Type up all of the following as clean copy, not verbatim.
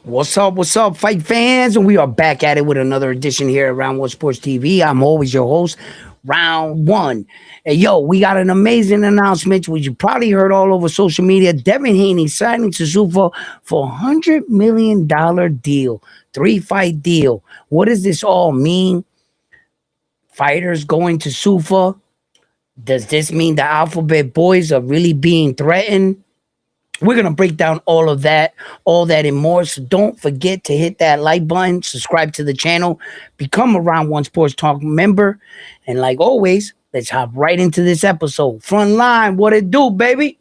What's up, fight fans? And we are back at it with another edition here at Round One Sports TV. I'm always your host, Round One. And yo, we got an amazing announcement, which you probably heard all over social media. Devin Haney signing to Zuffa for $100 million deal, 3-fight deal. What does this all mean? Fighters going to Zuffa. Does this mean the Alphabet Boys are really being threatened? We're going to break down all that and more. So don't forget to hit that like button, subscribe to the channel, become a Round One Sports Talk member. And like always, let's hop right into this episode. Front line, what it do, baby?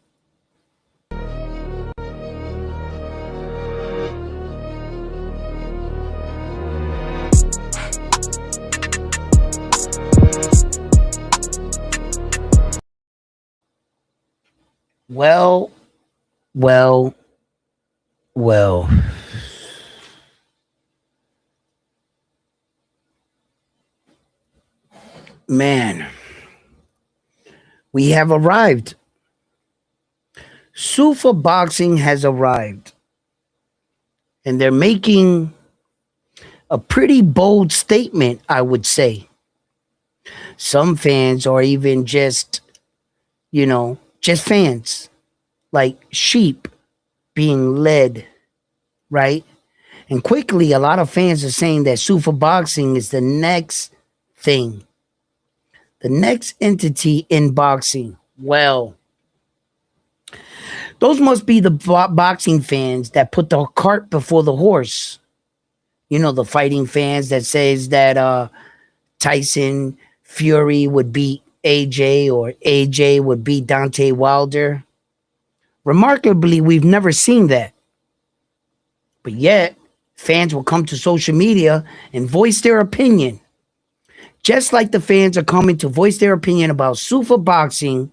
Well, well, well. Man, we have arrived. Zuffa Boxing has arrived. And they're making a pretty bold statement, I would say. Some fans are even just fans, like sheep being led, right? And quickly, a lot of fans are saying that Zuffa Boxing is the next thing, the next entity in boxing. Well, those must be the boxing fans that put the cart before the horse. You know, the fighting fans that says that Tyson Fury would beat AJ or AJ would beat Deontay Wilder. Remarkably, we've never seen that. But yet, fans will come to social media and voice their opinion. Just like the fans are coming to voice their opinion about Zuffa Boxing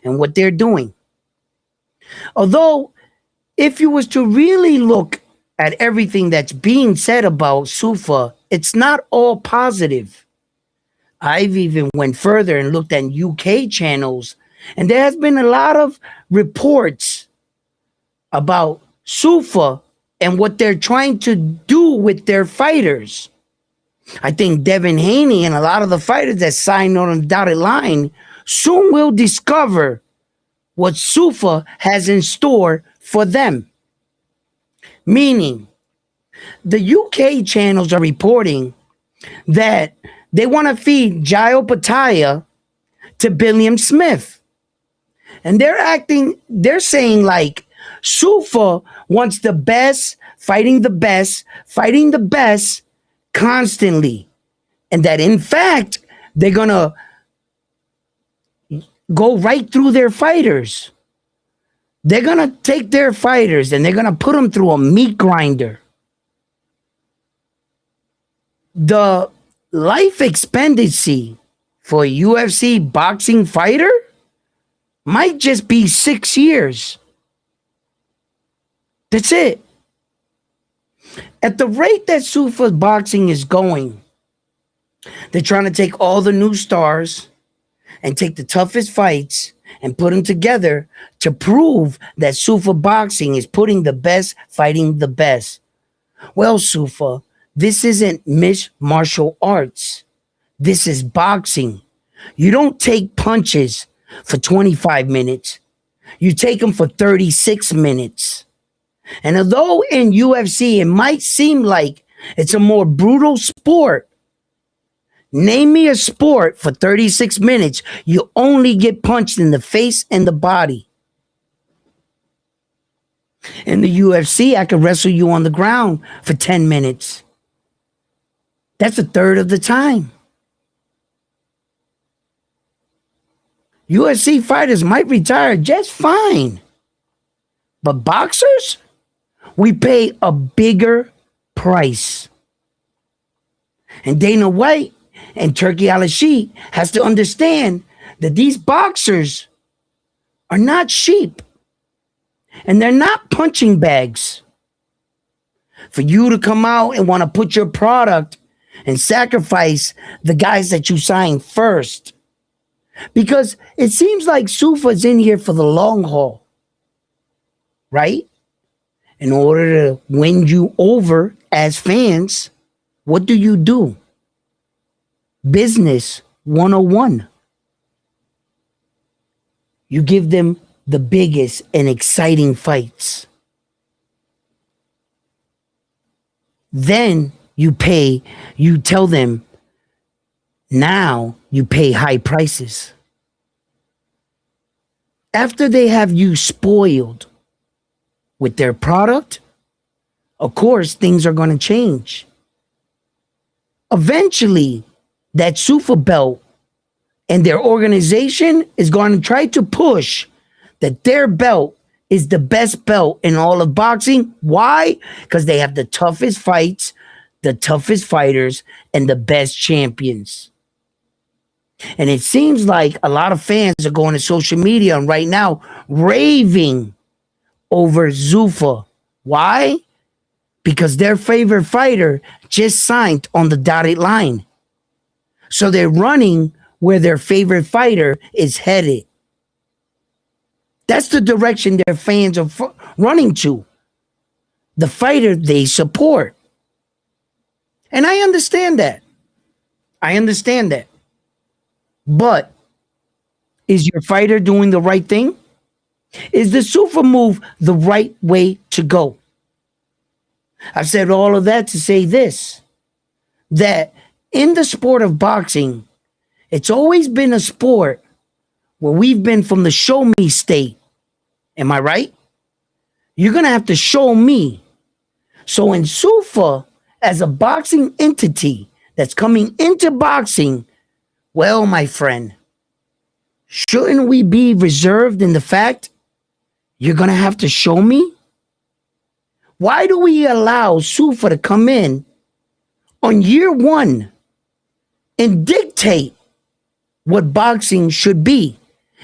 and what they're doing. Although, if you was to really look at everything that's being said about Zuffa, it's not all positive. I've even went further and looked at UK channels, and there has been a lot of reports about Zuffa and what they're trying to do with their fighters. I think Devin Haney and a lot of the fighters that signed on the dotted line soon will discover what Zuffa has in store for them. Meaning, the UK channels are reporting that they want to feed Jail Pataya to Billiam Smith. And they're saying like Zuffa wants the best, fighting the best constantly. And that in fact, they're going to go right through their fighters. They're going to take their fighters and they're going to put them through a meat grinder. The life expectancy for a UFC boxing fighter might just be 6 years. That's it. At the rate that Zuffa Boxing is going, they're trying to take all the new stars and take the toughest fights and put them together to prove that Zuffa Boxing is putting the best fighting the best. Well, Zuffa, this isn't mixed martial arts. This is boxing. You don't take punches for 25 minutes. You take them for 36 minutes. And although in UFC it might seem like it's a more brutal sport, name me a sport for 36 minutes you only get punched in the face and the body. In the UFC, I could wrestle you on the ground for 10 minutes. That's a third of the time. UFC fighters might retire just fine. But boxers, we pay a bigger price. And Dana White and Turki Al-Sheikh has to understand that these boxers are not sheep. And they're not punching bags. For you to come out and want to put your product and sacrifice the guys that you signed first. Because it seems like Zuffa's in here for the long haul. Right? In order to win you over as fans, what do? Business 101. You give them the biggest and exciting fights. Then you tell them, now you pay high prices. After they have you spoiled with their product, of course, things are going to change. Eventually, that Zuffa belt and their organization is going to try to push that their belt is the best belt in all of boxing. Why? Because they have the toughest fights, the toughest fighters, and the best champions. And it seems like a lot of fans are going to social media and right now raving over Zuffa. Why? Because their favorite fighter just signed on the dotted line. So they're running where their favorite fighter is headed. That's the direction their fans are running to. The fighter they support. And I understand that. But is your fighter doing the right thing? Is the Zuffa move the right way to go? I've said all of that to say this, that in the sport of boxing, it's always been a sport where we've been from the show me state. Am I right? You're going to have to show me. So in Zuffa, as a boxing entity that's coming into boxing, well, my friend, shouldn't we be reserved in the fact you're going to have to show me? Why do we allow Zuffa to come in on year one and dictate what boxing should be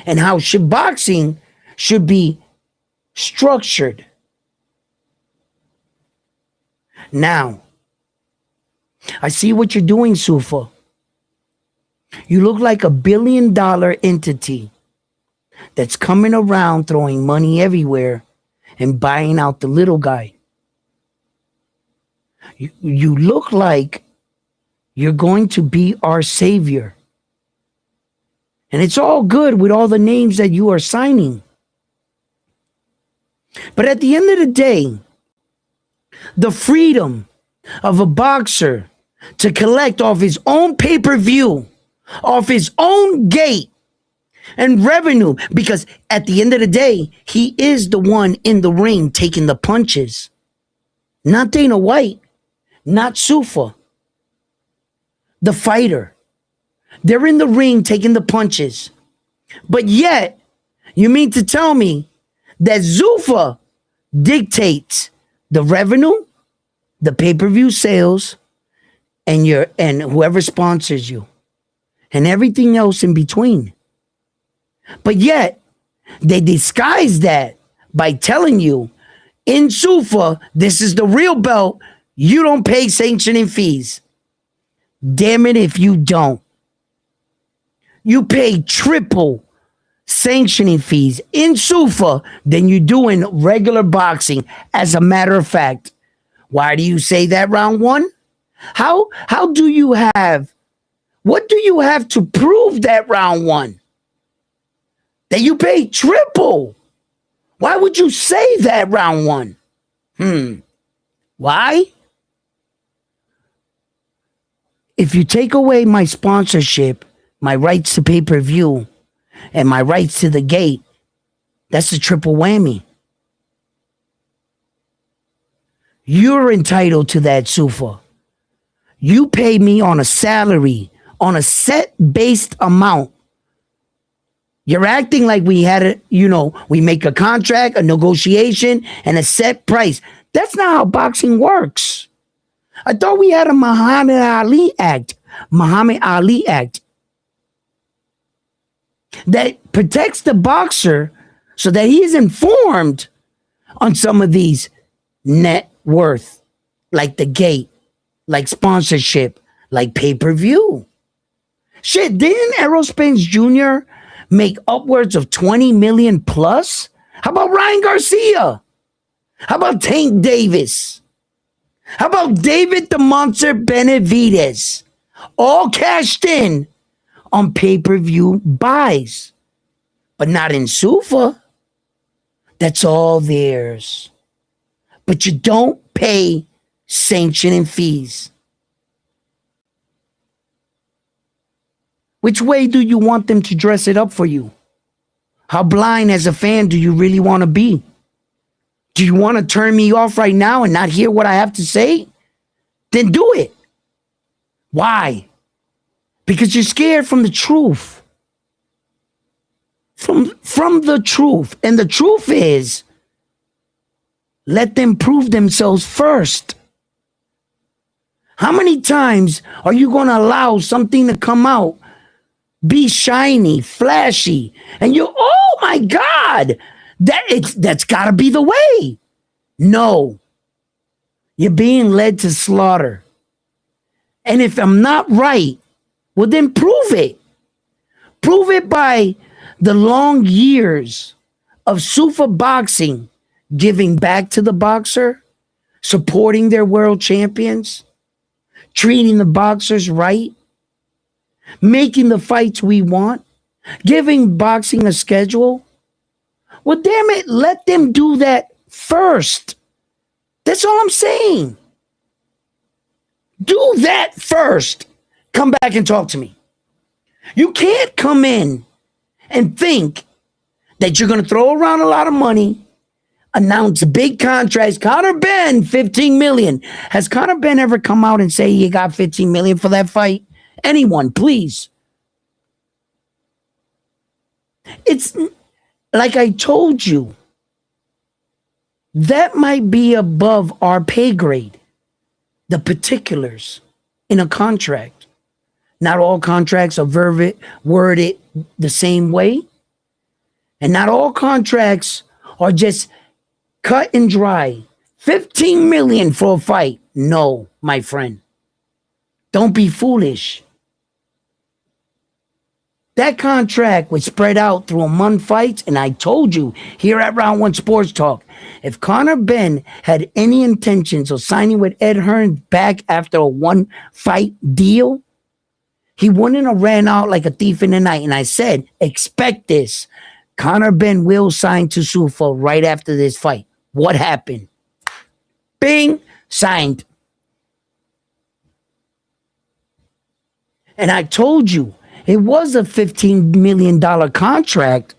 and how boxing should be structured? Now, I see what you're doing, Zuffa. You look like $1 billion entity that's coming around throwing money everywhere and buying out the little guy. You look like you're going to be our savior. And it's all good with all the names that you are signing. But at the end of the day, the freedom of a boxer to collect off his own pay-per-view, off his own gate and revenue, because at the end of the day, he is the one in the ring taking the punches. Not Dana White, not Zuffa. The fighter. They're in the ring taking the punches. But yet, you mean to tell me that Zuffa dictates the revenue, the pay-per-view sales, and whoever sponsors you, and everything else in between. But yet, they disguise that by telling you, in Zuffa, this is the real belt, you don't pay sanctioning fees. Damn it if you don't. You pay triple sanctioning fees in Zuffa than you do in regular boxing, as a matter of fact. Why do you say that, round one? How do you have, what do you have to prove that, round one? That you pay triple? Why would you say that, round one? Why? If you take away my sponsorship, my rights to pay-per-view, and my rights to the gate, that's a triple whammy. You're entitled to that, Zuffa. You pay me on a salary, on a set-based amount. You're acting like we had we make a contract, a negotiation, and a set price. That's not how boxing works. I thought we had a Muhammad Ali Act that protects the boxer so that he is informed on some of these net worth, like the gate, like sponsorship, like pay-per-view. Shit, didn't Errol Spence Jr. make upwards of 20 million plus? How about Ryan Garcia? How about Tank Davis? How about David the Monster Benavidez? All cashed in on pay-per-view buys, but not in Zuffa. That's all theirs. But you don't pay sanctioning fees. Which way do you want them to dress it up for you? How blind as a fan do you really want to be? Do you want to turn me off right now and not hear what I have to say? Then do it. Why? Because you're scared from the truth. From the truth. And the truth is, let them prove themselves first. How many times are you going to allow something to come out, be shiny, flashy, and you, oh my God, that's got to be the way? No. You're being led to slaughter. And if I'm not right, well, then prove it. Prove it by the long years of Zuffa boxing, giving back to the boxer, supporting their world champions, treating the boxers right, making the fights we want, giving boxing a schedule. Well, damn it, let them do that first. That's all I'm saying. Do that first. Come back and talk to me. You can't come in and think that you're going to throw around a lot of money, announce big contracts. Conor Benn, 15 million. Has Conor Benn ever come out and say he got 15 million for that fight? Anyone, please. It's like I told you, that might be above our pay grade, the particulars in a contract. Not all contracts are worded the same way. And not all contracts are just cut and dry. 15 million for a fight. No, my friend. Don't be foolish. That contract was spread out through a month fights, and I told you here at Round One Sports Talk, if Conor Benn had any intentions of signing with Ed Hearn back after a one fight deal, he wouldn't have ran out like a thief in the night. And I said, expect this. Conor Benn will sign to Zuffa right after this fight. What happened? Bing, signed. And I told you, it was a $15 million contract.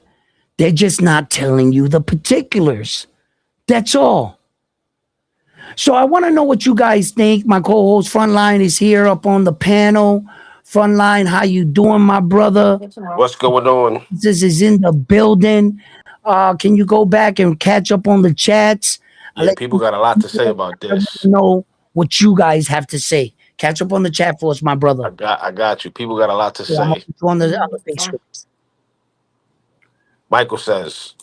They're just not telling you the particulars. That's all. So I want to know what you guys think. My co-host Frontline is here up on the panel. Frontline, how you doing, my brother? What's going on? This is in the building. Can you go back and catch up on the chats? Yeah, people got a lot to say about this. Know what you guys have to say. Catch up on the chat for us, my brother. I got you. People got a lot to say. On the big screen. Michael says,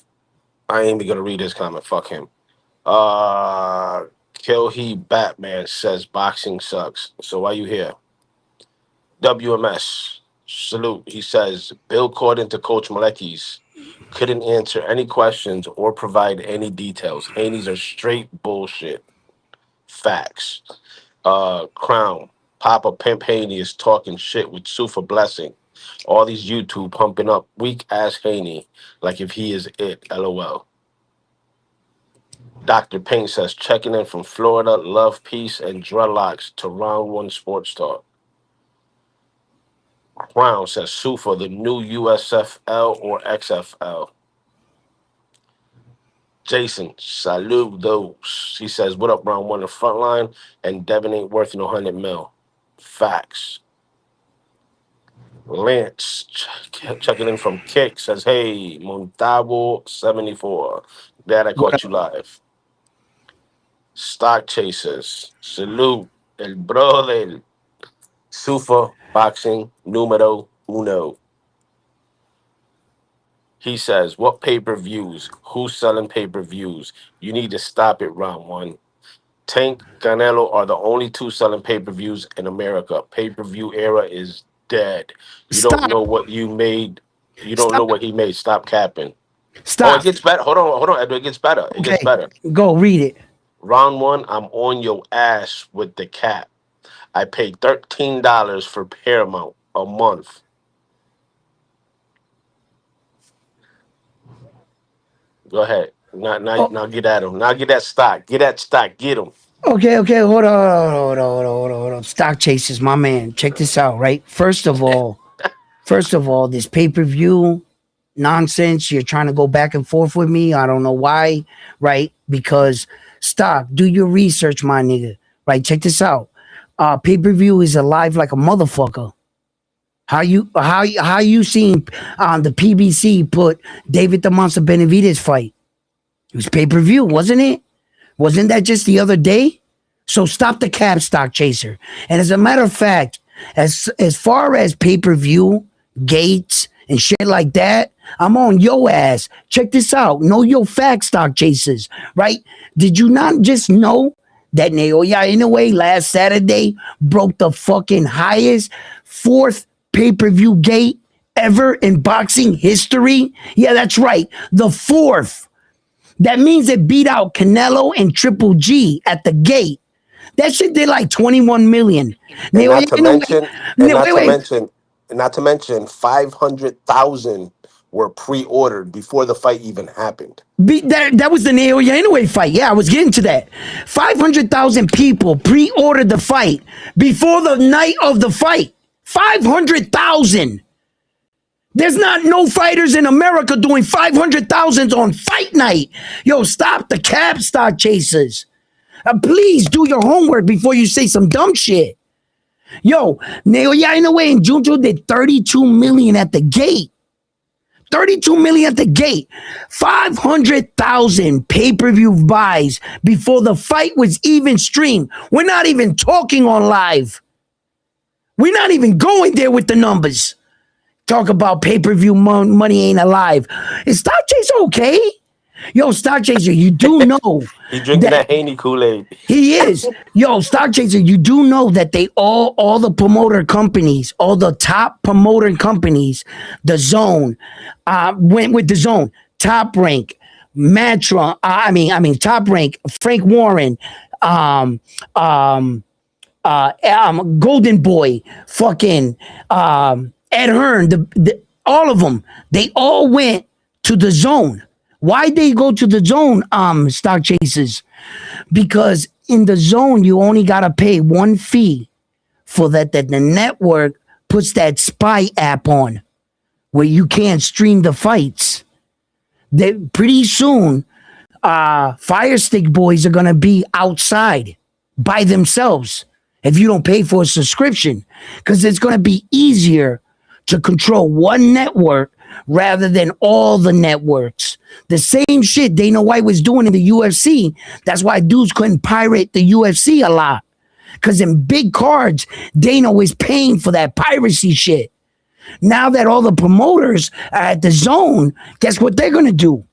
I ain't even gonna read his comment. Fuck him. Kill He Batman says boxing sucks. So why you here? WMS salute. He says Bill Corden to Coach Malecki's couldn't answer any questions or provide any details. Haney's are straight bullshit. Facts. Crown. Papa Pimp Haney is talking shit with Zuffa blessing. All these YouTube pumping up weak ass Haney like if he is it. LOL. Dr. Payne says checking in from Florida, love, peace, and dreadlocks to Round One Sports Talk. Crown says Zuffa, the new USFL or XFL. Jason, saludos. He says, what up, Round One, the front line, and Devin ain't worth no 100 mil. Facts. Lance, checking in from Kick, says, hey, Montavo 74. Glad I caught you live. Stock Chasers, salute, el brother. Zuffa, boxing, numero uno. He says, what pay-per-views? Who's selling pay-per-views? You need to stop it, Round One. Tank, Canelo are the only two selling pay-per-views in America. Pay-per-view era is dead. You don't know what you made. You don't know what he made. Stop capping. Oh, it Stop. gets better. Hold on, Edward. It gets better. It gets Okay, better. go read it. Round one, I'm on your ass with the cap. I paid $13 for Paramount a month. Go ahead. Oh, Now get at him. Now get that stock. Get that stock. Get him. okay. Hold on. Stock chasers, my man. Check this out, right? First of all, this pay-per-view nonsense. You're trying to go back and forth with me. I don't know why, right? Because stock, do your research, my nigga. Right? Check this out. Pay-per-view is alive like a motherfucker. How you seen the PBC put David the Monster Benavides fight? It was pay-per-view, wasn't it? Wasn't that just the other day? So stop the cap, stock chaser. And as a matter of fact, as far as pay-per-view gates and shit like that, I'm on your ass. Check this out. Know your facts, stock chasers, right? Did you not just know that Naoya Inoue last Saturday broke the fucking highest fourth pay-per-view gate ever in boxing history? Yeah, that's right. The fourth. That means it beat out Canelo and Triple G at the gate. That shit did like 21 million. And Now, not to wait, mention, and not to mention, and not to mention, 500,000 were pre-ordered before the fight even happened. That was the Naoya Inoue fight. Yeah, I was getting to that. 500,000 people pre-ordered the fight before the night of the fight. 500,000. There's not no fighters in America doing 500,000 on fight night. Yo, stop the cap, stock chasers. Please do your homework before you say some dumb shit. Yo, Naoya Inoue and Junjo did 32 million at the gate. 32 million at the gate. 500,000 pay-per-view buys before the fight was even streamed. We're not even talking on live. We're not even going there with the numbers. Talk about pay-per-view money ain't alive. Is Stock Chaser okay? Yo, Stock Chaser, you do know He drinking that that Haney Kool-Aid. he is. Yo, Stock Chaser, you do know that they all the promoter companies, all the top promoter companies, the Zone, went with the Zone, Top Rank, Matra, Top Rank, Frank Warren, um, um, Golden Boy, fucking Ed Hearn, all of them, they all went to the Zone. Why they go to the Zone, stock chasers? Because in the Zone, you only gotta pay one fee for that the network puts that spy app on where you can't stream the fights. They pretty soon, Fire Stick Boys are gonna be outside by themselves if you don't pay for a subscription, because it's gonna be easier to control one network rather than all the networks. The same shit Dana White was doing in the UFC. That's why dudes couldn't pirate the UFC a lot. Because in big cards, Dana was paying for that piracy shit. Now that all the promoters are at the Zone, guess what they're going to do?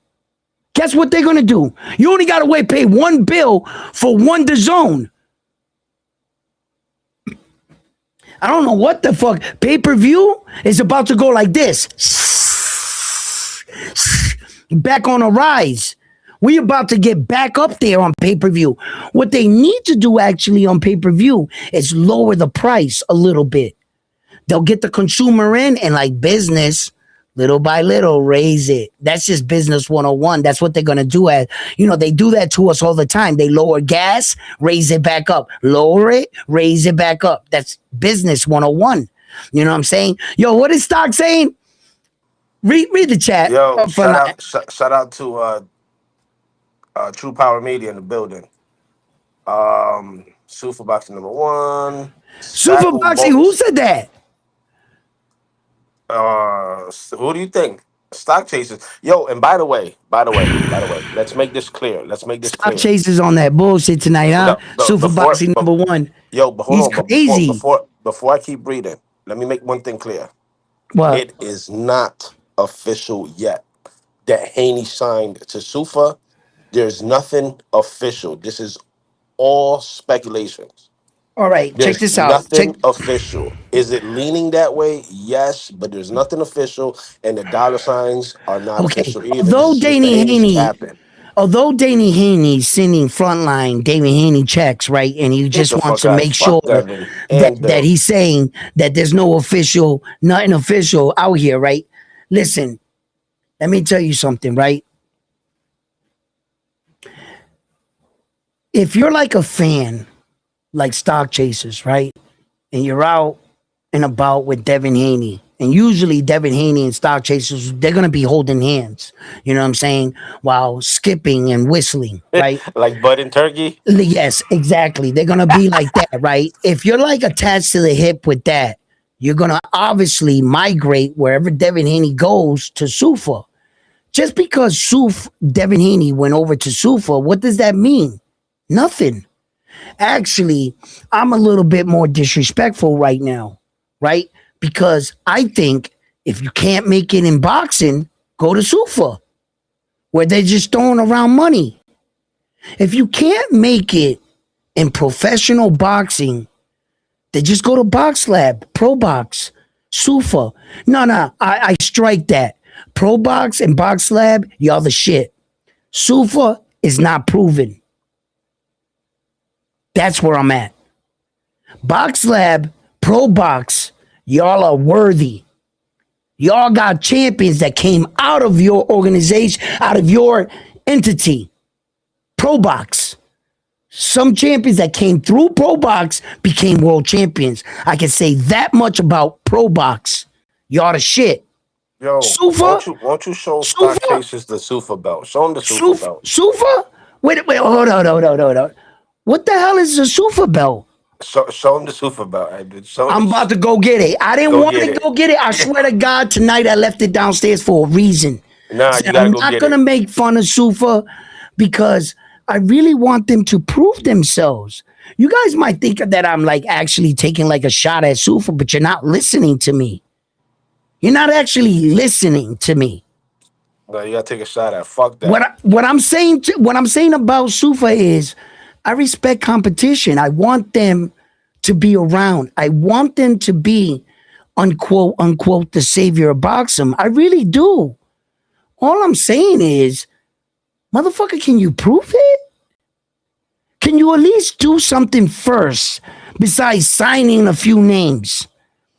Guess what they're going to do? You only got to pay one bill for one DAZN. I don't know what the fuck. Pay-per-view is about to go like this. Back on a rise. We about to get back up there on pay-per-view. What they need to do actually on pay-per-view is lower the price a little bit. They'll get the consumer in and like business, little by little, raise it. That's just business 101. That's what they're going to do. They do that to us all the time. They lower gas, raise it back up. Lower it, raise it back up. That's business 101. You know what I'm saying? Yo, what is stock saying? Read the chat. Yo, shout out to True Power Media in the building. Zuffa Boxing number one. Super Saddle Boxing, who Bolts. said that? Who do you think? Stock chasers. Yo, and by the way, let's make this clear. Let's make this Stock clear. chasers on that bullshit tonight, huh? No, no, Super Boxing number one. yo, but hold He's on. But before crazy. before before I keep reading, let me make one thing clear. What? It is not official yet that Haney signed to Zuffa. There's nothing official. This is all speculations. All right, check There's this out. Check. nothing official. Is it leaning that way? Yes, but there's nothing official, and the dollar signs are not Okay, official either. This although is just the Danny Haney's Haney, capping. although Danny Haney's sending frontline David Haney checks, right, and he Get just the wants fuck to out. make Fuck sure Devin that and Bill. he's saying that there's no official, nothing official out here, right? Listen, let me tell you something, right? If you're like a fan, like Stock Chasers, right, and you're out and about with Devin Haney. And usually Devin Haney and Stock Chasers, they're gonna be holding hands. You know what I'm saying? While skipping and whistling, right? Like Bud and Turkey. Yes, exactly. They're gonna be like that, right? If you're like attached to the hip with that, you're gonna obviously migrate wherever Devin Haney goes to Zuffa. Just because Devin Haney went over to Zuffa, what does that mean? Nothing. Actually, I'm a little bit more disrespectful right now, right? Because I think if you can't make it in boxing, go to Zuffa, where they're just throwing around money. If you can't make it in professional boxing, they just go to Box Lab, Pro Box, Zuffa. No, I strike that. Pro Box and Box Lab, y'all the shit. Zuffa is not proven. That's where I'm at. Box Lab, Pro Box, y'all are worthy. Y'all got champions that came out of your organization, out of your entity. Pro Box. Some champions that came through Pro Box became world champions. I can say that much about Pro Box. Y'all the shit. Yo, Sufa, won't you show Stock Sufa, Chasers the Sufa belt? Show him the Sufa belt. Sufa. Wait, hold on. What the hell is a Sufa belt? Show him the Sufa belt. I did. Show him I'm about the, to go get it. I didn't go want get to it. go get it. I swear to God, tonight I left it downstairs for a reason. I Nah, you said, gotta I'm go not get going to it. make fun of Sufa because I really want them to prove themselves. You guys might think that I'm like actually taking like a shot at Sufa, but you're not listening to me. You're not actually listening to me. No, you gotta take a shot at. Fuck that. What I'm saying about Sufa is I respect competition. I want them to be around. I want them to be unquote the savior of boxing. I really do. All I'm saying is, motherfucker, can you prove it? Can you at least do something first besides signing a few names?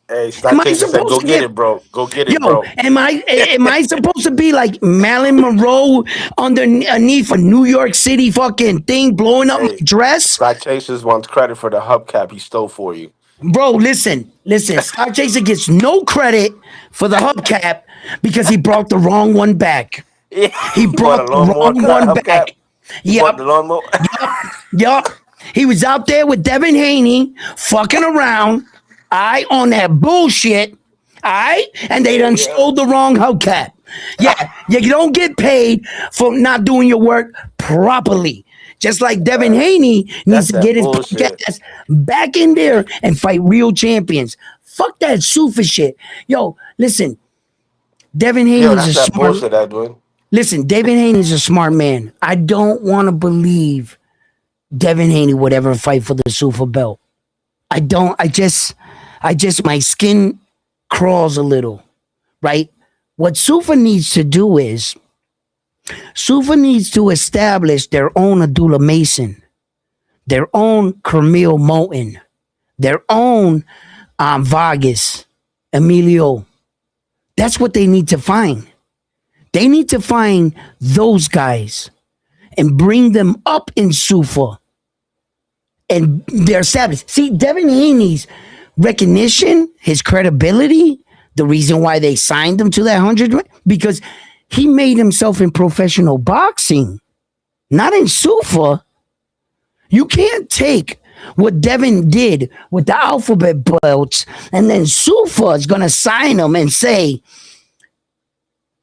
Hey, Am Stock I Chaser said, supposed "Go to get get it, bro. Go get it, yo? bro." Am I supposed to be like Marilyn Monroe underneath a New York City fucking thing, blowing up my Hey, dress? Stock Chasers wants credit for the hubcap he stole for you. Bro, listen. Stock Chaser gets no credit for the hubcap because he brought the wrong one back. Yeah, He he bought a brought the lawnmower wrong cut one hubcap. back. He bought Yep, the lawnmower. yup. He was out there with Devin Haney fucking around. I on that bullshit. I and they done Yeah, stole the wrong hubcap. Yeah, you don't get paid for not doing your work properly. Just like Devin Haney needs that's to that get his punk bullshit. ass back in there and fight real champions. Fuck that super shit. Yo, listen, Devin Yo, Haney's that's a that smart. bullshit, Edwin. Listen, Devin Haney's a smart man. I don't want to believe Devin Haney would ever fight for the Super belt. I don't. My skin crawls a little, right? What Sufa needs to do is Sufa needs to establish their own Abdullah Mason, their own Camille Moten, their own Vargas, Emilio. That's what they need to find. They need to find those guys and bring them up in Sufa and they're established. See, Devin Haney's recognition, his credibility, the reason why they signed him to that 100, because he made himself in professional boxing, not in Sufa. You can't take what Devin did with the alphabet belts and then Sufa is going to sign him and say,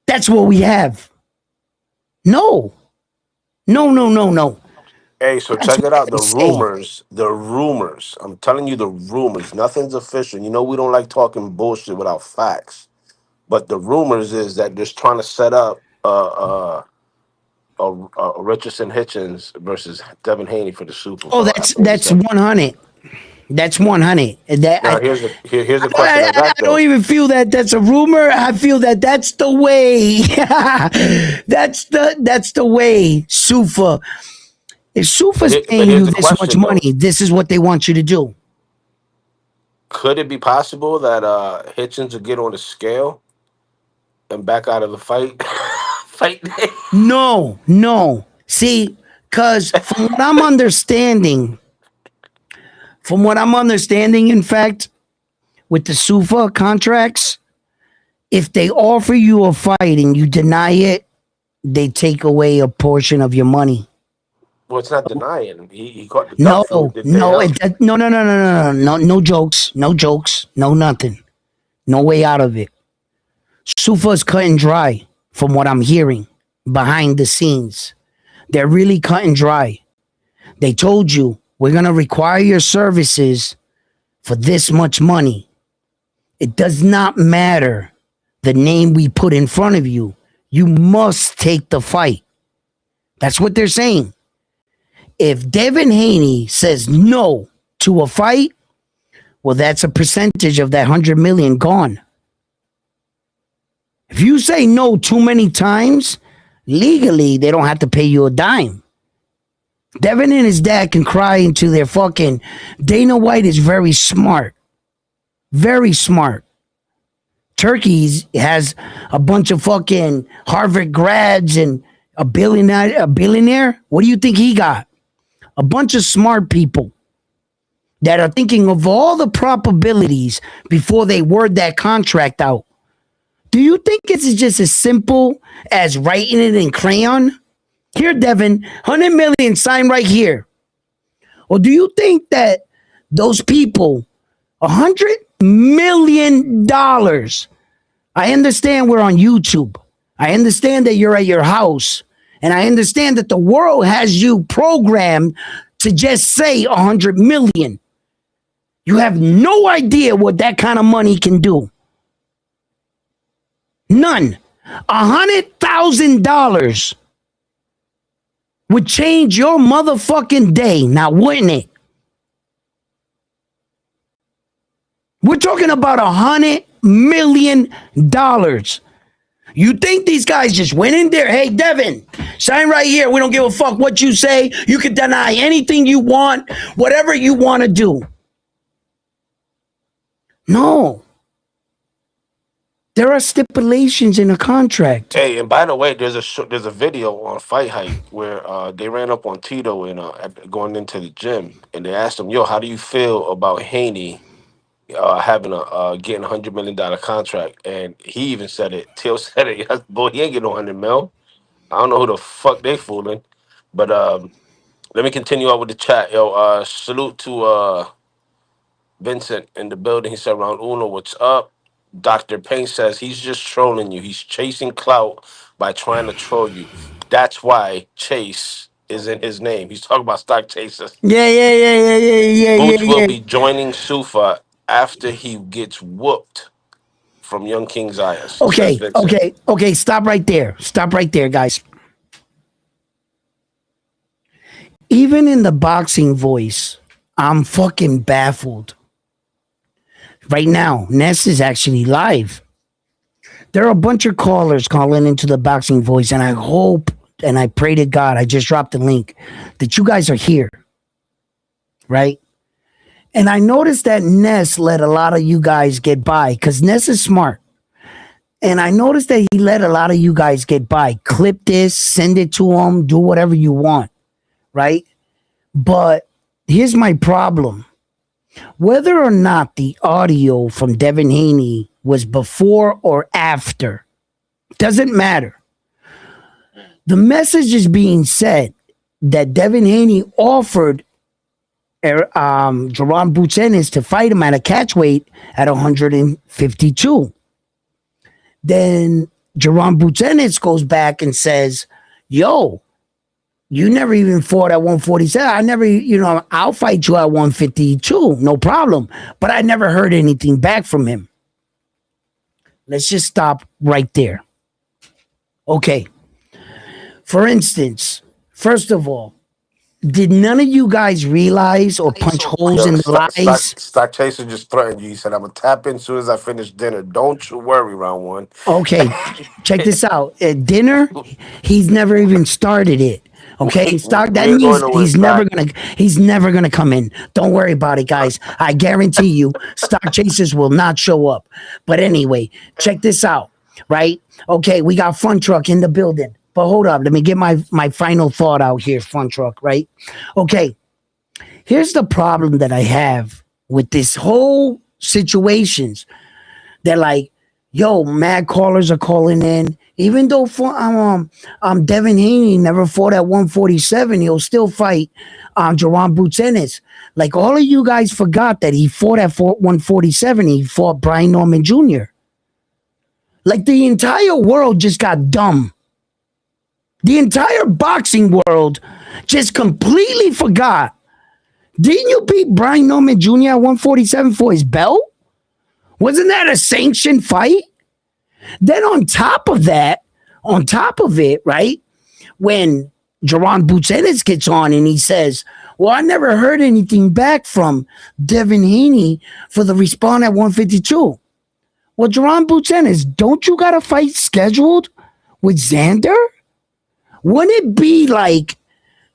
that's what we have. No, no. Hey, so That's check what it out. they say. The rumors. I'm telling you the rumors. Nothing's official. You know we don't like talking bullshit without facts. But the rumors is that they're trying to set up Richardson Hitchens versus Devin Haney for the Super Oh, belt at that's 47. 100. That's 100. Now here's a question I I got don't though. even feel that that's a rumor. I feel that that's the way. That's the way. Sufa. If Sufa's But paying here's you the this much question though. money, this is what they want you to do. Could it be possible that Hitchens would get on the scale and back out of the fight? Fight day. No, no. See, because from what I'm understanding, in fact, with the Sufa contracts, if they offer you a fight and you deny it, they take away a portion of your money. Well, it's not denying. He caught the duck No, food. Did pay no, him. no jokes, no jokes, no nothing, no way out of it. Sufa's cut and dry, from what I'm hearing behind the scenes. They're really cut and dry. They told you we're gonna require your services for this much money. It does not matter the name we put in front of you. You must take the fight. That's what they're saying. If Devin Haney says no to a fight, well, that's a percentage of that 100 million gone. If you say no too many times, legally, they don't have to pay you a dime. Devin and his dad can cry into their fucking. Dana White is very smart. Very smart. Turkey has a bunch of fucking Harvard grads and a billionaire. A billionaire? What do you think he got? A bunch of smart people that are thinking of all the probabilities before they word that contract out. Do you think it's just as simple as writing it in crayon? Here, Devin, 100 million, sign right here. Or do you think that those people, $100 million, I understand we're on YouTube. I understand that you're at your house. And I understand that the world has you programmed to just say 100 million. You have no idea what that kind of money can do. None. $100,000 would change your motherfucking day, now wouldn't it? We're talking about $100 million. You think these guys just went in there? Hey, Devin, sign right here. We don't give a fuck what you say. You can deny anything you want, whatever you want to do. No. There are stipulations in a contract. Hey, and by the way, there's a video on Fight Hype where they ran up on Tito and going into the gym, and they asked him, "Yo, how do you feel about Haney having a getting $100 million contract?" And he even said it. Till said it. Yes, boy, he ain't getting no 100 mil. I don't know who the fuck they fooling, but let me continue on with the chat. Yo, salute to Vincent in the building. He said, "Round Uno, what's up?" Dr. Payne says he's just trolling you. He's chasing clout by trying to troll you. That's why Chase is in his name. He's talking about stock chasers. Yeah. Boots will be joining Sufa after he gets whooped from Young King Zayas, says Vincent. Okay. Stop right there. Stop right there, guys. Even in the boxing voice, I'm fucking baffled. Right now, Ness is actually live. There are a bunch of callers calling into the boxing voice, and I hope and I pray to God, I just dropped the link, that you guys are here. Right? And I noticed that Ness let a lot of you guys get by because Ness is smart. And I noticed that he let a lot of you guys get by. Clip this, send it to him, do whatever you want. Right? But here's my problem. Whether or not the audio from Devin Haney was before or after doesn't matter. The message is being said that Devin Haney offered Jerron Boots to fight him at a catchweight at 152. Then Jerron Boots goes back and says, yo, you never even fought at 147. I never, I'll fight you at 152. No problem. But I never heard anything back from him. Let's just stop right there. Okay. For instance, first of all, Did none of you guys realize or punch holes Yo, in the lies? Stock Chaser just threatened you. He said, I'm going to tap in as soon as I finish dinner. Don't you worry, round one. Okay, check this out. At dinner, he's never even started it. Okay, stock. That We're going means to win, Stock. he's never gonna come in. Don't worry about it, guys. I guarantee you, stock chasers will not show up. But anyway, check this out. Right? Okay, we got Fun Truck in the building. But hold up, let me get my final thought out here, Fun Truck. Right? Okay, here's the problem that I have with this whole situations. They're like, yo, mad callers are calling in. Even though Devin Haney never fought at 147, he'll still fight Jerron Boots Ennis. Like all of you guys forgot that he fought at 147. He fought Brian Norman Jr. Like the entire world just got dumb. The entire boxing world just completely forgot. Didn't you beat Brian Norman Jr. at 147 for his belt? Wasn't that a sanctioned fight? Then on top of it, right? When Jerron Boots Ennis gets on and he says, well, I never heard anything back from Devin Haney for the respawn at 152. Well, Jerron Boots Ennis, don't you got a fight scheduled with Xander? Wouldn't it be like,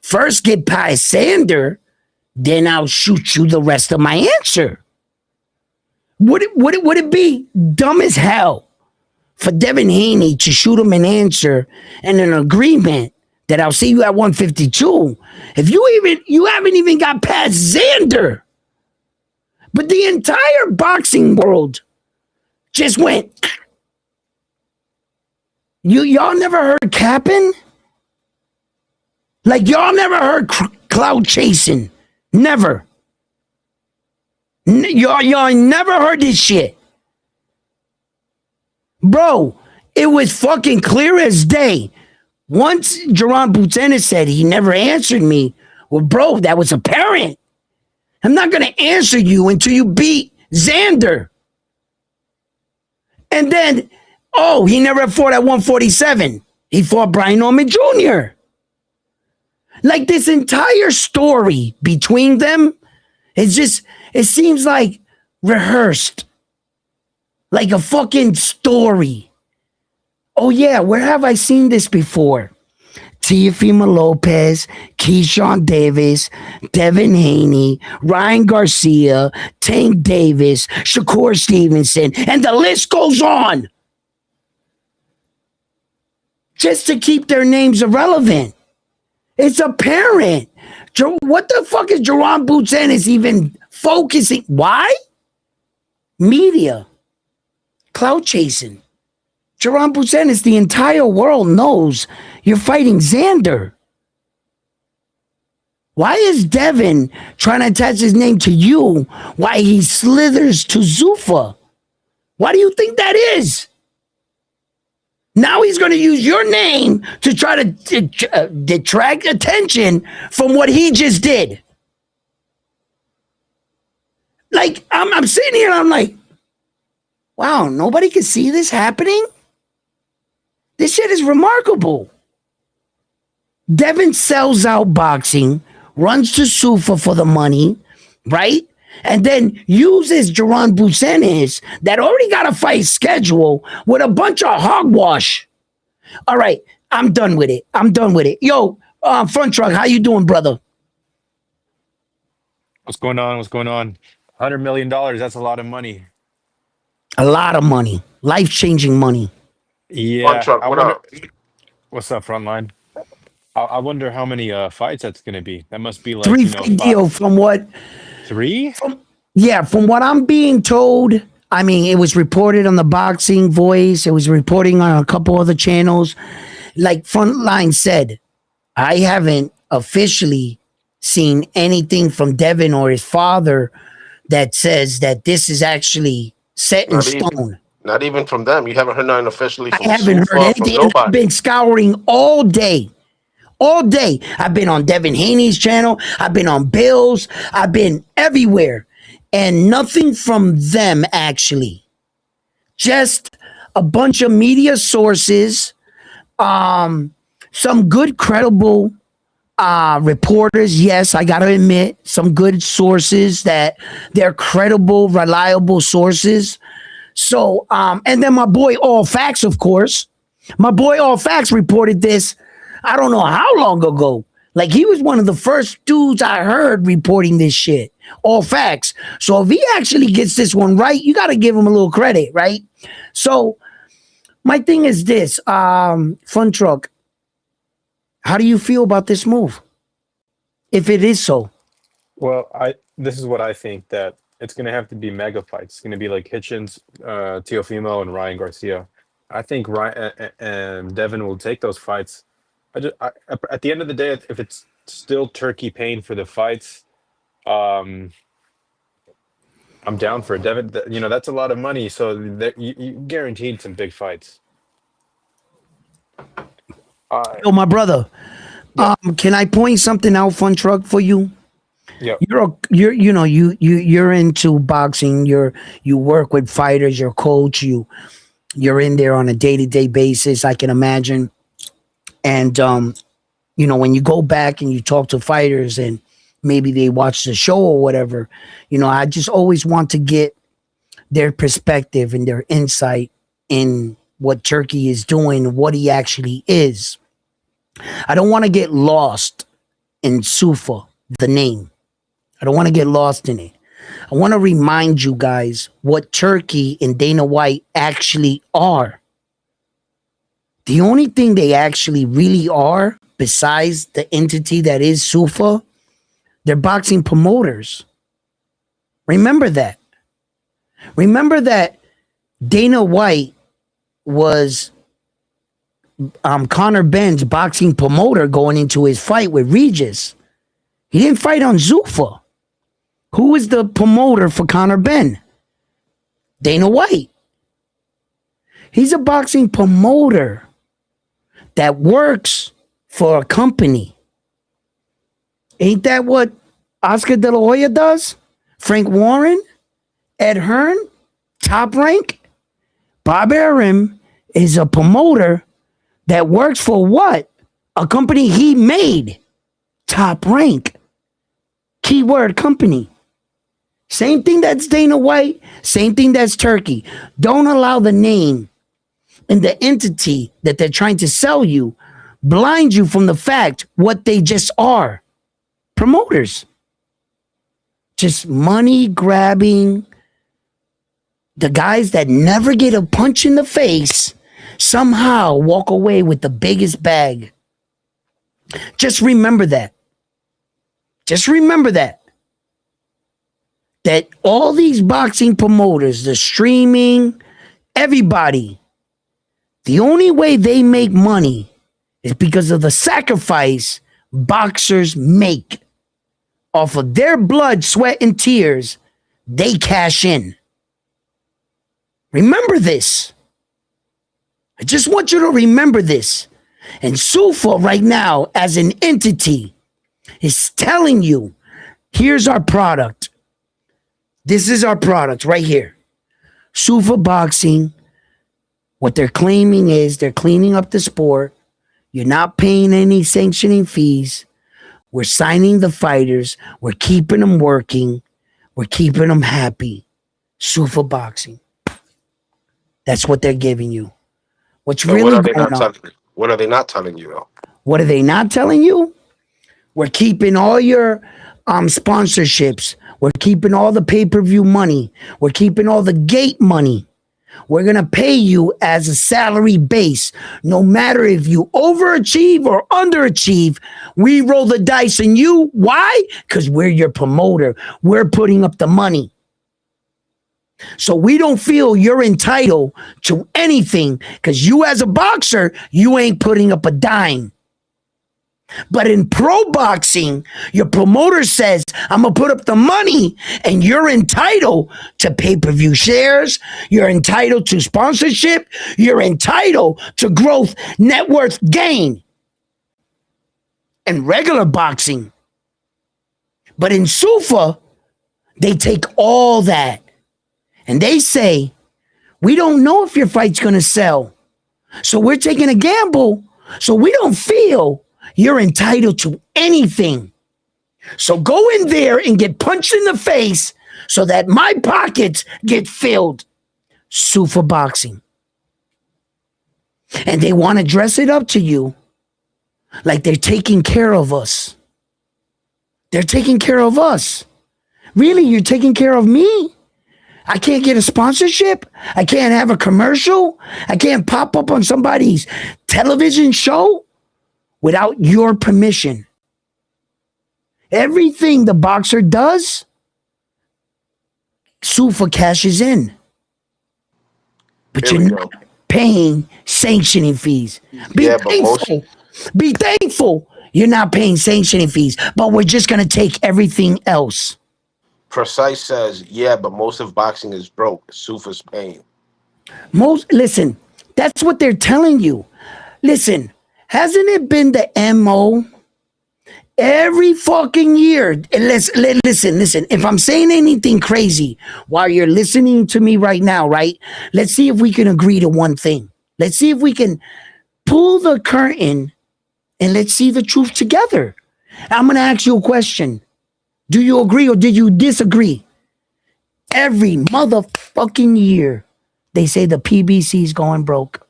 first get past Xander, then I'll shoot you the rest of my answer? Would it be dumb as hell for Devin Haney to shoot him an answer and an agreement that I'll see you at 152 if you haven't even got past Xander? But the entire boxing world just went. Y'all never heard capping? Like y'all never heard cloud chasing? Never. Y'all never heard this shit. Bro, it was fucking clear as day. Once Jerron Boots Ennis said he never answered me, well, bro, that was apparent. I'm not going to answer you until you beat Xander. And then, oh, he never fought at 147. He fought Brian Norman Jr. Like this entire story between them, it seems like rehearsed. Like a fucking story. Oh yeah, where have I seen this before? Teofimo Lopez, Keyshawn Davis, Devin Haney, Ryan Garcia, Tank Davis, Shakur Stevenson, and the list goes on. Just to keep their names irrelevant. It's apparent. What the fuck is Jerron Boots Ennis even focusing? Why? Media. Cloud chasing. Jerron Boots Ennis, the entire world knows you're fighting Xander. Why is Devin trying to attach his name to you while he slithers to Zuffa? Why do you think that is? Now he's going to use your name to try to detract attention from what he just did. Like, I'm sitting here and I'm like, wow, nobody can see this happening? This shit is remarkable. Devin sells out boxing, runs to Zuffa for the money, right? And then uses Jerron Boots Ennis that already got a fight schedule with a bunch of hogwash. All right, I'm done with it. Yo, Front Truck, how you doing, brother? What's going on? $100 million. That's a lot of money. A lot of money. Life-changing money. Fun Yeah. Truck, I what wonder. up? What's up, Frontline? I wonder how many fights that's going to be. That must be like, Three-fight deal from what? three? From what I'm being told, I mean, it was reported on the Boxing Voice. It was reporting on a couple other channels. Like Frontline said, I haven't officially seen anything from Devin or his father that says that this is actually set in stone. Not even from them. You haven't heard nothing officially from I haven't heard anything. And I've been scouring all day. All day. I've been on Devin Haney's channel. I've been on Bill's. I've been everywhere. And nothing from them, actually. Just a bunch of media sources, some good, credible reporters, yes, I gotta admit, some good sources that they're credible, reliable sources. So, and then my boy All Facts, of course. My boy All Facts reported this, I don't know how long ago. Like he was one of the first dudes I heard reporting this shit. All Facts. So if he actually gets this one right, you gotta give him a little credit, right? So my thing is this, Fun Truck, how do you feel about this move? If it is so. Well, I this is what I think, that it's gonna have to be mega fights. It's gonna be like Hitchens, Teofimo, and Ryan Garcia. I think Ryan and Devin will take those fights. At the end of the day, if it's still Turkey paying for the fights, um, I'm down for it. Devin. That's a lot of money, so you guaranteed some big fights. Yo, my brother, Yeah, can I point something out, Fun Truck, for you? yeah. You're into boxing. You work with fighters. You're a coach. You're in there on a day-to-day basis. I can imagine. And when you go back and you talk to fighters and maybe they watch the show or whatever, I just always want to get their perspective and their insight in what Turkey is doing, what he actually is. I don't want to get lost in Zuffa, the name. I don't want to get lost in it. I want to remind you guys what Turkey and Dana White actually are. The only thing they actually really are, besides the entity that is Zuffa, they're boxing promoters. Remember that. Remember that Dana White was Conor Benn's boxing promoter going into his fight with Regis. He didn't fight on Zuffa. Who was the promoter for Conor Benn? Dana White. He's a boxing promoter that works for a company. Ain't that what Oscar De La Hoya does? Frank Warren? Ed Hearn? Top Rank? Bob Arum is a promoter that works for what? A company he made. Top Rank. Keyword company. Same thing that's Dana White. Same thing that's Turkey. Don't allow the name and the entity that they're trying to sell you blind you from the fact what they just are. Promoters. Just money grabbing. The guys that never get a punch in the face somehow walk away with the biggest bag. Just remember that. Just remember that. That all these boxing promoters, the streaming, everybody, the only way they make money is because of the sacrifice boxers make. Off of their blood, sweat, and tears, they cash in. Remember this. I just want you to remember this. And Zuffa right now, as an entity, is telling you, here's our product. This is our product right here. Zuffa Boxing. What they're claiming is they're cleaning up the sport. You're not paying any sanctioning fees. We're signing the fighters. We're keeping them working. We're keeping them happy. Zuffa Boxing. That's what they're giving you. What's So really going on? What are they not telling you though? What are they not telling you? We're keeping all your sponsorships. We're keeping all the pay-per-view money. We're keeping all the gate money. We're going to pay you as a salary base. No matter if you overachieve or underachieve, we roll the dice on you. Why? Because we're your promoter. We're putting up the money. So we don't feel you're entitled to anything because you as a boxer, you ain't putting up a dime. But in pro boxing, your promoter says, I'm going to put up the money and you're entitled to pay-per-view shares. You're entitled to sponsorship. You're entitled to growth, net worth gain. And regular boxing. But in Zuffa, they take all that and they say, we don't know if your fight's going to sell. So we're taking a gamble. So we don't feel You're entitled to anything. So go in there and get punched in the face so that my pockets get filled. Sue for boxing. And they want to dress it up to you like they're taking care of us. They're taking care of us. Really, you're taking care of me? I can't get a sponsorship? I can't have a commercial? I can't pop up on somebody's television show without your permission. Everything the boxer does, Zuffa cashes in. But Here you're we not go. paying sanctioning fees. Be Yeah, but most thankful. Be thankful you're not paying sanctioning fees, but we're just going to take everything else. Precise says, yeah, but most of boxing is broke. Zuffa's paying. Listen, that's what they're telling you. Listen, hasn't it been the MO every fucking year? And listen. If I'm saying anything crazy while you're listening to me right now, right? Let's see if we can agree to one thing. Let's see if we can pull the curtain and let's see the truth together. I'm going to ask you a question. Do you agree or did you disagree? Every motherfucking year, they say the PBC is going broke.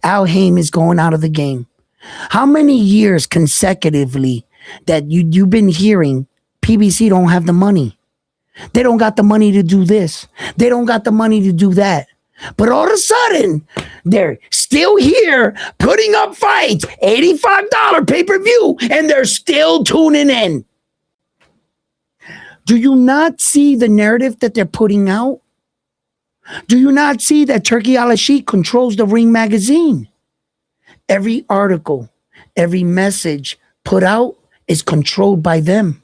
Al Haim is going out of the game. How many years consecutively that you've been hearing PBC don't have the money? They don't got the money to do this. They don't got the money to do that. But all of a sudden, they're still here putting up fights, $85 pay-per-view, and they're still tuning in. Do you not see the narrative that they're putting out? Do you not see that Turkey Al-Sheikh controls the Ring magazine? Every article, every message put out is controlled by them.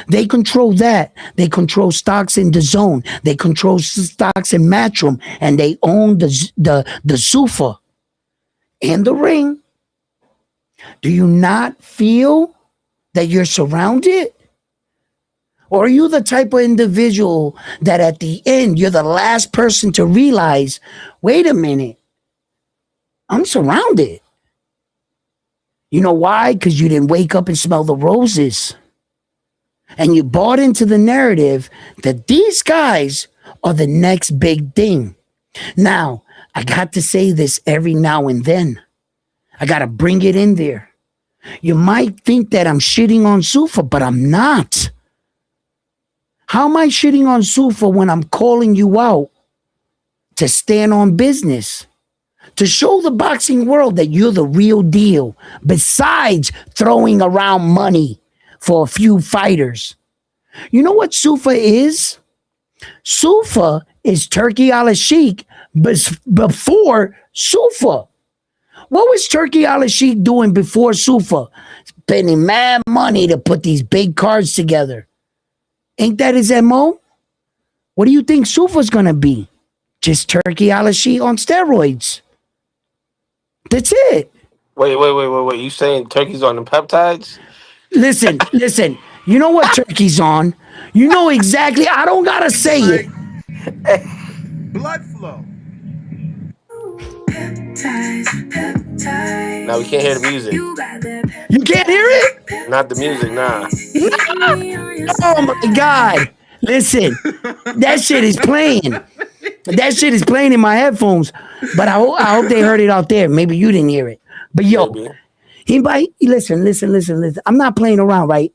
They control that. They control stocks in the zone. They control stocks in Matchroom, and they own the Zuffa and the Ring. Do you not feel that you're surrounded? Or are you the type of individual that at the end, you're the last person to realize, wait a minute, I'm surrounded. You know why? Because you didn't wake up and smell the roses. And you bought into the narrative that these guys are the next big thing. Now, I got to say this every now and then. I got to bring it in there. You might think that I'm shitting on Zuffa, but I'm not. How am I shitting on Zuffa when I'm calling you out to stand on business? To show the boxing world that you're the real deal, besides throwing around money for a few fighters. You know what Zuffa is? Zuffa is Turkey Al-Sheikh before Zuffa. What was Turkey Al-Sheikh doing before Zuffa? Spending mad money to put these big cards together. Ain't that his MO? What do you think Zuffa's gonna be? Just Turkey Al-Sheikh on steroids. That's it. Wait. You saying Turkey's on the peptides? Listen. You know what Turkey's on. You know exactly. I don't gotta say it. Blood flow. Now we can't hear the music. You can't hear it? Not the music, nah. Oh my God. Listen, that shit is playing. That shit is playing in my headphones. But I hope they heard it out there. Maybe you didn't hear it. But yo, anybody, listen. I'm not playing around, right?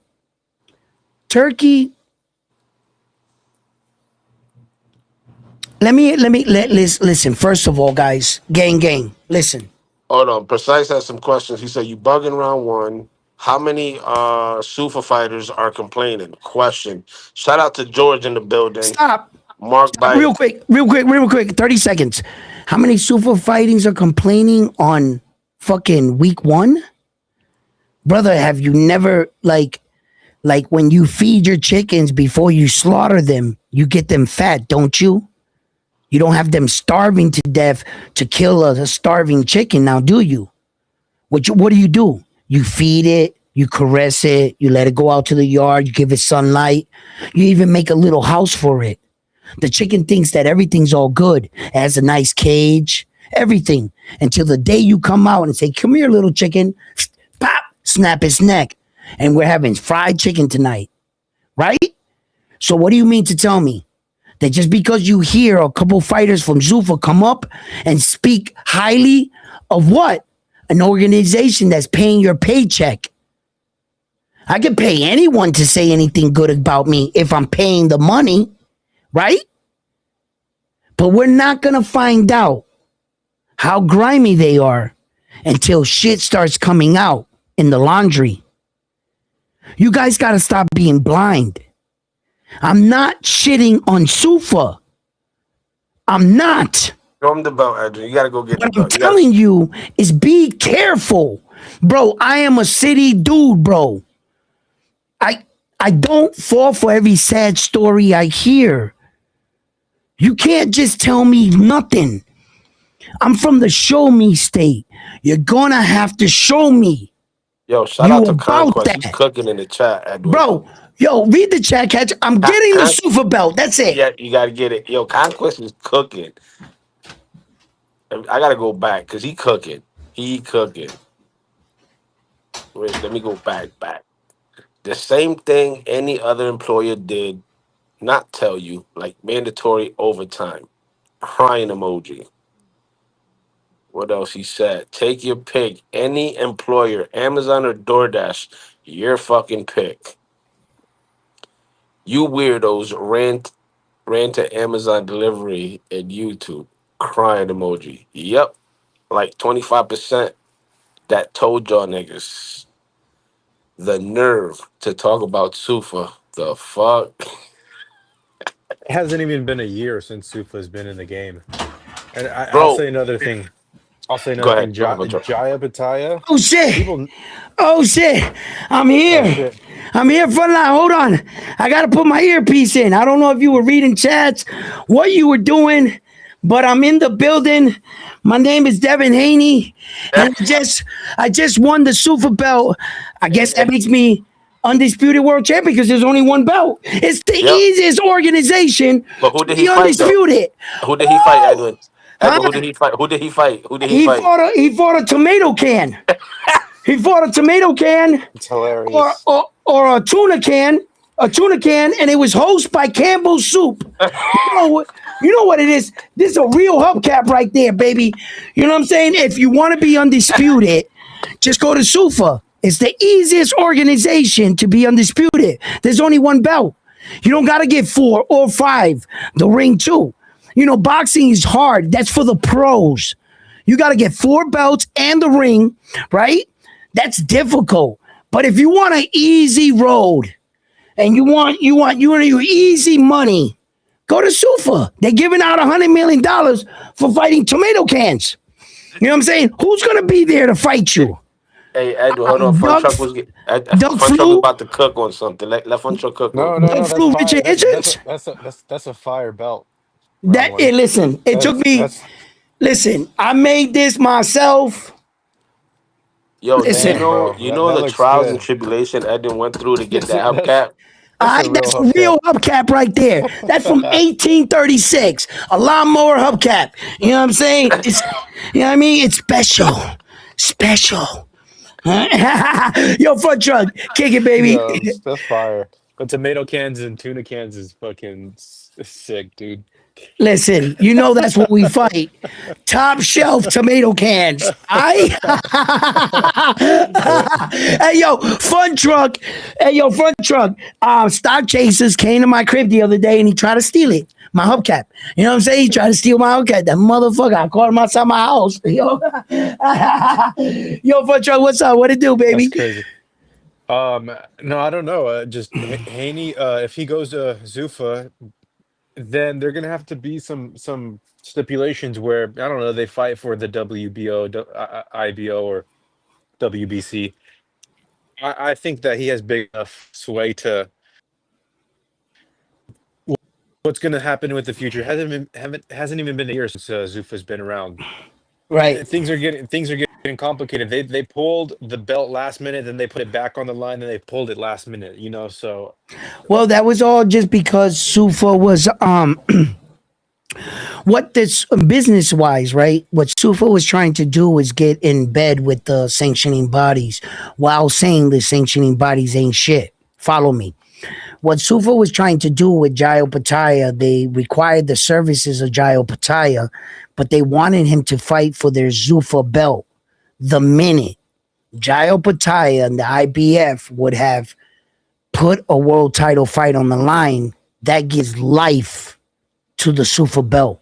Turkey. Listen. First of all, guys, gang, listen. Hold on. Precise has some questions. He said, you bugging round one. How many Zuffa fighters are complaining? Question. Shout out to George in the building. Stop. Mark by Real quick. 30 seconds. How many Zuffa fightings are complaining on fucking week one? Brother, have you never, like when you feed your chickens before you slaughter them, you get them fat, don't you? You don't have them starving to death to kill a starving chicken now, do you? What do? You feed it, you caress it, you let it go out to the yard, you give it sunlight, you even make a little house for it. The chicken thinks that everything's all good. It has a nice cage, everything. Until the day you come out and say, come here, little chicken, pop, snap his neck. And we're having fried chicken tonight, right? So what do you mean to tell me that just because you hear a couple fighters from Zuffa come up and speak highly of what? An organization that's paying your paycheck. I could pay anyone to say anything good about me if I'm paying the money, right? But we're not going to find out how grimy they are until shit starts coming out in the laundry. You guys got to stop being blind. I'm not shitting on Zuffa. I'm not. Throw him the belt, Andrew. You gotta go get the What I'm belt. telling you is be careful. Bro, I am a city dude, bro. I don't fall for every sad story I hear. You can't just tell me nothing. I'm from the show me state. You're gonna have to show me. Yo, shout You out to about Conquest. He's that. cooking in the chat, Edwin. Bro, yo, read the chat, catch. I'm getting the Zuffa belt. That's it. Yeah, you gotta get it. Yo, Conquest is cooking. I gotta go back because he cooking. He cooking. Wait, let me go back. The same thing any other employer did not tell you, like mandatory overtime. Crying emoji. What else he said? Take your pick. Any employer, Amazon or DoorDash, your fucking pick. You weirdos ran to Amazon delivery and YouTube. Crying emoji. Yep. Like 25% that told y'all niggas. The nerve to talk about Sufa. The fuck? It hasn't even been a year since Zuffa's been in the game. And I'll Bro, say another thing. I'll say go another ahead. thing. Go ahead, Hunter. Jaya Bataya. Oh shit. People. Oh shit. I'm Oh here. shit. I'm here frontline. Hold on. I gotta put my earpiece in. I don't know if you were reading chats, what you were doing, but I'm in the building. My name is Devin Haney, and I just won the Super belt. I guess that makes me undisputed world champion because there's only one belt. It's the Yep. easiest organization But who to did be he fight though? undisputed. Who did he fight, Woo! Edwin? Huh? Edwin, who did he fight? Who did he fight? Who did he He fight? fought a tomato can. He fought a tomato can It's hilarious. or a tuna can, and it was hosted by Campbell's Soup. You know what it is? This is a real hubcap right there, baby. You know what I'm saying? If you want to be undisputed, just go to Zuffa. It's the easiest organization to be undisputed. There's only one belt. You don't got to get 4 or 5. The ring too. You know, boxing is hard. That's for the pros. You got to get 4 belts and the ring, right? That's difficult. But if you want an easy road and you want easy money, go to Zuffa. They're giving out $100 million for fighting tomato cans. You know what I'm saying? Who's gonna be there to fight you? Hey, Edwin, hold on. Fun Truck was Doug Fun Truck was Flu, about to cook on something. Let Fun Truck cook on. Doug That's Flu, fire. Richard Hitchens. That's a fire belt. Round That one. listen, it took me. That's Listen, I made this myself. Yo, do Listen, damn, bro. you That know the looks trials and good. tribulation Edwin went through to get That's that that's hubcap? that's a real that's a hubcap. real hubcap right there. That's from 1836. A lawnmower hubcap. You know what I'm saying? You know what I mean? It's special. Special. Yo, front truck. Kick it, baby. Yeah, that's fire. But tomato cans and tuna cans is fucking sick, dude. Listen, you know that's what we fight. Top shelf tomato cans. Hey yo, fun truck. Hey yo, front truck. Stock chasers came to my crib the other day and he tried to steal it. My hubcap. You know what I'm saying? He tried to steal my hubcap. That motherfucker. I caught him outside my house. Yo, yo, front truck. What's up? What it do, That's baby? crazy. No, I don't know. Just Haney. If he goes to Zuffa, then they're gonna have to be some stipulations where I don't know. They fight for the WBO, IBO, or WBC. I think that he has big enough sway to what's going to happen with the future. Hasn't even been a year since Zuffa's been around. Right. Things are getting complicated. They pulled the belt last minute, then they put it back on the line, then they pulled it last minute. So Well, that was all just because Sufa What this business wise, right? What Zuffa was trying to do was get in bed with the sanctioning bodies while saying the sanctioning bodies ain't shit. Follow me. What Zuffa was trying to do with Jayo Pataya, they required the services of Jayo Pataya, but they wanted him to fight for their Zuffa belt. The minute Jayo Pataya and the IBF would have put a world title fight on the line, that gives life to the Zuffa belt.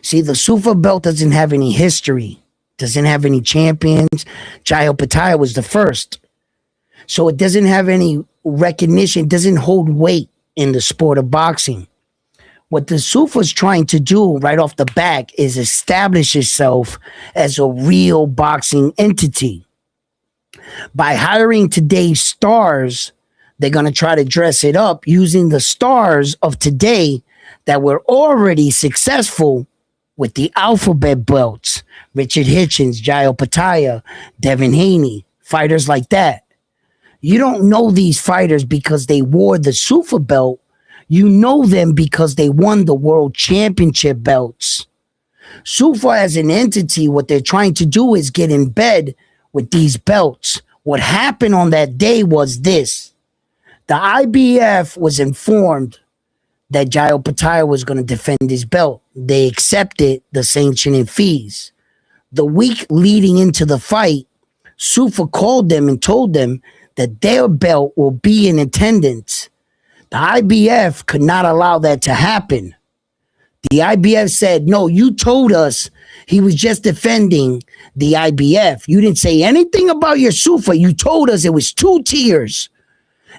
See, the Zuffa belt doesn't have any history, doesn't have any champions. Jayo Pataya was the first. So it doesn't have any recognition, doesn't hold weight in the sport of boxing. What the Zuffa's trying to do right off the bat is establish itself as a real boxing entity. By hiring today's stars, they're going to try to dress it up using the stars of today that were already successful with the alphabet belts. Richard Hitchens, Jayo Pataya, Devin Haney, fighters like that. You don't know these fighters because they wore the Zuffa belt. You know them because they won the world championship belts. Zuffa as an entity, what they're trying to do is get in bed with these belts. What happened on that day was this. The IBF was informed that Jayo Pataya was going to defend his belt. They accepted the sanctioning fees. The week leading into the fight, Zuffa called them and told them that their belt will be in attendance. The IBF could not allow that to happen. The IBF said, no, you told us he was just defending the IBF. You didn't say anything about your Zuffa. You told us it was 2 tiers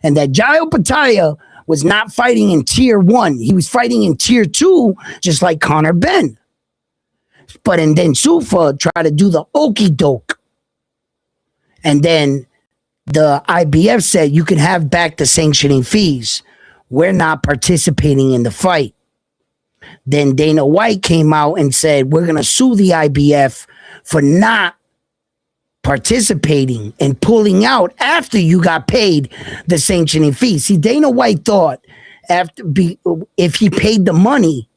and that Jayo Pataya was not fighting in tier 1. He was fighting in tier 2, just like Conor Benn. And then Zuffa tried to do the okie doke. And then the IBF said, you can have back the sanctioning fees. We're not participating in the fight. Then Dana White came out and said, we're going to sue the IBF for not participating and pulling out after you got paid the sanctioning fees. See, Dana White thought if he paid the money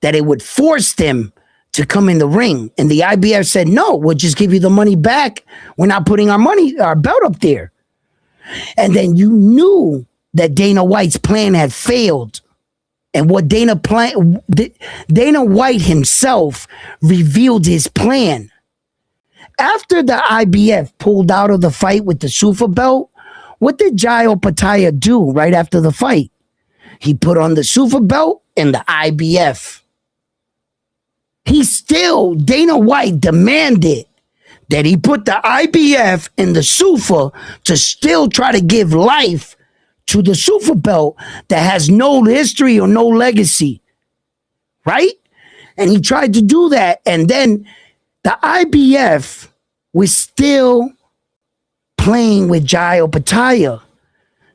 that it would force them to come in the ring. And the IBF said, no, we'll just give you the money back. We're not putting our belt up there. And then you knew that Dana White's plan had failed. And what Dana White himself revealed his plan. After the IBF pulled out of the fight with the Zuffa belt, what did Jayo Pataya do right after the fight? He put on the Zuffa belt and the IBF. Dana White demanded that he put the IBF and the Zuffa to still try to give life to the Zuffa belt that has no history or no legacy. Right? And he tried to do that. And then the IBF was still playing with Jayo Pataya.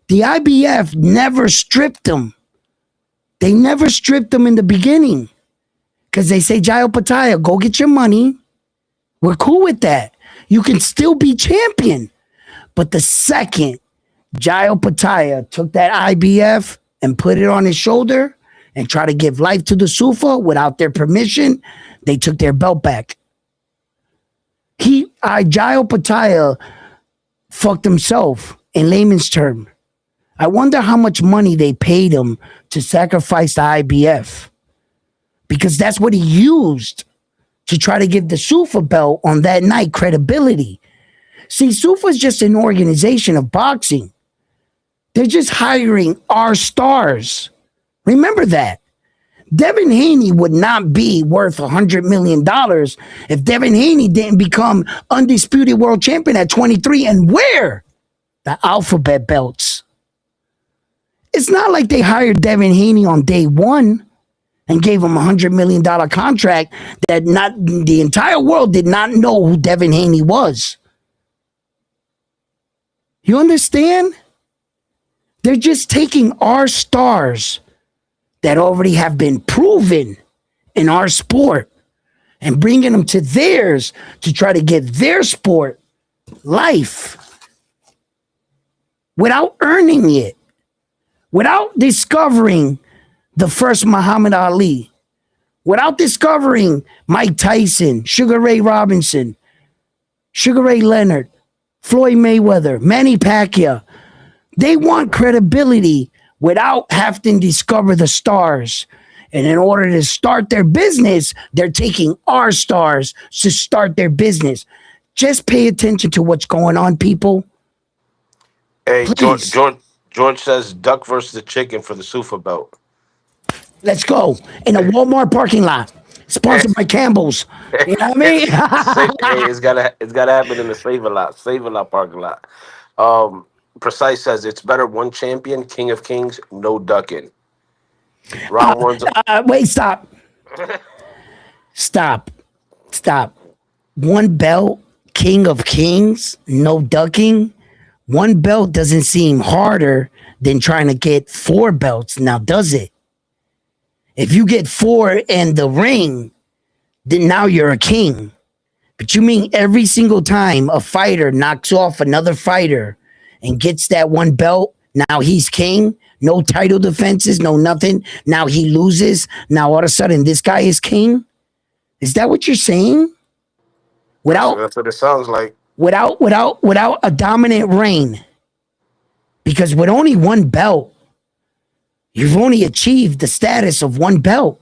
The IBF never stripped him. They never stripped him in the beginning. Because they say, Jayo Pataya, go get your money. We're cool with that. You can still be champion. But the second Jayo Pataya took that IBF and put it on his shoulder and tried to give life to the Zuffa without their permission, they took their belt back. Jayo Pataya fucked himself in layman's term. I wonder how much money they paid him to sacrifice the IBF. Because that's what he used to try to give the Zuffa belt on that night credibility. See, Zuffa is just an organization of boxing. They're just hiring our stars. Remember that. Devin Haney would not be worth $100 million if Devin Haney didn't become undisputed world champion at 23 and wear the alphabet belts. It's not like they hired Devin Haney on day 1 and gave him $100 million contract that not the entire world did not know who Devin Haney was. You understand? They're just taking our stars that already have been proven in our sport and bringing them to theirs to try to give their sport life without earning it, without discovering the first Muhammad Ali, without discovering Mike Tyson, Sugar Ray Robinson, Sugar Ray Leonard, Floyd Mayweather, Manny Pacquiao. They want credibility without having to discover the stars. And in order to start their business, they're taking our stars to start their business. Just pay attention to what's going on, people. Hey, Please, George says duck versus the chicken for the Zuffa belt. let's go. In a Walmart parking lot, sponsored by Campbell's. You know what I mean? Hey, it's gotta happen in the Save a Lot parking lot. Um, Precise says it's better one champion, King of Kings, no ducking. Round one's Wait, stop. Stop. Stop. One belt, King of Kings, no ducking. One belt doesn't seem harder than trying to get 4 belts. Now, does it? If you get 4 in the ring, then now you're a king. But you mean every single time a fighter knocks off another fighter and gets that one belt, now he's king? No title defenses, no nothing. Now he loses. Now all of a sudden this guy is king? Is that what you're saying? Without that's what it sounds like. without a dominant reign. Because with only one belt, you've only achieved the status of one belt.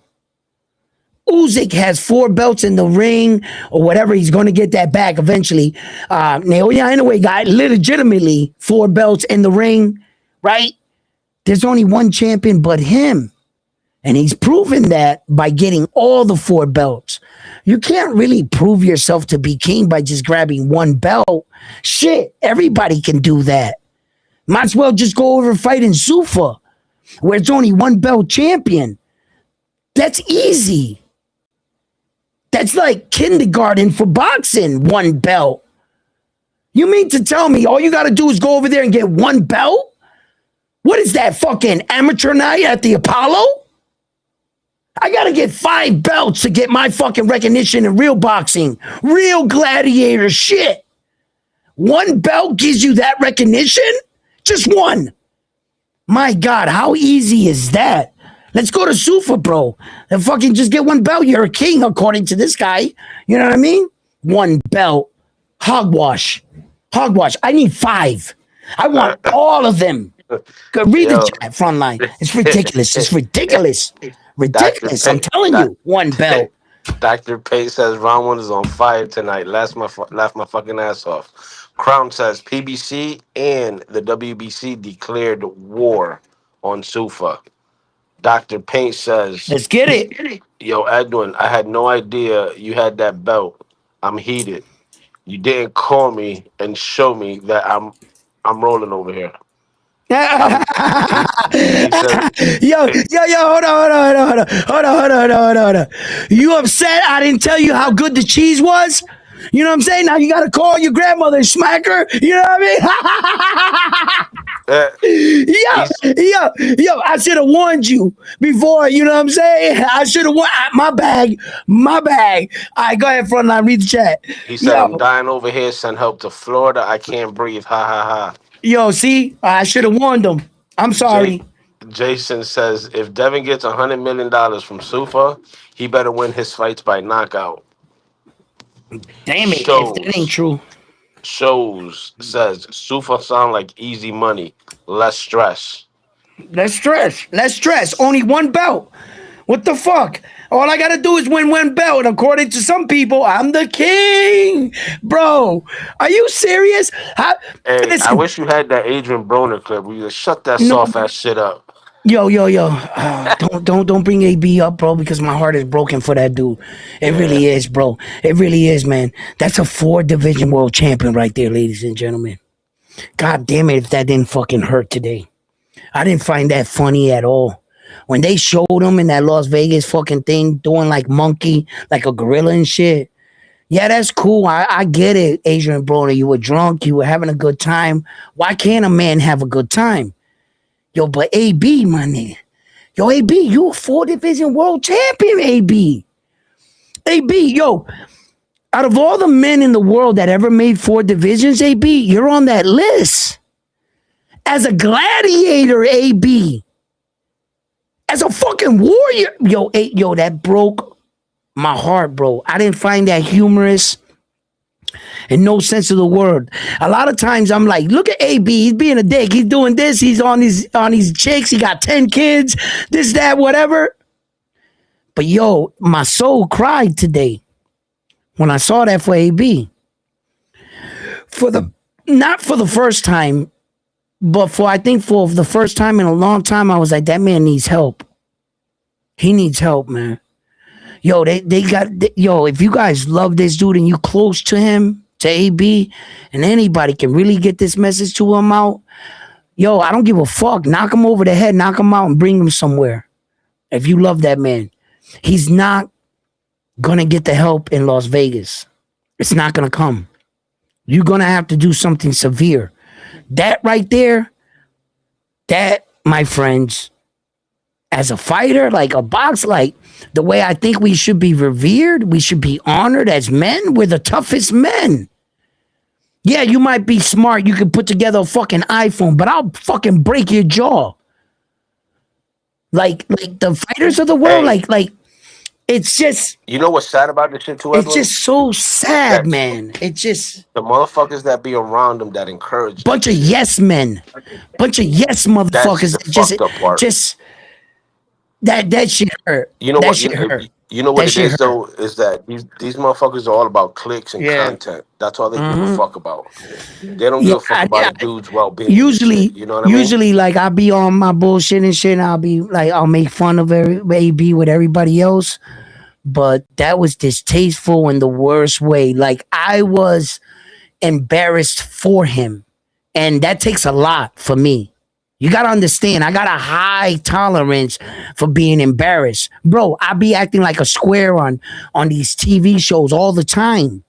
Usyk has 4 belts in the ring or whatever. He's going to get that back eventually. Naoya Inoue got legitimately 4 belts in the ring, right? There's only one champion but him. And he's proven that by getting all the 4 belts. You can't really prove yourself to be king by just grabbing one belt. Shit, everybody can do that. Might as well just go over and fight in Zuffa, where it's only one belt champion. That's easy. That's like kindergarten for boxing, one belt. You mean to tell me all you got to do is go over there and get one belt? What is that, fucking amateur night at the Apollo? I got to get 5 belts to get my fucking recognition in real boxing, real gladiator shit. One belt gives you that recognition? Just one. My God, how easy is that? Let's go to Zuffa, bro. And fucking just get one belt. You're a king, according to this guy. You know what I mean? One belt. Hogwash. Hogwash. I need 5. I want all of them. Go read Yo. the chat, frontline. It's ridiculous. It's ridiculous. Ridiculous. Dr. I'm telling you. One belt. Dr. Pate says round one is on fire tonight. Laugh my fucking ass off. Crown says PBC and the WBC declared war on Zuffa. Dr. Paint says, Let's get it. yo, Edwin, I had no idea you had that belt. I'm heated. You didn't call me and show me that I'm rolling over here. He said, Yo, hold on. You upset I didn't tell you how good the cheese was? You know what I'm saying? Now you gotta call your grandmother and smack her. You know what I mean? Yo, I should have warned you before, you know what I'm saying? I should have warned. My bag. All right, go ahead, frontline, read the chat. he said, I'm dying over here. Send help to Florida. I can't breathe. Ha ha ha. Yo, see? I should have warned them. I'm sorry. Jason says, if Devin gets $100 million from Zuffa, he better win his fights by knockout. Damn it, if that ain't true. Shows says, Zuffa sound like easy money, less stress. Less stress. Only one belt. What the fuck? All I gotta do is win one belt. And according to some people, I'm the king. Bro, are you serious? Hey, I wish you had that Adrian Broner clip where you just shut that soft ass shit up. Yo. Don't bring AB up, bro, because my heart is broken for that dude. It really is, bro. It really is, man. That's a 4-division world champion right there, ladies and gentlemen. God damn it if that didn't fucking hurt today. I didn't find that funny at all. When they showed him in that Las Vegas fucking thing doing like monkey, like a gorilla and shit. Yeah, that's cool. I get it, Adrian Broner. You were drunk. You were having a good time. Why can't a man have a good time? Yo, but AB, my nigga. Yo, AB, you a 4-division world champion, AB. AB, yo, out of all the men in the world that ever made 4 divisions, AB, you're on that list. As a gladiator, AB. As a fucking warrior. Yo, that broke my heart, bro. I didn't find that humorous in no sense of the word. A lot of times I'm like, look at AB, he's being a dick. He's doing this, he's on these chicks, he got 10 kids, this, that, whatever. But yo, my soul cried today when I saw that for AB. Not for the first time, but I think for the first time in a long time, I was like, that man needs help. He needs help, man. Yo, if you guys love this dude and you close to him, to AB, and anybody can really get this message to him out, yo, I don't give a fuck. Knock him over the head, knock him out and bring him somewhere. If you love that man, he's not gonna get the help in Las Vegas. It's not gonna come. You're gonna have to do something severe. That right there, that, my friends, as a fighter, like a box, like the way I think we should be revered, we should be honored as men. We're the toughest men. Yeah, you might be smart. You can put together a fucking iPhone, but I'll fucking break your jaw. Like the fighters of the world, Hey. like it's just, You know what's sad about this shit too, it's Edwin? just so sad, That's- man. It's just The motherfuckers that be around them that encourage them. bunch of yes men, bunch of yes motherfuckers. That's the Just, fucked up part. just that shit hurt. You know that what? shit hurt. You know what That it shit is hurt. though, is that these motherfuckers are all about clicks and Yeah. content. That's all they give Mhm. a fuck about. They don't Yeah, give a fuck about a dude's well-being. Usually, You know what I mean? usually, like I'll be on my bullshit and shit. And I'll be like, I'll make fun of AB with everybody else, but that was distasteful in the worst way. Like I was embarrassed for him, and that takes a lot for me. You gotta understand, I got a high tolerance for being embarrassed, bro. I be acting like a square on these TV shows all the time.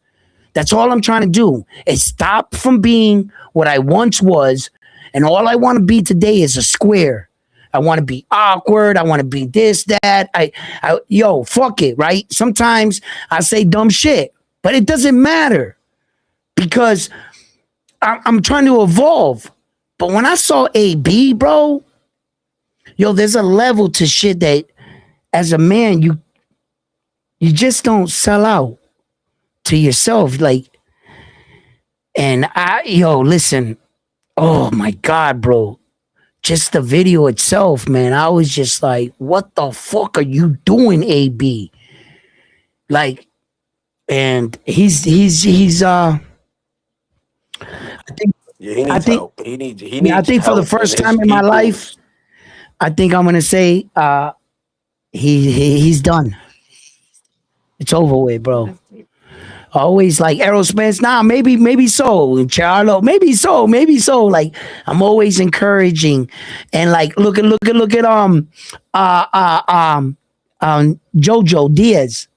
That's all I'm trying to do is stop from being what I once was, and all I want to be today is a square. I want to be awkward. I want to be this, that. Yo, fuck it, right? Sometimes I say dumb shit, but it doesn't matter because I'm trying to evolve. But when I saw AB, bro, yo, there's a level to shit that, as a man, you just don't sell out to yourself, like. And listen, oh my God, bro. Just the video itself, man. I was just like, what the fuck are you doing, AB? Like, and he's I think Yeah, he needs I think- help. He needs I think for the help, first and his time in my people- life, I think I'm gonna say he's done. It's over with, bro. Always like Aerosmith. Nah, maybe so. Charlo, maybe so. Like I'm always encouraging, and like look at Jojo Diaz.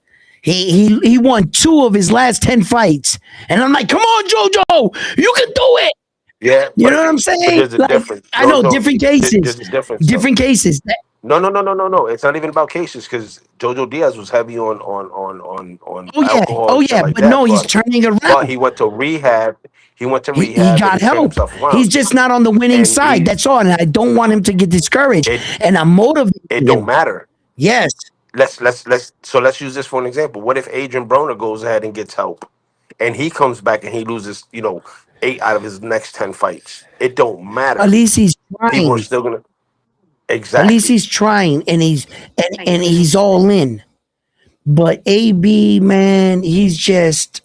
He won 2 of his last 10 fights, and I'm like, come on, Jojo, you can do it. Yeah, You but- know what I'm but saying? there's a Like, difference. I know different cases. There's a difference. though. Different cases. No. It's not even about cases because Jojo Diaz was heavy on alcohol. and shit like but that, no, he's turning around. But he went to rehab. He He got got and he turned help. himself around. He's just not on the winning And side. he- That's all. And I don't want him to get discouraged. It- and I'm motivating It him. don't matter. Yes. Let's use this for an example. What if Adrian Broner goes ahead and gets help, and he comes back and he loses, 8 out of his next 10 fights? It don't matter. At least he's People trying. are still gonna At exactly. least he's trying, and he's all in. But AB, man, he's just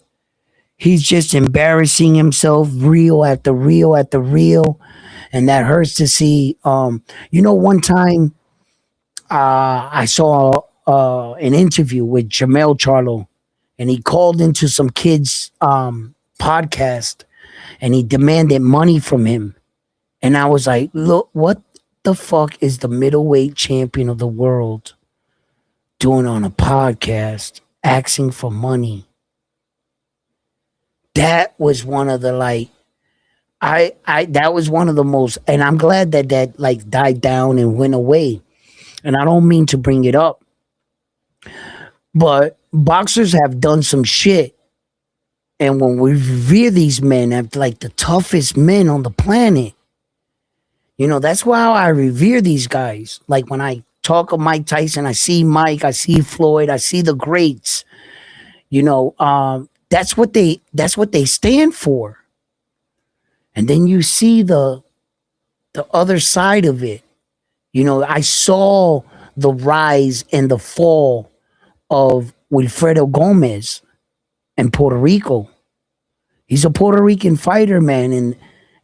embarrassing himself, reel after reel after reel, and that hurts to see. One time I saw an interview with Jamel Charlo, and he called into some kid's podcast, and he demanded money from him, and I was like, look, what the fuck is the middleweight champion of the world doing on a podcast asking for money? That was one of the that was one of the most, and I'm glad that like died down and went away. And I don't mean to bring it up, but boxers have done some shit. And when we revere these men as like the toughest men on the planet, that's why I revere these guys. Like when I talk of Mike Tyson, I see Mike, I see Floyd, I see the greats. You know, that's what they stand for. And then you see the other side of it. You know, I saw the rise and the fall of Wilfredo Gomez in Puerto Rico. He's a Puerto Rican fighter, man, and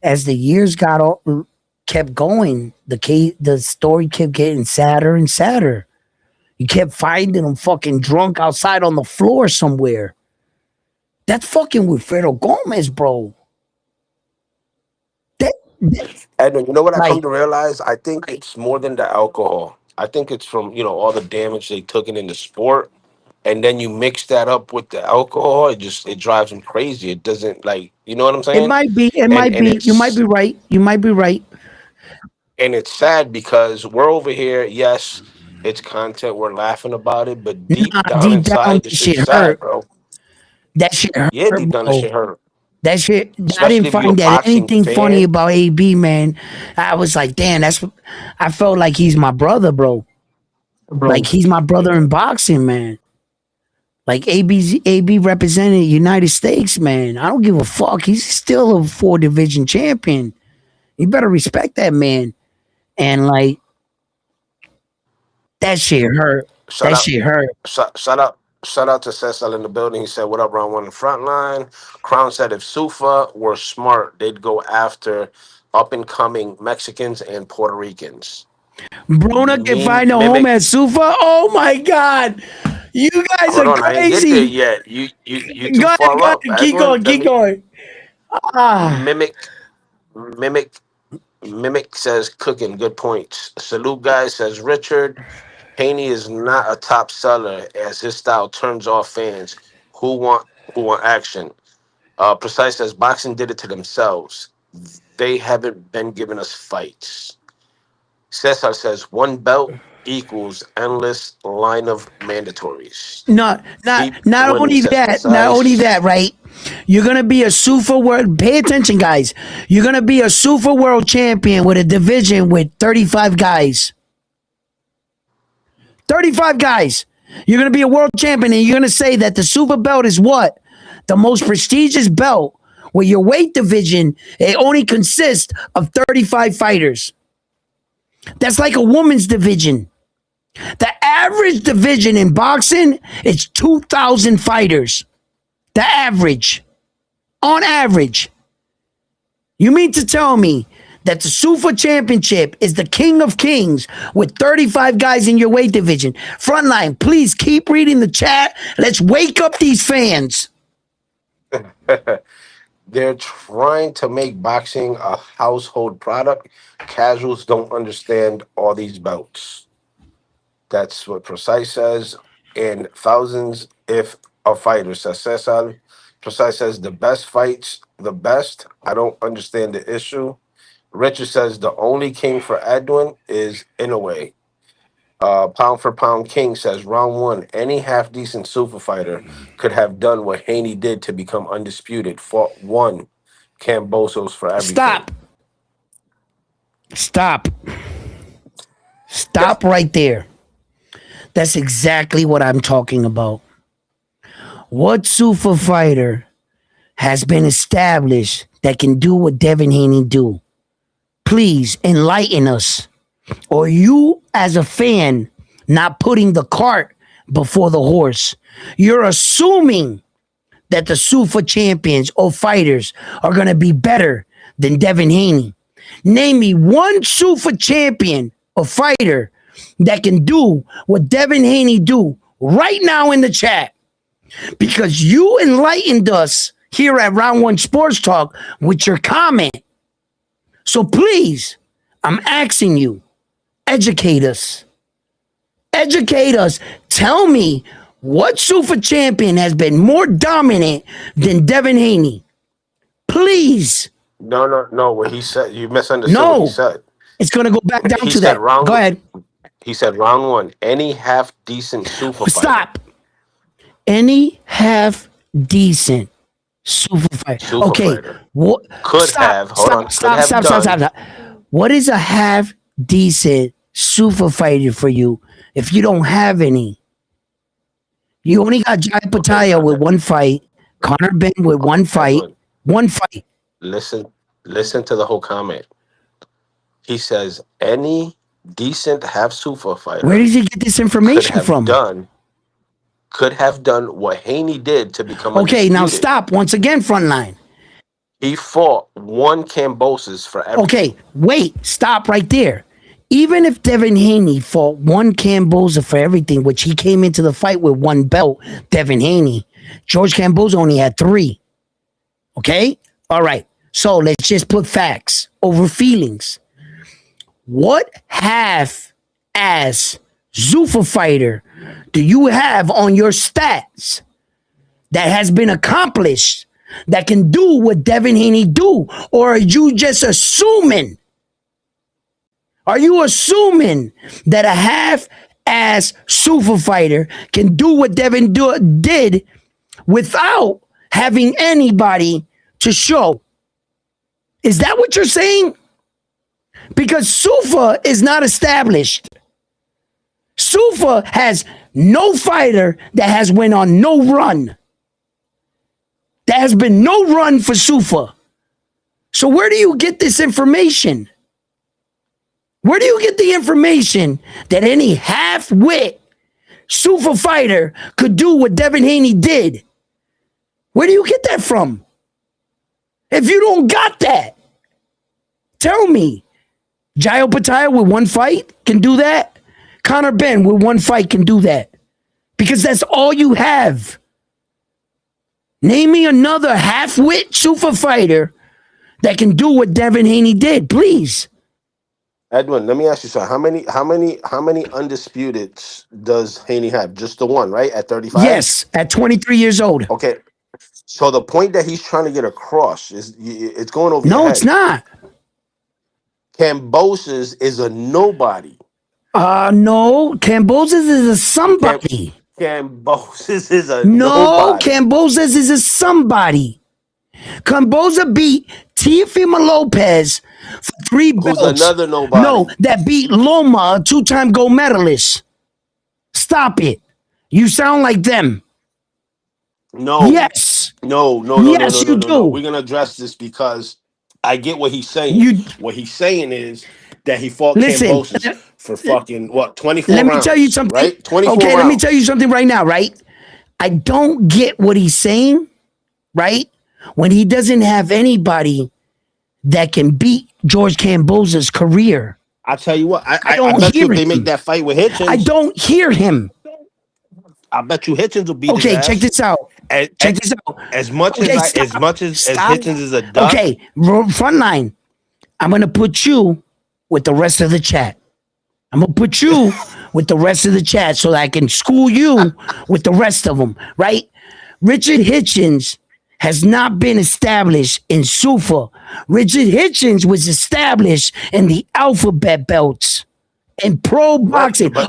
as the years kept going, the story kept getting sadder and sadder. You kept finding him fucking drunk outside on the floor somewhere. That's fucking Wilfredo Gomez, bro. That And you know what I come like to realize? I think it's more than the alcohol. I think it's from, all the damage they took in the sport. And then you mix that up with the alcohol, it drives them crazy. It doesn't, like, you know what I'm it saying? might be, it And might and be. You might be it's right. You might be right. and it's sad because we're over here, yes, it's content, we're laughing about it, but deep Nah, down deep down, inside, that this shit's shit sad, hurt. bro. That shit hurt, Yeah, deep down, this bro. shit hurt. That shit. I didn't Especially if you're a find that boxing anything funny fan. about AB, man. I was like, damn, I felt like he's my brother, bro. Like he's my brother in boxing, man. Like AB represented the United States, man. I don't give a fuck. He's still a 4 division champion. You better respect that man. And like that shit hurt. Shout That out, shit hurt. shout out to Cecil in the building. He said, "What up, round one in the front line?" Crown said, "If Sufa were smart, they'd go after up and coming Mexicans and Puerto Ricans." Brona can find a home Mimic. at Sufa. Oh my god. You guys Hold are on, I ain't get there crazy. yet. You too Go ahead, far go up. ahead. Keep going, Let keep me going. Ah. mimic. Mimic. Mimic says cooking. Good points. Salute guy says Richard. Haney is not a top seller as his style turns off fans who want action. Precise says boxing did it to themselves. They haven't been giving us fights. Cesar says one belt equals endless line of mandatories. Not not Keep not winning, only says that, not only Precise. that, right? You're gonna be a Sufa world. Pay attention, guys. You're gonna be a Sufa world champion with a division with 35 guys. 35 guys. You're gonna be a world champion, and you're gonna say that the Sufa belt is what? The most prestigious belt. With your weight division, it only consists of 35 fighters. That's like a woman's division. The average division in boxing is 2,000 fighters. The average. On average. You mean to tell me that the Sufa Championship is the king of kings with 35 guys in your weight division? Frontline, please keep reading the chat. Let's wake up these fans. They're trying to make boxing a household product. Casuals don't understand all these belts. That's what Precise says. And thousands, if a fighter says Cesar. Precise says the best fights, the best. I don't understand the issue. Richard says the only king for Edwin is Inoue. Pound for pound king says round one, any half decent super fighter could have done what Haney did to become undisputed. Fought one Cambosos for everything. Stop. Stop. Stop right there. That's exactly what I'm talking about. What Sufa fighter has been established that can do what Devin Haney do? Please enlighten us. Or you, as a fan, not putting the cart before the horse. You're assuming that the Sufa champions or fighters are going to be better than Devin Haney. Name me one Sufa champion or fighter that can do what Devin Haney do right now in the chat. Because you enlightened us here at Round One Sports Talk with your comment. So please, I'm asking you, educate us. Educate us. Tell me what Sufa champion has been more dominant than Devin Haney. Please. No. What he said, you misunderstood what he No. said. It's going to go back down He to said that. Go ahead. round one, any half decent super fighter. Stop. Any half decent Sufa fighter. Super Okay. fighter. What? Could have done. Stop. What is a half decent Zuffa fighter for you if you don't have any? You only got Jai Pataya with one fight, Connor Ben with one fight, Edwin, one fight. listen, listen to the whole comment. He says any decent half Sufa Where fighter does he get this could information have from? done could have done what Haney did to become Okay, now undisputed. stop once again, Frontline. He fought one Cambosis for everything. Okay, wait, stop right there. Even if Devin Haney fought one Camboza for everything, which he came into the fight with one belt, Devin Haney, George Camboza only had 3. Okay? All right. So let's just put facts over feelings. What half-ass Zuffa fighter do you have on your stats that has been accomplished that can do what Devin Haney do? Or are you just assuming? Are you assuming that a half-ass Zuffa fighter can do what Devin did without having anybody to show? Is that what you're saying? Because Zuffa is not established. Zuffa has no fighter that has went on no run. There has been no run for Zuffa. So where do you get this information? Where do you get the information that any half-wit Zuffa fighter could do what Devin Haney did? Where do you get that from? If you don't got that, tell me. Jai Pataya with one fight can do that. Connor Ben with one fight can do that. Because that's all you have. Name me another half-wit Zuffa fighter that can do what Devin Haney did, please. Edwin, let me ask you something. How many undisputeds does Haney have? Just the one, right? At 35? Yes, at 23 years old. Okay. So the point that he's trying to get across is it's going over your No, head. it's not. Cambosis is a nobody. No, Cambosis is a somebody. Cambosis is a No, nobody. Cambosis is a somebody. Camboza beat Teofimo Lopez for 3 belts. Who's another nobody? No, that beat Loma, a 2-time gold medalist. Stop it. You sound like them. No. Yes. No. Yes, you do. We're gonna address this because I get what he's saying. What he's saying is that he fought Cambosis for fucking 24 rounds. Let me tell you something. Right? 24 okay, rounds. Let me tell you something right now, right? I don't get what he's saying, right? When he doesn't have anybody that can beat George Camboza's career. I tell you what, I don't I bet hear you if they him. make that fight with Hitchens. I don't hear him. I bet you Hitchens will beat his Okay, ass. check this out. Check this out. As much Okay, as Hitchens is a duck. Okay, Frontline. I'm gonna put you with the rest of the chat. I'm gonna put you with the rest of the chat so that I can school you with the rest of them, right? Richard Hitchens has not been established in Zuffa. Richard Hitchens was established in the alphabet belts in pro boxing. But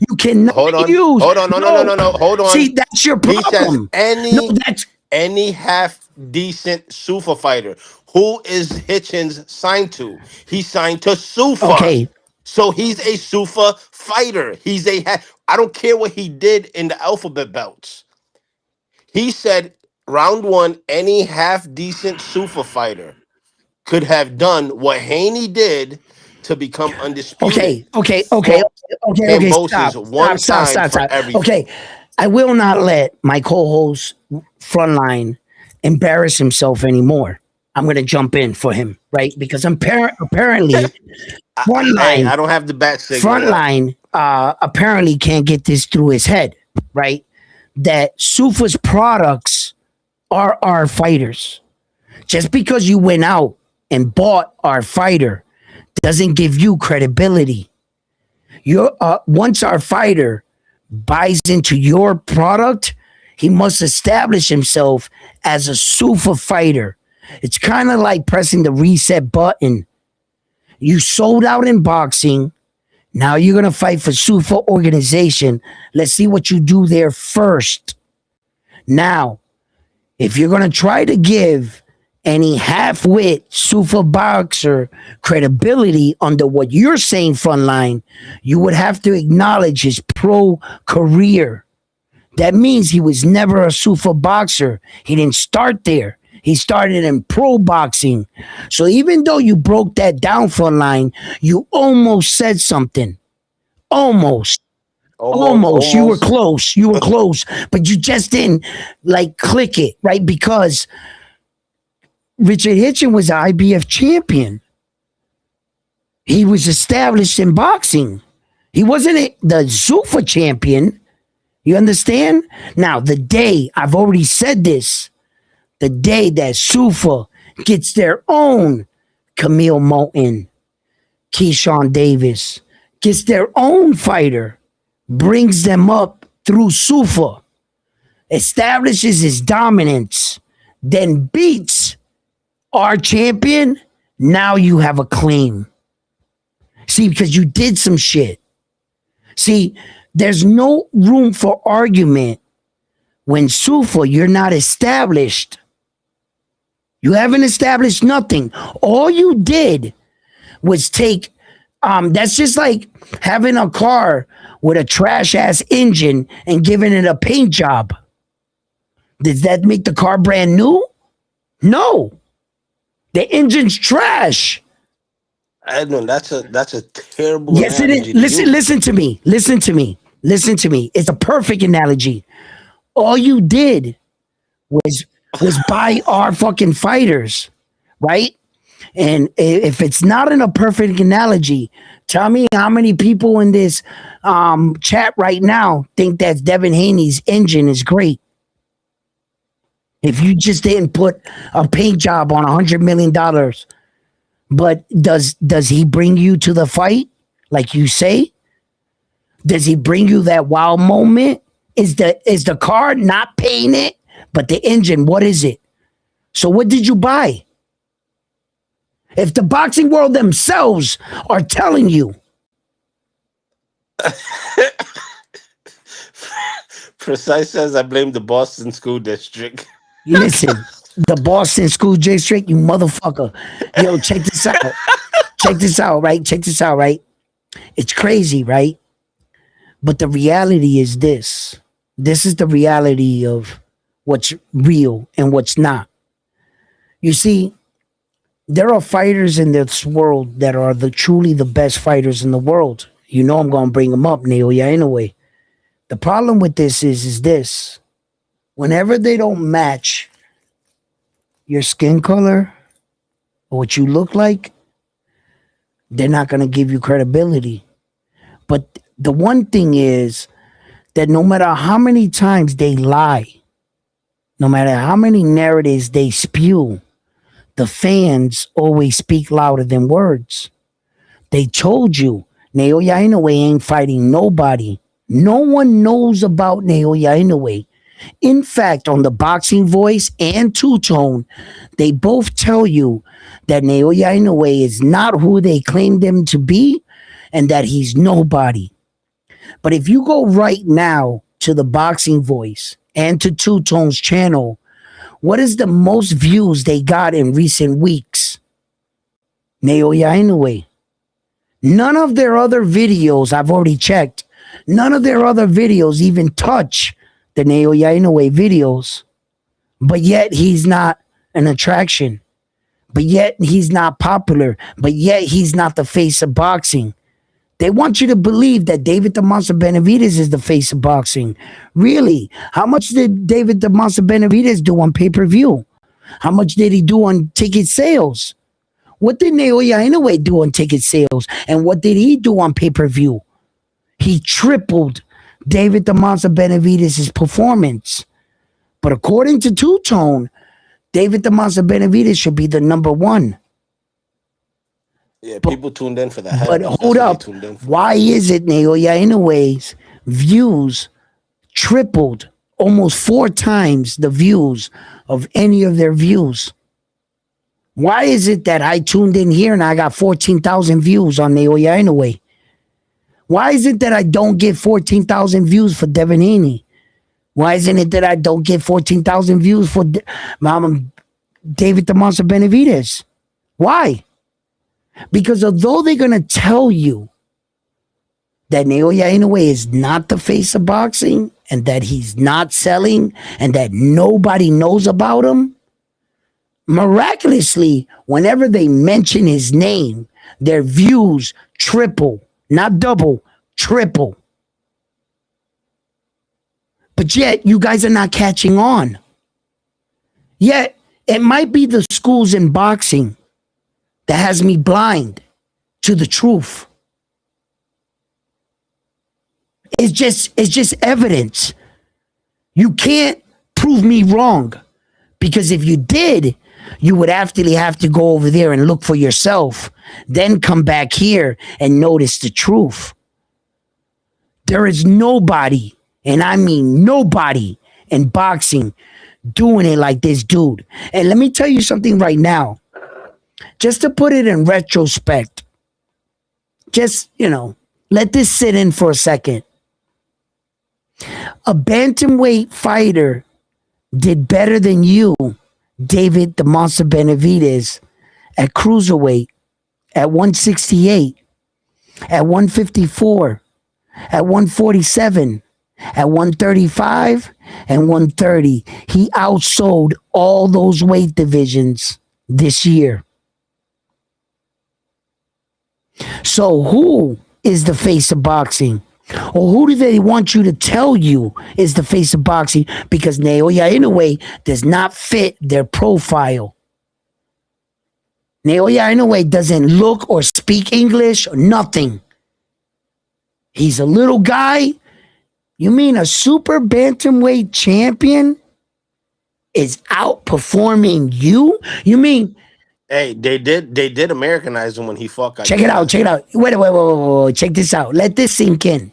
you cannot use. Hold on, no. Hold on. See, that's your problem. He says any half decent Zuffa fighter. Who is Hitchens signed to? He's signed to Zuffa. Okay. So he's a Zuffa fighter. I don't care what he did in the alphabet belts. He said round 1, any half decent Zuffa fighter could have done what Haney did to become undisputed. Okay. Stop. Okay, I will not let my co-host Frontline embarrass himself anymore. I'm going to jump in for him, right? Because apparently Frontline, I don't have the bat signal. Frontline apparently can't get this through his head, right? That Zuffa's products are our fighters. Just because you went out and bought our fighter doesn't give you credibility. Once our fighter buys into your product, he must establish himself as a Zuffa fighter. It's kind of like pressing the reset button. You sold out in boxing. Now you're going to fight for Zuffa organization. Let's see what you do there first. Now, if you're going to try to give any half-wit Zuffa boxer credibility under what you're saying, Frontline, you would have to acknowledge his pro career. That means he was never a Zuffa boxer. He didn't start there. He started in pro boxing. So even though you broke that down, Frontline, you almost said something. Almost. Almost. You were Almost. close. You were close. But you just didn't like click it, right? Because Richard Hitchin was an IBF champion. He was established in boxing. He wasn't the Zuffa champion. You understand? Now, the day, I've already said this, the day that Zuffa gets their own Camille Moulton, Keyshawn Davis, gets their own fighter, brings them up through Zuffa, establishes his dominance, then beats our champion, now you have a claim. See, because you did some shit. See, there's no room for argument when Zuffa, you're not established. You haven't established nothing. All you did was take, that's just like having a car with a trash ass engine and giving it a paint job. Does that make the car brand new? No. The engine's trash. I know that's a terrible Yes, it analogy is. to Listen, use. listen to me. Listen to me. Listen to me. It's a perfect analogy. All you did was buy our fucking fighters, right? And if it's not in a perfect analogy, tell me how many people in this chat right now think that Devin Haney's engine is great. If you just didn't put a paint job on $100 million, but does he bring you to the fight like you say? Does he bring you that wow moment? Is the car not painted, but the engine? What is it? So what did you buy? If the boxing world themselves are telling you, Precise says I blame the Boston School District. listen, the Boston School District, you motherfucker. Yo, check this out. Check this out, right? Check this out, right? It's crazy, right? But the reality is this. This is the reality of what's real and what's not. You see, there are fighters in this world that are truly the best fighters in the world. You know I'm going to bring them up, Naoya, anyway. The problem with this is this. Whenever they don't match your skin color or what you look like, they're not going to give you credibility. But the one thing is that no matter how many times they lie, no matter how many narratives they spew, the fans always speak louder than words. They told you Naoya Inoue ain't fighting nobody. No one knows about Naoya Inoue. In fact, on the Boxing Voice and Two Tone, they both tell you that Naoya Inoue is not who they claimed him to be and that he's nobody. But if you go right now to the Boxing Voice and to Two Tone's channel, what is the most views they got in recent weeks? Naoya Inoue. None of their other videos, I've already checked, none of their other videos even touch the Naoya Inoue videos. But yet he's not an attraction. But yet he's not popular. But yet he's not the face of boxing. They want you to believe that David the Monster Benavidez is the face of boxing. Really? How much did David the Monster Benavidez do on pay-per-view? How much did he do on ticket sales? What did Naoya Inoue do on ticket sales? And what did he do on pay-per-view? He tripled David the Monster Benavidez' performance. But according to Two Tone, David the Monster Benavidez should be the number one. Yeah, people tuned in for the head. But That's hold what up. they tuned in for. Why is it Naoya Inoue's views tripled, almost 4 times the views of any of their views? Why is it that I tuned in here and I got 14,000 views on Naoya Inoue? Why is it that I don't get 14,000 views for Devin Haney? Why isn't it that I don't get 14,000 views for David the Monster Benavidez. Why? Because although they're going to tell you that Naoya Inoue is not the face of boxing and that he's not selling and that nobody knows about him, miraculously, whenever they mention his name, their views triple, not double, triple. But yet, you guys are not catching on. Yet, it might be the schools in boxing that has me blind to the truth. It's just evidence. You can't prove me wrong, because if you did, you would actually have to go over there and look for yourself, then come back here and notice the truth. There is nobody, and I mean nobody, in boxing doing it like this dude. And let me tell you something right now, just to put it in retrospect, just, let this sit in for a second. A bantamweight fighter did better than you, David the Monster Benavidez, at cruiserweight, at 168, at 154, at 147, at 135, and 130. He outsold all those weight divisions this year. So who is the face of boxing? Or who do they want you to tell you is the face of boxing? Because Naoya Inoue does not fit their profile. Naoya Inoue doesn't look or speak English or nothing. He's a little guy. You mean a super bantamweight champion is outperforming you? You mean... Hey, they did Americanize him when he fought. Check it out. Wait. Check this out. Let this sink in.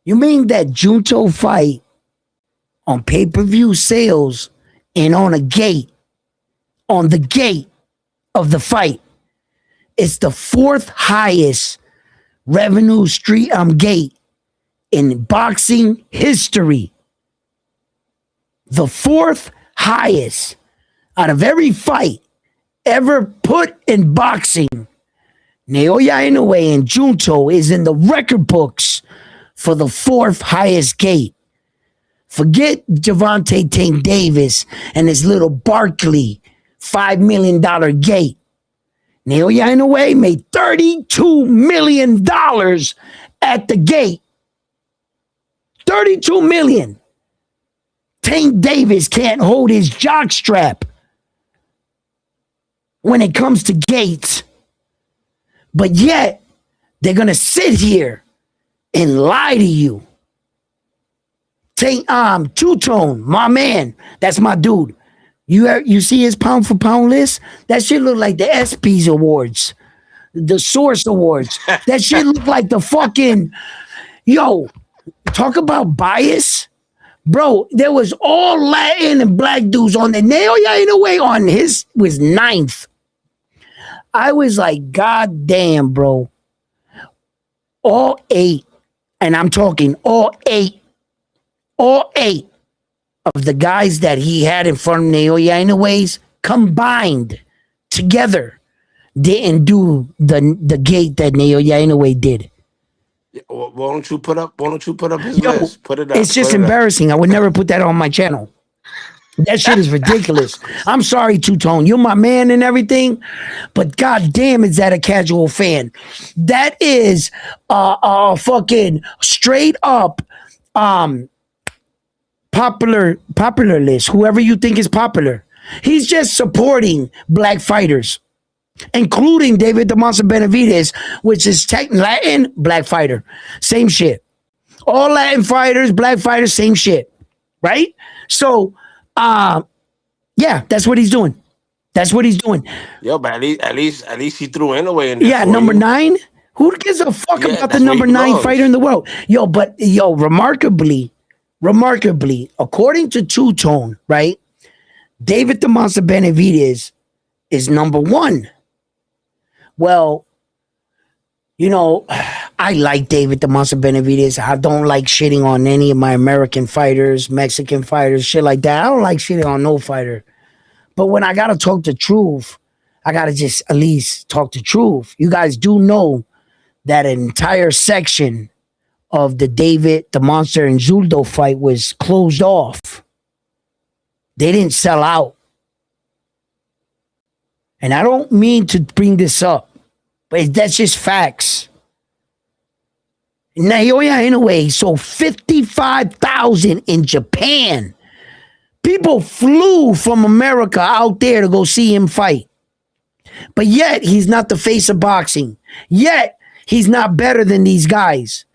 You mean that Junto fight on pay-per-view sales and on the gate of the fight, it's the fourth highest revenue street gate in boxing history. The fourth highest out of every fight ever put in boxing. Naoya Inoue and Junto is in the record books for the fourth highest gate. Forget Gervonta Tank Davis and his little Barkley $5 million gate. Naoya Inoue made $32 million at the gate. $32 million. Tank Davis can't hold his jockstrap when it comes to gates. But yet, they're going to sit here and lie to you. Two-Tone, my man, that's my dude. You see his pound for pound list? That shit look like the ESPYs awards, the Source Awards. That shit look like the fucking, talk about bias. Bro, there was all Latin and black dudes on there. Naoya Inoue on his was 9th. I was like, God damn, bro. All 8, and I'm talking all eight of the guys that he had in front of Naoya Inoue's combined together didn't do the gate that Naoya Inoue did. Why don't you put up his list? Put it up. It's just embarrassing. I would never put that on my channel. That shit is ridiculous. I'm sorry, Two-Tone. You're my man and everything, but god damn, is that a casual fan? That is a fucking straight up popular list. Whoever you think is popular. He's just supporting black fighters, including David the Monster Benavidez, which is Latin black fighter. Same shit. All Latin fighters, black fighters, same shit. Right? So yeah, that's what he's doing. Yo, but at least he threw Inoue in there. Yeah, number 9. Who gives a fuck about the number 9 fighter in the world? Remarkably, according to Two-Tone, right? David the Monster Benavidez is number 1. Well, I like David the Monster Benavidez. I don't like shitting on any of my American fighters, Mexican fighters, shit like that. I don't like shitting on no fighter. But when I gotta talk the truth, I gotta just at least talk the truth. You guys do know that an entire section of the David, the Monster, and Zuldo fight was closed off. They didn't sell out. And I don't mean to bring this up, but that's just facts. Naoya Inoue sold 55,000 in Japan. People flew from America out there to go see him fight. But yet, he's not the face of boxing. Yet, he's not better than these guys.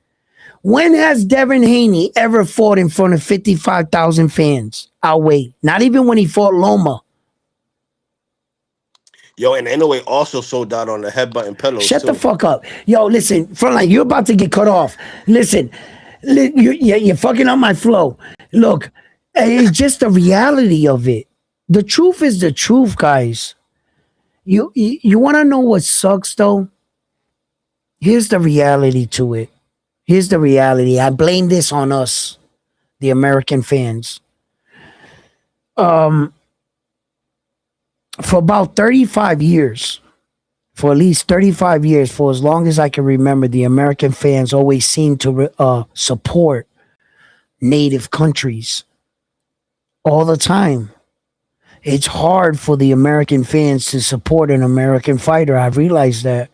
When has Devin Haney ever fought in front of 55,000 fans? I'll wait. Not even when he fought Loma. Yo, and Inoue also sold out on the headbutt and pillows. Shut too. the fuck up. Yo, listen, Frontline, you're about to get cut off. Listen, you're fucking up my flow. Look, it's just the reality of it. The truth is the truth, guys. You want to know what sucks, though? Here's the reality to it. Here's the reality. I blame this on us, the American fans. For about 35 years, for at least 35 years, for as long as I can remember, the American fans always seem to support native countries all the time. It's hard for the American fans to support an American fighter. I've realized that.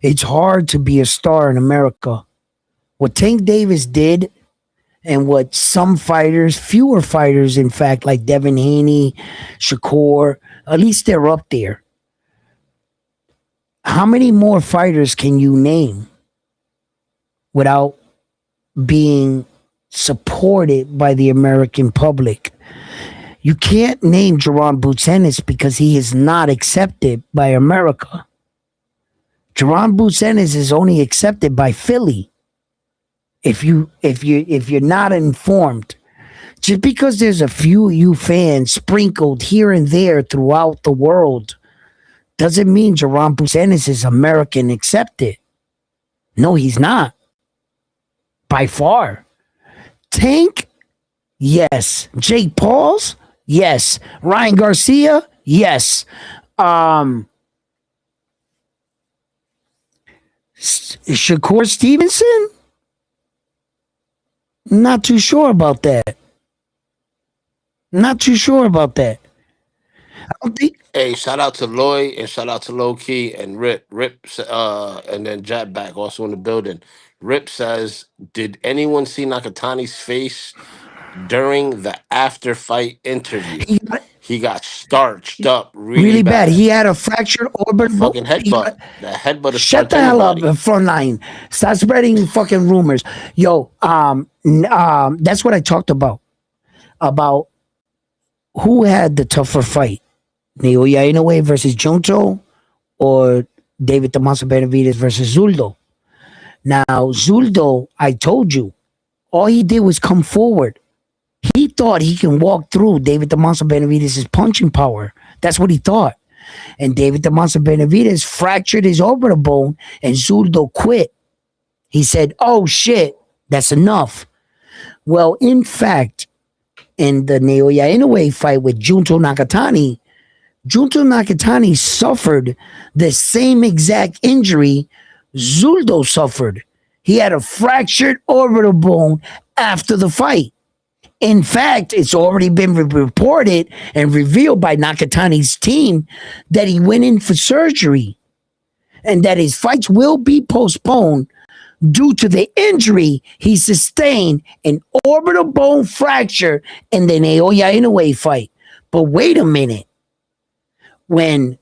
It's hard to be a star in America. What Tank Davis did, and what some fighters, fewer fighters, in fact, like Devin Haney, Shakur, at least they're up there. How many more fighters can you name without being supported by the American public? You can't name Jaron Boots Ennis because he is not accepted by America. Jaron Boots Ennis is only accepted by Philly. If you're not informed, just because there's a few you fans sprinkled here and there throughout the world, doesn't mean Jaron Boots Ennis is American accepted. No, he's not. By far. Tank, yes. Jake Pauls, yes. Ryan Garcia, yes. Shakur Stevenson? Not too sure about that. Not too sure about that. I don't think. Hey, shout out to Lloyd and shout out to Low Key and Rip. And then Jack back also in the building. Rip says, did anyone see Nakatani's face during the after fight interview? He got starched up really bad. He had a fractured orbital. Fucking headbutt. The headbutt is Shut the hell up, Frontline. Stop spreading fucking rumors. Yo, that's what I talked about. About who had the tougher fight. Naoya Inoue versus Junto or David the Monster Benavidez versus Zuldo. Now, Zuldo, I told you, all he did was come forward. He thought he can walk through David the Monster Benavidez' punching power. That's what he thought. And David the Monster Benavidez fractured his orbital bone and Zuldo quit. He said, oh shit, that's enough. Well, in fact, in the Naoya Inoue fight with Junto Nakatani suffered the same exact injury Zuldo suffered. He had a fractured orbital bone after the fight. In fact, it's already been reported and revealed by Nakatani's team that he went in for surgery and that his fights will be postponed due to the injury he sustained, an orbital bone fracture in the Naoya Inoue fight. But wait a minute. When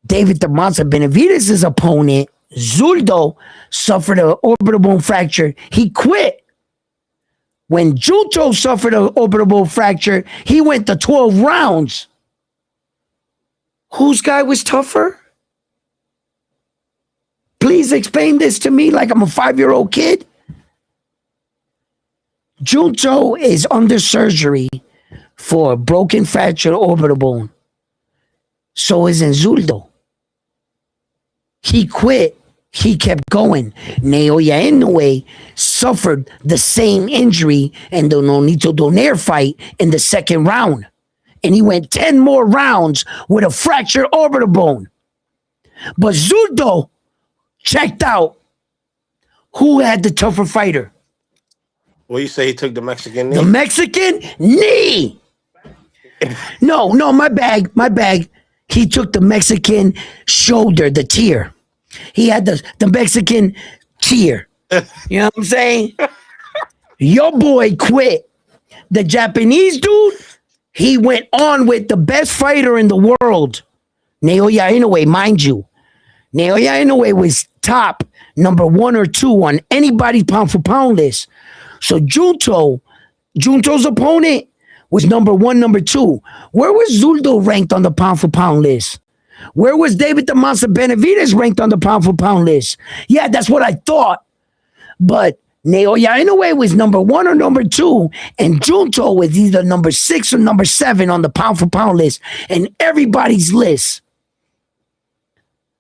David the Monster Benavidez' opponent, Zuldo, suffered an orbital bone fracture, he quit. When Junto suffered an orbital bone fracture, he went to 12 rounds. Whose guy was tougher? Please explain this to me like I'm a 5-year-old kid. Junto is under surgery for a broken fractured orbital bone. So is Zuldo. He quit. He kept going. Naoya Inoue suffered the same injury in the Nonito Donaire fight in the second round. and he went 10 more rounds with a fractured orbital bone. But Zurdo checked out. Who had the tougher fighter? What you say? He took the Mexican knee. The Mexican knee. No, my bag. He took the Mexican shoulder, the tear. He had the Mexican tear. You know what I'm saying? Your boy quit. The Japanese dude, he went on with the best fighter in the world. Naoya Inoue, mind you. Naoya Inoue was top number 1 or 2 on anybody's pound for pound list. So Junto's opponent was number 1, number 2. Where was Zurdo ranked on the pound for pound list? Where was David the Monster Benavidez ranked on the pound for pound list? Yeah, that's what I thought. But Naoya Inoue was number 1 or number 2, and Junto was either number 6 or number 7 on the pound for pound list, and everybody's list.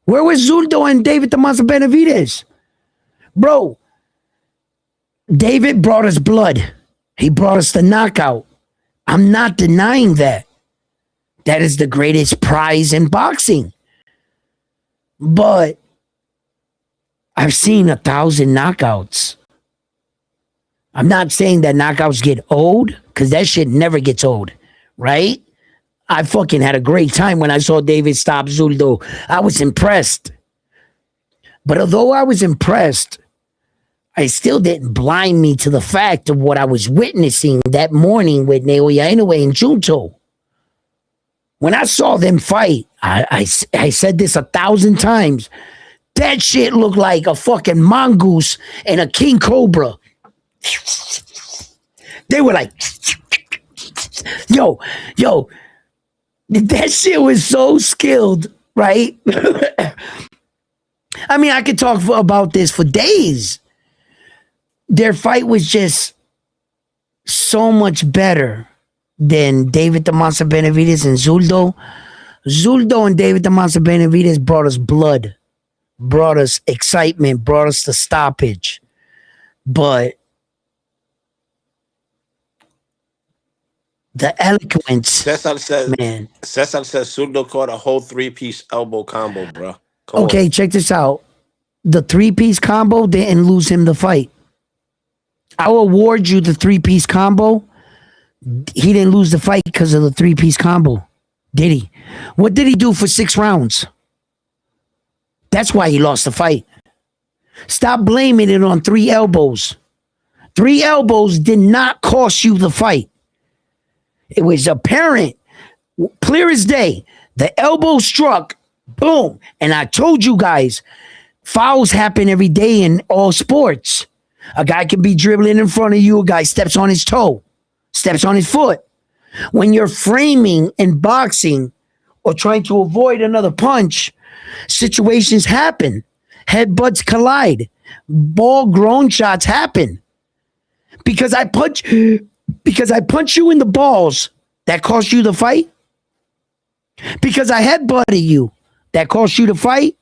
Where was Zurdo and David the Monster Benavidez? Bro, David brought us blood. He brought us the knockout. I'm not denying that. That is the greatest prize in boxing. But I've seen 1,000 knockouts. I'm not saying that knockouts get old, because that shit never gets old, right? I fucking had a great time when I saw David stop Zurdo. I was impressed. But although I was impressed, I still didn't blind me to the fact of what I was witnessing that morning with Naoya Inoue and Junto. When I saw them fight, I said this 1,000 times. That shit looked like a fucking mongoose and a king cobra. They were like, yo, that shit was so skilled, right? I mean, I could talk about this for days. Their fight was just so much better than David the Monster Benavidez and Zurdo. Zurdo and David the Monster Benavidez brought us blood, brought us excitement, brought us the stoppage. But the eloquence, Cesar says, man. Cesar says Zurdo caught a whole 3-piece elbow combo, bro. Okay, check this out. The 3-piece combo didn't lose him the fight. I'll award you the 3-piece combo. He didn't lose the fight because of the 3-piece combo. Did he? What did he do for 6 rounds? That's why he lost the fight. Stop blaming it on 3 elbows. 3 elbows did not cost you the fight. It was apparent, clear as day. The elbow struck, boom. And I told you guys, fouls happen every day in all sports. A guy can be dribbling in front of you. A guy steps on his toe, steps on his foot. When you're framing in boxing or trying to avoid another punch, situations happen. Headbutts collide. Ball-grown shots happen. Because I punch you in the balls, that cost you the fight. Because I headbutted you, that cost you the fight.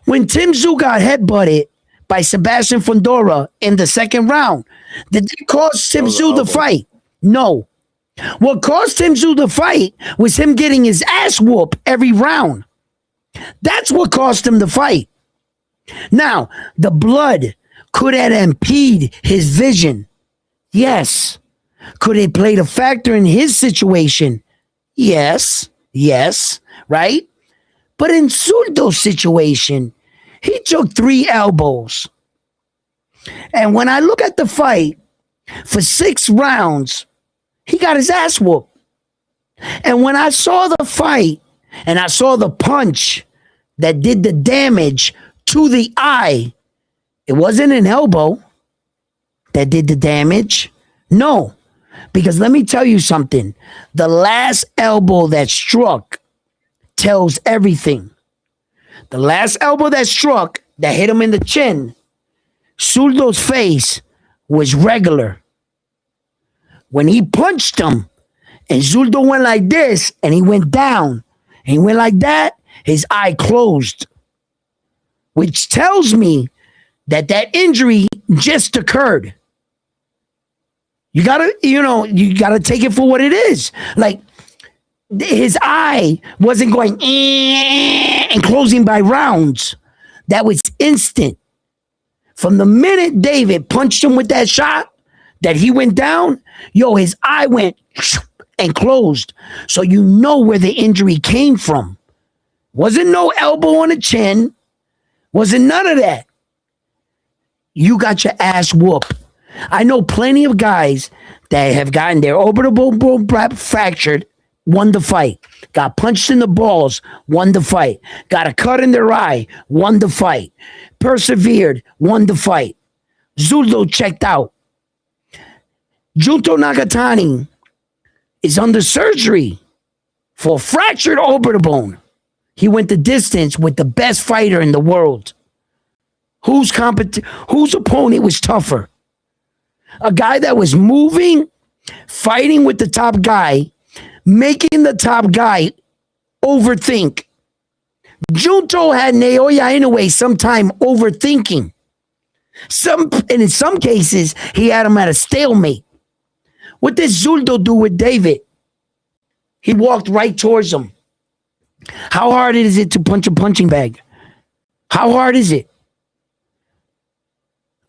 When Tim Tszyu got headbutted by Sebastian Fundora in the 2nd round, did that cost Tim Tszyu the fight? No. What caused Tim Tszyu the fight was him getting his ass whooped every round. That's what cost him the fight. Now, the blood, could it impede his vision? Yes. Could it play a factor in his situation? Yes, right? But in Zurdo's situation, he took 3 elbows. And when I look at the fight, for 6 rounds, he got his ass whooped. And when I saw the fight, and I saw the punch that did the damage to the eye, it wasn't an elbow that did the damage. No. Because let me tell you something. The last elbow that struck tells everything. The last elbow that struck, that hit him in the chin, Zurdo's face was regular. When he punched him, and Zurdo went like this, and he went down, and he went like that, his eye closed. Which tells me that that injury just occurred. You gotta take it for what it is. Like, his eye wasn't going and closing by rounds. That was instant. From the minute David punched him with that shot, that he went down, his eye went and closed. So you know where the injury came from. Wasn't no elbow on the chin. Wasn't none of that. You got your ass whooped. I know plenty of guys that have gotten their orbital bone fractured, won the fight. Got punched in the balls, won the fight. Got a cut in their eye, won the fight. Persevered, won the fight. Zurdo checked out. Junto Nagatani is under surgery for a fractured orbital bone. He went the distance with the best fighter in the world. Whose opponent was tougher? A guy that was moving, fighting with the top guy, making the top guy overthink. Junto had Naoya Inoue sometime overthinking. And in some cases, he had him at a stalemate. What did Zurdo do with David? He walked right towards him. How hard is it to punch a punching bag? How hard is it?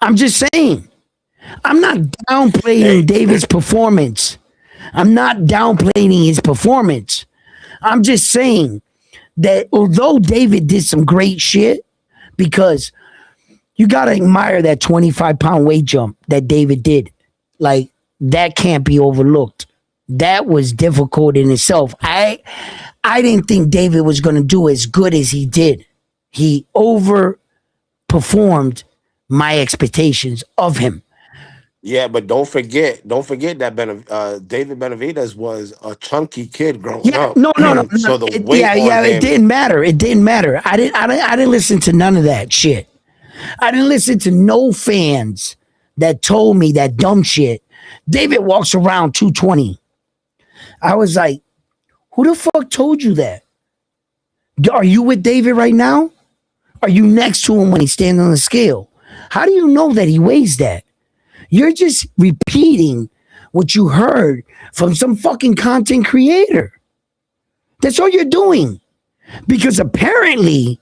I'm just saying. I'm not downplaying David's performance. I'm not downplaying his performance. I'm just saying that although David did some great shit, because you got to admire that 25-pound weight jump that David did. Like, that can't be overlooked. That was difficult in itself. I didn't think David was going to do as good as he did. He overperformed my expectations of him. Yeah, but don't forget that David Benavidez was a chunky kid growing up. No. So the weight on him, it didn't matter. It didn't matter. I didn't listen to none of that shit. I didn't listen to no fans that told me that dumb shit. David walks around 220. I was like, who the fuck told you that? Are you with David right now? Are you next to him when he's standing on the scale? How do you know that he weighs that? You're just repeating what you heard from some fucking content creator. That's all you're doing. Because apparently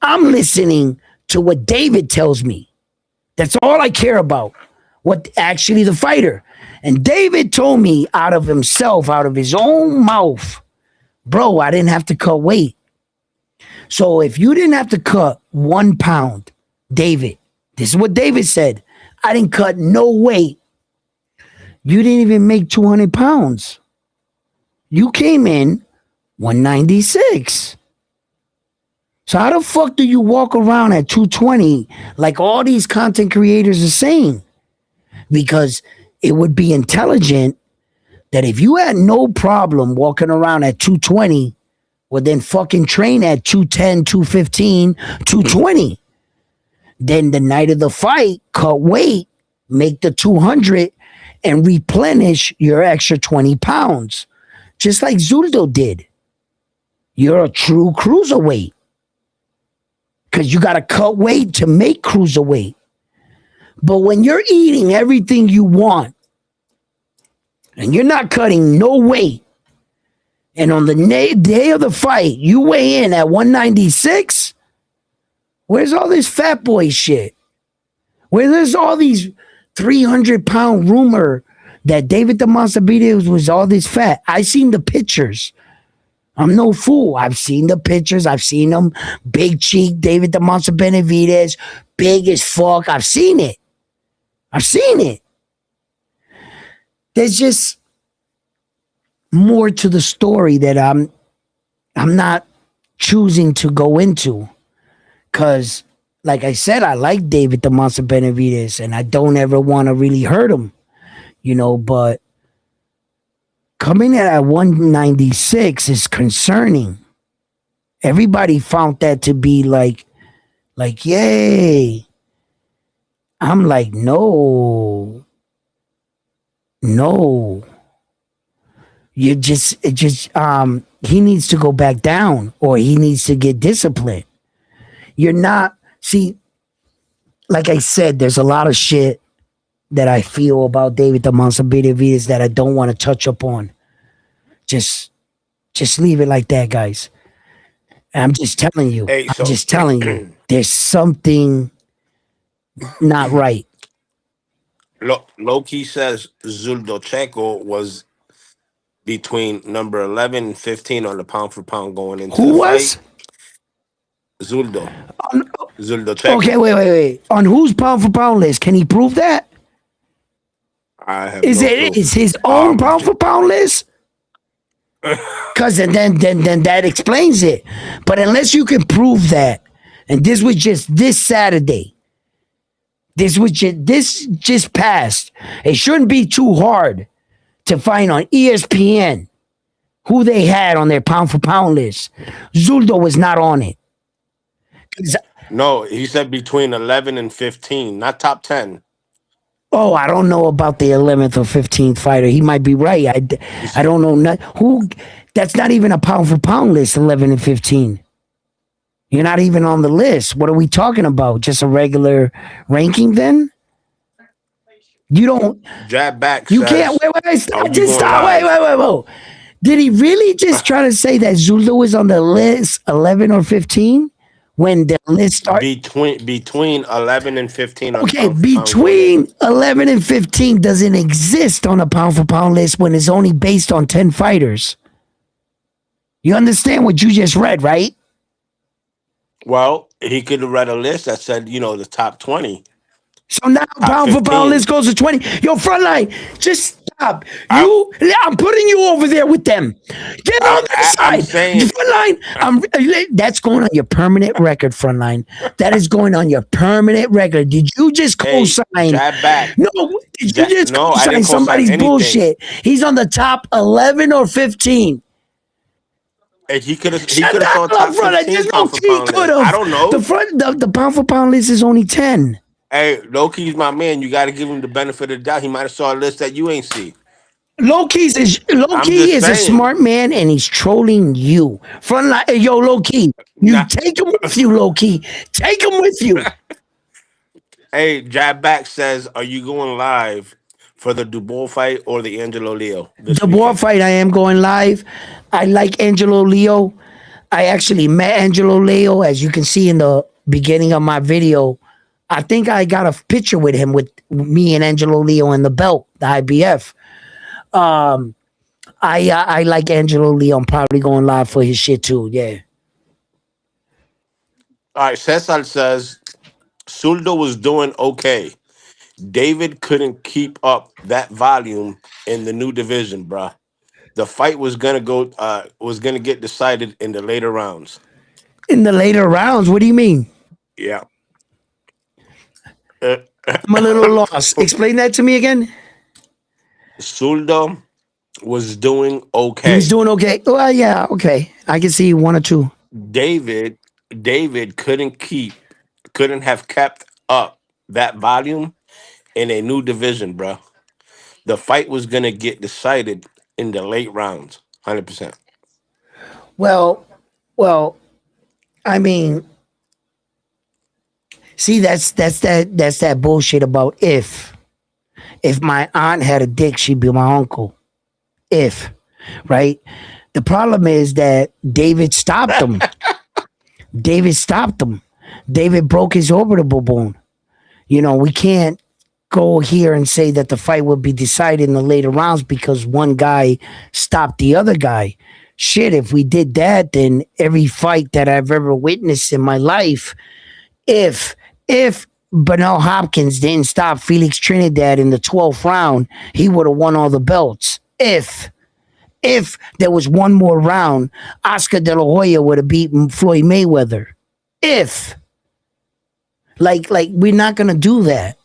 I'm listening to what David tells me. That's all I care about. What actually the fighter. And David told me out of himself, out of his own mouth, bro, I didn't have to cut weight. So if you didn't have to cut 1 pound, David, this is what David said. I didn't cut no weight. You didn't even make 200 pounds. You came in 196. So how the fuck do you walk around at 220 like all these content creators are saying? Because it would be intelligent that if you had no problem walking around at 220, well then fucking train at 210, 215, 220. Then the night of the fight, cut weight, make the 200 and replenish your extra 20 pounds. Just like Zurdo did. You're a true cruiserweight. Because you got to cut weight to make cruiserweight. But when you're eating everything you want, and you're not cutting no weight, and on the day of the fight, you weigh in at 196, where's all this fat boy shit? Where's all these 300-pound rumor that David the Monster Benavidez was all this fat? I seen the pictures. I'm no fool. I've seen the pictures. I've seen them. Big cheek, David the Monster Benavidez, big as fuck. I've seen it. There's just more to the story that I'm not choosing to go into. Because, like I said, I like David the Monster Benavidez, and I don't ever want to really hurt him, but coming in at 196 is concerning. Everybody found that to be like, yay. I'm like, no. He needs to go back down, or he needs to get disciplined. You're not, see, like I said, there's a lot of shit that I feel about David the Monster Benavidez that I don't want to touch upon. Just Just leave it like that, guys. I'm just telling you. Hey, I'm so just telling you. There's something not right. Loki says Zuldochenko was between number 11 and 15 on the pound for pound going into the Who fight. was? Zuldo. On, okay, Zuldochenko. wait. On whose pound for pound list? Can he prove that? I have no clue. Is his own pound for pound list? Because then that explains it. But unless you can prove that, and this was just this Saturday, this just passed. It shouldn't be too hard to find on ESPN who they had on their pound for pound list. Zuldo was not on it. No, he said between 11 and 15, not top 10. Oh, I don't know about the 11th or 15th fighter. He might be right. I don't know. Who? That's not even a pound for pound list, 11 and 15. You're not even on the list. What are we talking about? Just a regular ranking then? You don't. Jab back You can't. says, Wait. Stop. are you Just going stop. live? Wait. Did he really just try to say that Zulu is on the list 11 or 15 when the list started? Between 11 and 15 on Okay, pound for pound going in. between 11 and 15 doesn't exist on a pound for pound list when it's only based on 10 fighters. You understand what you just read, right? Well, he could have read a list that said, the top 20, So now top pound for pound 15. list goes to 20. Yo, frontline, just stop. I'm I'm putting you over there with them. Get on that I'm side. saying, Frontline, that's going on your permanent record, frontline. That is going on your permanent record. Did you just hey, co-sign? jab back. No, did you just No, I co-sign didn't co-sign somebody's anything. bullshit? He's on the top 11 or 15. And he could have Shut the saw hell top up, frontline. 15 There's no pound for key pound could list. I have. don't know. The pound for pound list is only 10. Hey, Loki's my man. You got to give him the benefit of the doubt. He might have saw a list that you ain't see. Loki I'm just is a saying. smart man and he's trolling you. Frontline, hey, yo, Loki, you Nah. take him with you, Loki. Take him with you. Hey, Jab back says, are you going live for the Dubois fight or the Angelo Leo this The war weekend? fight, I am going live. I like Angelo Leo. I actually met Angelo Leo, as you can see in the beginning of my video. I think I got a picture with him, with me and Angelo Leo in the belt, the IBF. I like Angelo Leo. I'm probably going live for his shit too. Yeah. All right, Cesar says, Suldo was doing okay. David couldn't keep up that volume in the new division, bruh. The fight was gonna get decided in the later rounds. In the later rounds, what do you mean? Yeah. I'm a little lost. Explain that to me again. Suldo was doing He was okay. doing okay. Well, yeah, okay. I can see one or two. David couldn't have kept up that volume in a new division, bruh. The fight was gonna get decided in the late rounds, 100%. Well, well, I mean, see, that's that bullshit about if my aunt had a dick, she'd be my uncle. If, right? The problem is that David stopped him. David broke his orbital bone. We can't go here and say that the fight will be decided in the later rounds because one guy stopped the other guy. Shit, if we did that, then every fight that I've ever witnessed in my life, if Bernal Hopkins didn't stop Felix Trinidad in the 12th round, he would have won all the belts. If there was one more round, Oscar De La Hoya would have beaten Floyd Mayweather. If like we're not gonna do that.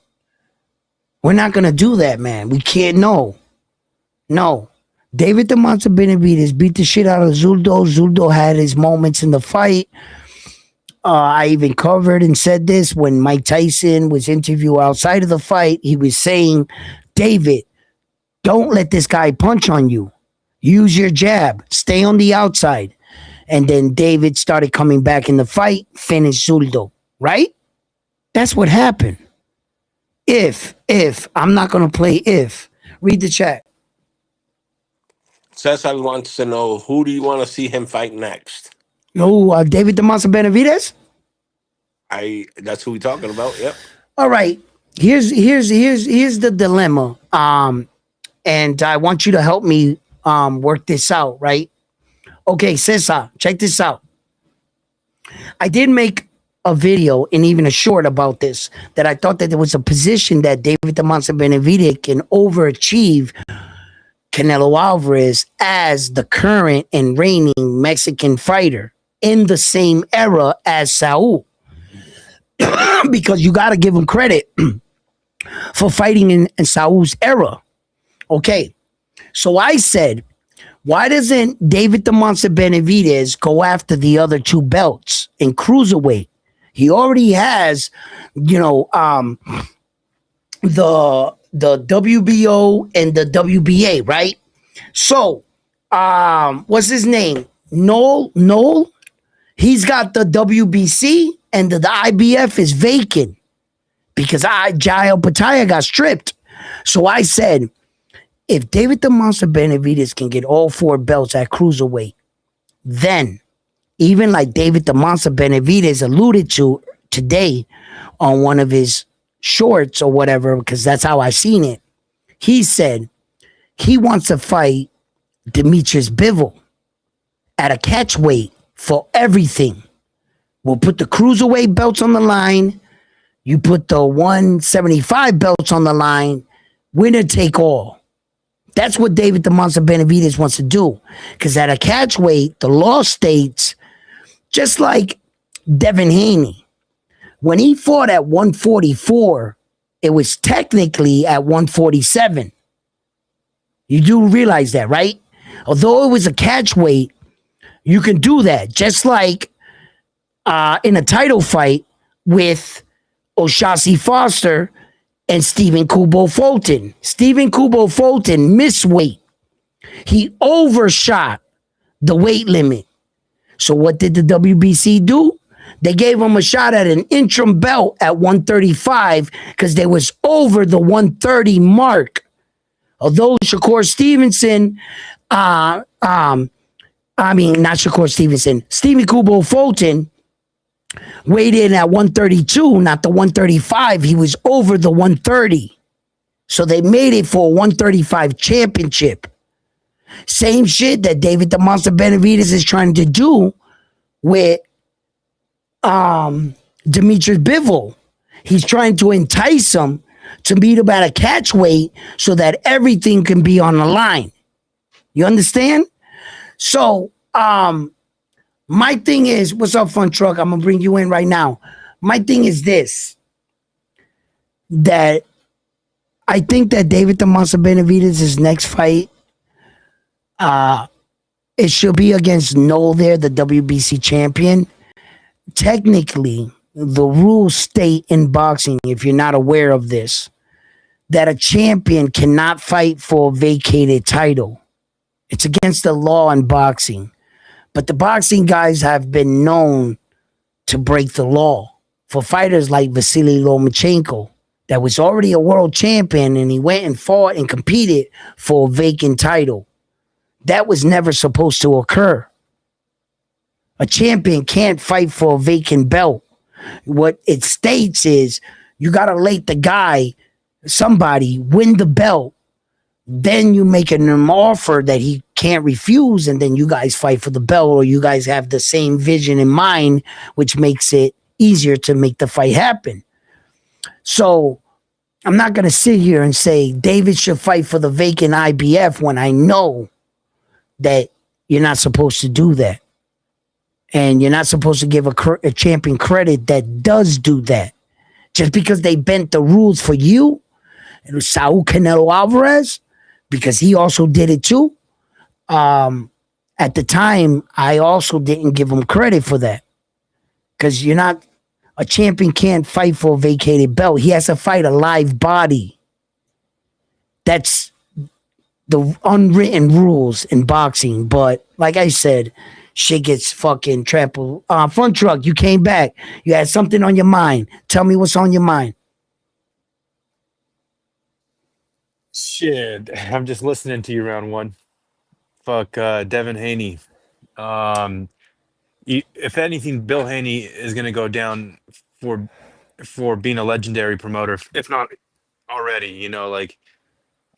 We're not gonna do that, man. We can't. No. David the Monster Benavidez beat the shit out of Zuldo. Zuldo had his moments in the fight. I even covered and said this when Mike Tyson was interviewed outside of the fight. He was saying, David, don't let this guy punch on you. Use your jab. Stay on the outside. And then David started coming back in the fight, finished Zuldo, right? That's what happened. If, I'm not going to play if. Read the chat. Cesar wants to know, who do you want to see him fight next? No, David the Monster Benavidez. That's who we talking about. Yep. All right. Here's the dilemma. And I want you to help me work this out, right? Okay, Cesar, check this out. I did make a video and even a short about this, that I thought that there was a position that David the Monster Benavidez can overachieve Canelo Alvarez as the current and reigning Mexican fighter in the same era as Saul. Because you got to give him credit for fighting in Saul's era. Okay, so I said, why doesn't David the Monster Benavidez go after the other two belts in cruiserweight? He already has, the WBO and the WBA, right? So, what's his name? Noel. He's got the WBC, and the IBF is vacant because Jael Pataya got stripped. So I said, if David the Monster Benavidez can get all four belts at cruiserweight, then even like David the Monster Benavidez alluded to today on one of his shorts or whatever, because that's how I seen it. He said he wants to fight Demetrius Bivol at a catchweight for everything. We'll put the cruiserweight belts on the line. You put the 175 belts on the line. Winner take all. That's what David the Monster Benavidez wants to do. Because at a catchweight, the law states, just like Devin Haney, when he fought at 144, it was technically at 147. You do realize that, right? Although it was a catchweight, you can do that. Just like in a title fight with O'Shaughnessy Foster and Stephen Kubo Fulton. Stephen Kubo Fulton missed weight. He overshot the weight limit. So what did the WBC do? They gave him a shot at an interim belt at 135 because they was over the 130 mark. Although Shakur Stevenson, not Shakur Stevenson, Stephen Kubo Fulton weighed in at 132, not the 135. He was over the 130. So they made it for a 135 championship. Same shit that David the Monster Benavidez is trying to do with Demetrius Bivol. He's trying to entice him to meet him at a catchweight so that everything can be on the line. You understand? So, my thing is, what's up, Fun Truck? I'm gonna bring you in right now. My thing is this, that I think that David the Monster Benavidez' next fight, it should be against Noel there, the WBC champion. Technically, the rules state in boxing, if you're not aware of this, that a champion cannot fight for a vacated title. It's against the law in boxing. But the boxing guys have been known to break the law. For fighters like Vasily Lomachenko, that was already a world champion, and he went and fought and competed for a vacant title. That was never supposed to occur. A champion can't fight for a vacant belt. What it states is you got to let the guy, somebody, win the belt. Then you make an offer that he can't refuse, and then you guys fight for the belt, or you guys have the same vision in mind, which makes it easier to make the fight happen. So I'm not going to sit here and say David should fight for the vacant IBF when I know that you're not supposed to do that. And you're not supposed to give a champion credit that does do that. Just because they bent the rules for you, it was Saul Canelo Alvarez, because he also did it too. At the time, I also didn't give him credit for that. Because a champion can't fight for a vacated belt. He has to fight a live body. That's the unwritten rules in boxing. But like I said, shit gets fucking trampled. Fun Truck, you came back. You had something on your mind. Tell me what's on your mind. Shit, I'm just listening to you, round one. Fuck Devin Haney. Um, if anything, Bill Haney is gonna go down for being a legendary promoter, if not already. Like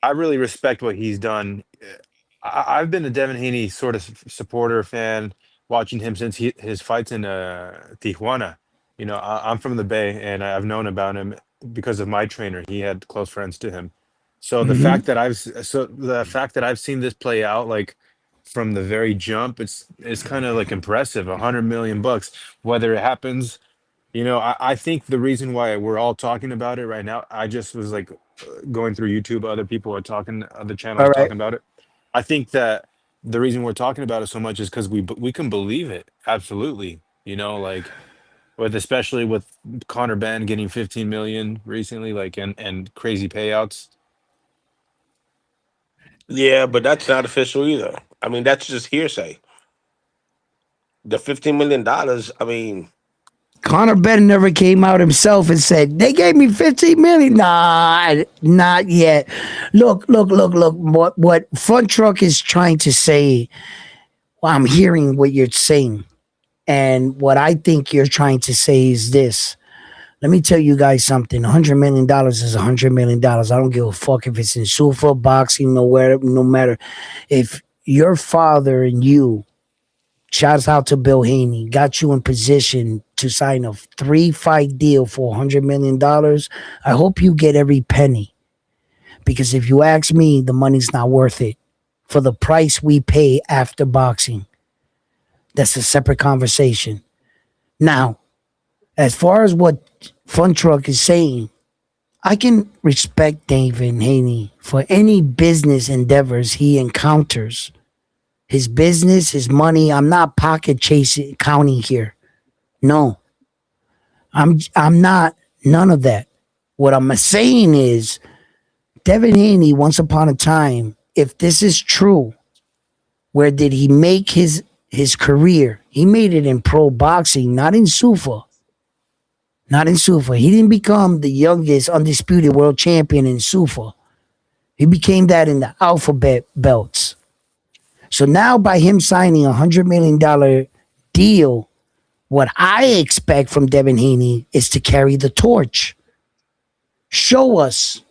I really respect what he's done. I've been a Devin Haney sort of supporter fan, watching him since his fights in Tijuana. I'm from the Bay, and I've known about him because of my trainer. He had close friends to him. So Hmm. the fact that I've seen this play out like from the very jump, it's kind of like impressive. 100 million bucks, whether it happens. I think the reason why we're all talking about it right now, I just was like going through YouTube, other people are talking, other All channels right. talking about it. I think that the reason we're talking about it so much is because we can believe it. Absolutely. Like especially with Connor Ben getting 15 million recently, like and crazy payouts. Yeah, but that's not official either. I mean, that's just hearsay. The $15 million. I mean, Connor Ben never came out himself and said they gave me 15 million. Nah, not yet. Look. What Front Truck is trying to say. Well, I'm hearing what you're saying, and what I think you're trying to say is this. Let me tell you guys something. $100 million is $100 million. I don't give a fuck if it's in Zuffa, boxing, nowhere, no matter. If your father and you, shouts out to Bill Haney, got you in position to sign a 3-fight deal for $100 million, I hope you get every penny. Because if you ask me, the money's not worth it for the price we pay after boxing. That's a separate conversation. Now, as far as what Fun Truck is saying, I can respect David Haney for any business endeavors he encounters. His business, his money. I'm not pocket chasing counting here. No, I'm not none of that. What I'm saying is Devin Haney, once upon a time, if this is true, where did he make his career? He made it in pro boxing, not in Sufa. Not in Sufa. He didn't become the youngest undisputed world champion in Sufa. He became that in the alphabet belts. So now by him signing $100 million deal, what I expect from Devin Haney is to carry the torch. Show us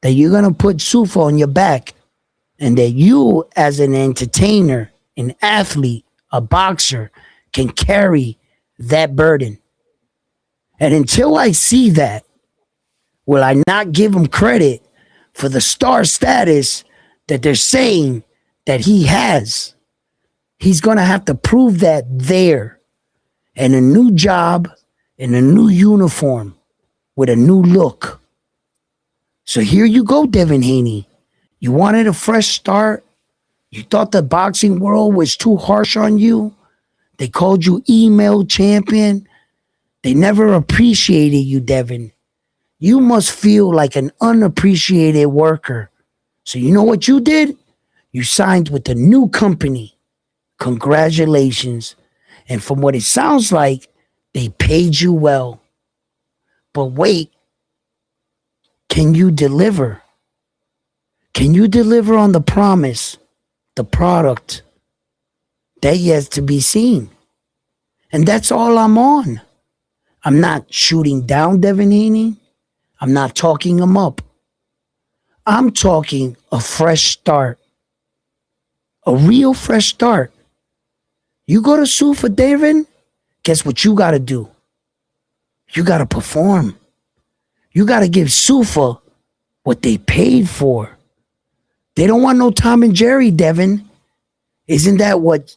that you're gonna put Sufa on your back and that you as an entertainer, an athlete, a boxer can carry that burden. And until I see that, will I not give him credit for the star status that they're saying that he has? He's going to have to prove that there in a new job, in a new uniform, with a new look. So here you go, Devin Haney. You wanted a fresh start. You thought the boxing world was too harsh on you. They called you email champion. They never appreciated you, Devin. You must feel like an unappreciated worker. So you know what you did? You signed with a new company. Congratulations. And from what it sounds like, they paid you well. But wait, can you deliver? Can you deliver on the promise, the product? That yet to be seen. And that's all I'm on. I'm not shooting down Devin Haney. I'm not talking him up. I'm talking a fresh start, a real fresh start. You go to sue for Devin, guess what you got to do? You got to perform. You got to give Sufa what they paid for. They don't want no Tom and Jerry, Devin. Isn't that what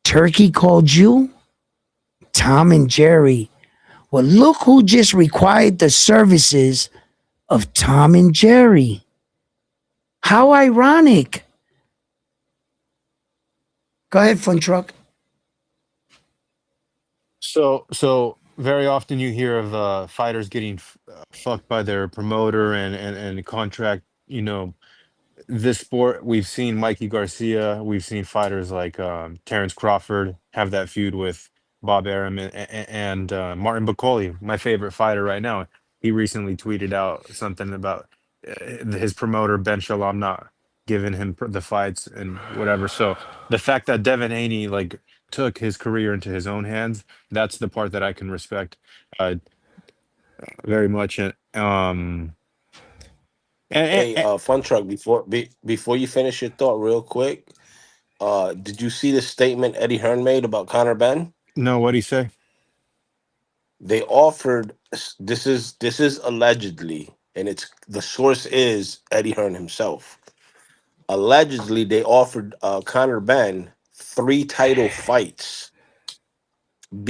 Turkey called you? Tom and Jerry. Well, look who just required the services of Tom and Jerry. How ironic. Go ahead, Fun Truck. So very often you hear of fighters getting fucked by their promoter and contract. This sport, we've seen Mikey Garcia, we've seen fighters like Terrence Crawford have that feud with Bob Arum and Martin Bacoli, my favorite fighter right now. He recently tweeted out something about his promoter Ben Shalom not giving him the fights and whatever. So the fact that Devin Haney like took his career into his own hands, that's the part that I can respect uh, very much. Hey, And Fun Truck. Before you finish your thought, real quick, did you see the statement Eddie Hearn made about Conor Ben? no, what'd he say? They offered. This is allegedly, and it's the source is Eddie Hearn himself. Allegedly, they offered Conor Ben 3 title fights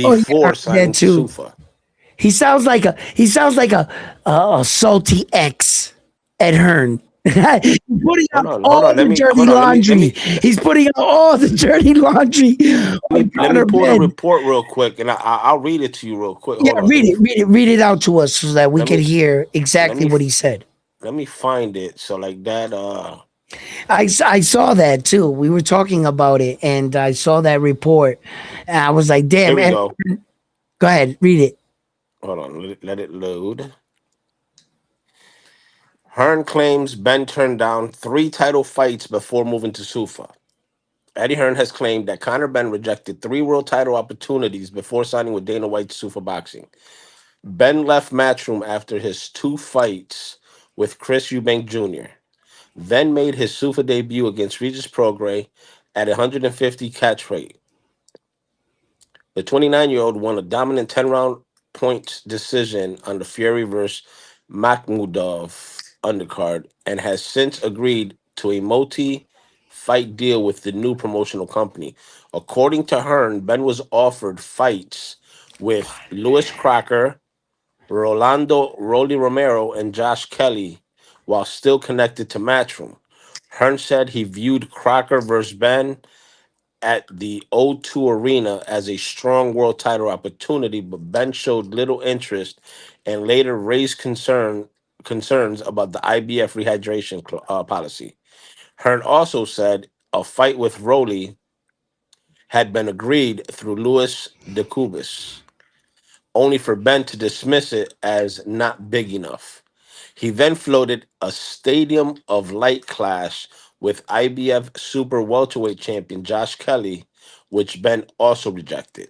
Oh yeah, I before heard that signing to too. Zuffa. He sounds like a salty ex at Hearn. He's putting out Hold all on. the dirty laundry. He's putting out all the dirty laundry on Let me Conor pull the Ben. report real quick, and I'll read it to you real quick. Yeah, Hold on. read it out to us so that we Let can me hear let exactly me what he said. let me find it. So like that. I saw that too. We were talking about it, and I saw that report, and I was like, Here "Damn!" we And go. go ahead, read it. Hold on. Let it load. Hearn claims Ben turned down 3 title fights before moving to Sufa. Eddie Hearn has claimed that Conor Ben rejected 3 world title opportunities before signing with Dana White's Sufa Boxing. Ben left Matchroom after his 2 fights with Chris Eubank Jr., then made his Sufa debut against Regis Prograis at 150 catch weight. The 29-year-old won a dominant 10-round points decision on the Fury vs. Makhmudov undercard and has since agreed to a multi-fight deal with the new promotional company. According to Hearn, Ben was offered fights with Louis Crocker, Rolando Rolly Romero, and Josh Kelly while still connected to Matchroom. Hearn said he viewed Crocker versus Ben at the O2 Arena as a strong world title opportunity, but Ben showed little interest and later raised concerns about the IBF rehydration policy. Hearn also said a fight with Rowley had been agreed through Louis de Cubis, only for Ben to dismiss it as not big enough. He then floated a stadium of light clash with IBF super welterweight champion Josh Kelly, which Ben also rejected.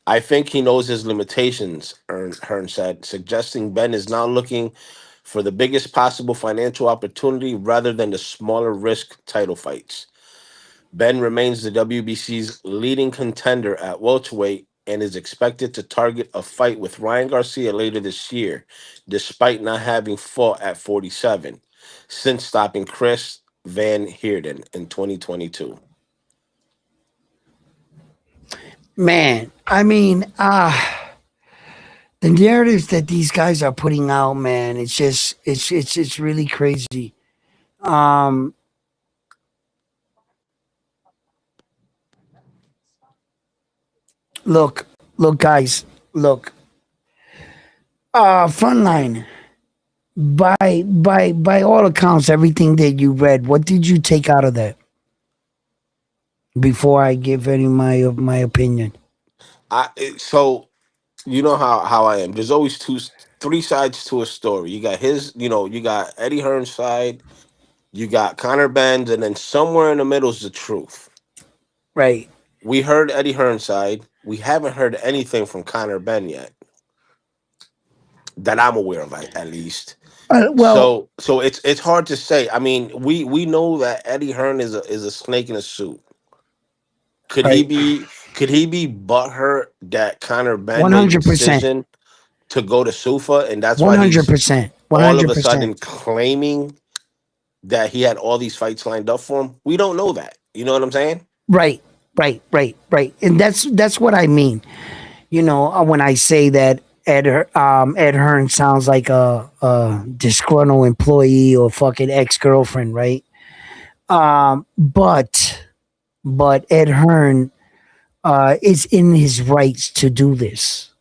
I think he knows his limitations, Hearn said, suggesting Ben is now looking for the biggest possible financial opportunity rather than the smaller risk title fights. Ben remains the WBC's leading contender at welterweight and is expected to target a fight with Ryan Garcia later this year, despite not having fought at 47 since stopping Chris Van Heerden in 2022. Man, I mean, the narratives that these guys are putting out, man, it's really crazy. Um, look, look, guys, look. Frontline. By all accounts, everything that you read, what did you take out of that? Before I give any my opinion, So you know how I am. There's always three sides to a story. You got you got Eddie Hearn's side, you got Conor Ben's, and then somewhere in the middle is the truth. right? We heard Eddie Hearn's side. We haven't heard anything from Conor Ben yet that I'm aware of, at least. Well, So it's hard to say. I mean, we know that Eddie Hearn is a snake in a suit. Could he right, be could he be butthurt that Conor Ben one made the hundred percent, decision to go to Sufa, and that's one why hundred he's percent, one all of hundred a percent. sudden claiming that he had all these fights lined up for him? We don't know that. You know what I'm saying? Right, right, and that's what I mean. When I say that Ed Hearn sounds like a disgruntled employee or fucking ex girlfriend, right? But Ed Hearn is in his rights to do this,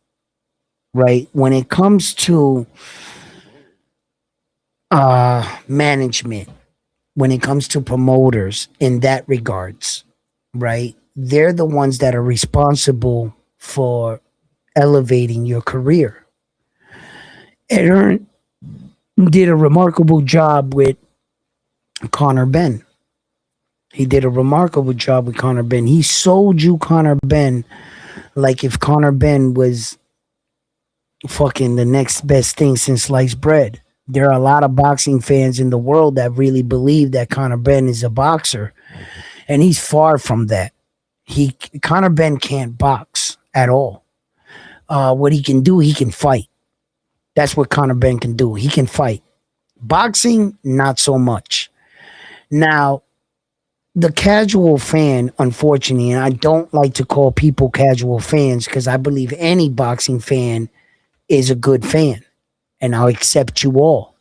right? When it comes to management, when it comes to promoters in that regards, right? They're the ones that are responsible for elevating your career. Ed Hearn did a remarkable job with Conor Ben. He did a remarkable job with Conor Ben. He sold you Conor Ben like if Conor Ben was fucking the next best thing since sliced bread. There are a lot of boxing fans in the world that really believe that Conor Ben is a boxer, and he's far from that. He Conor Ben can't box at all. What he can do, he can fight. That's what Conor Ben can do. He can fight. Boxing, not so much. Now, the casual fan, unfortunately, and I don't like to call people casual fans because I believe any boxing fan is a good fan and I'll accept you all.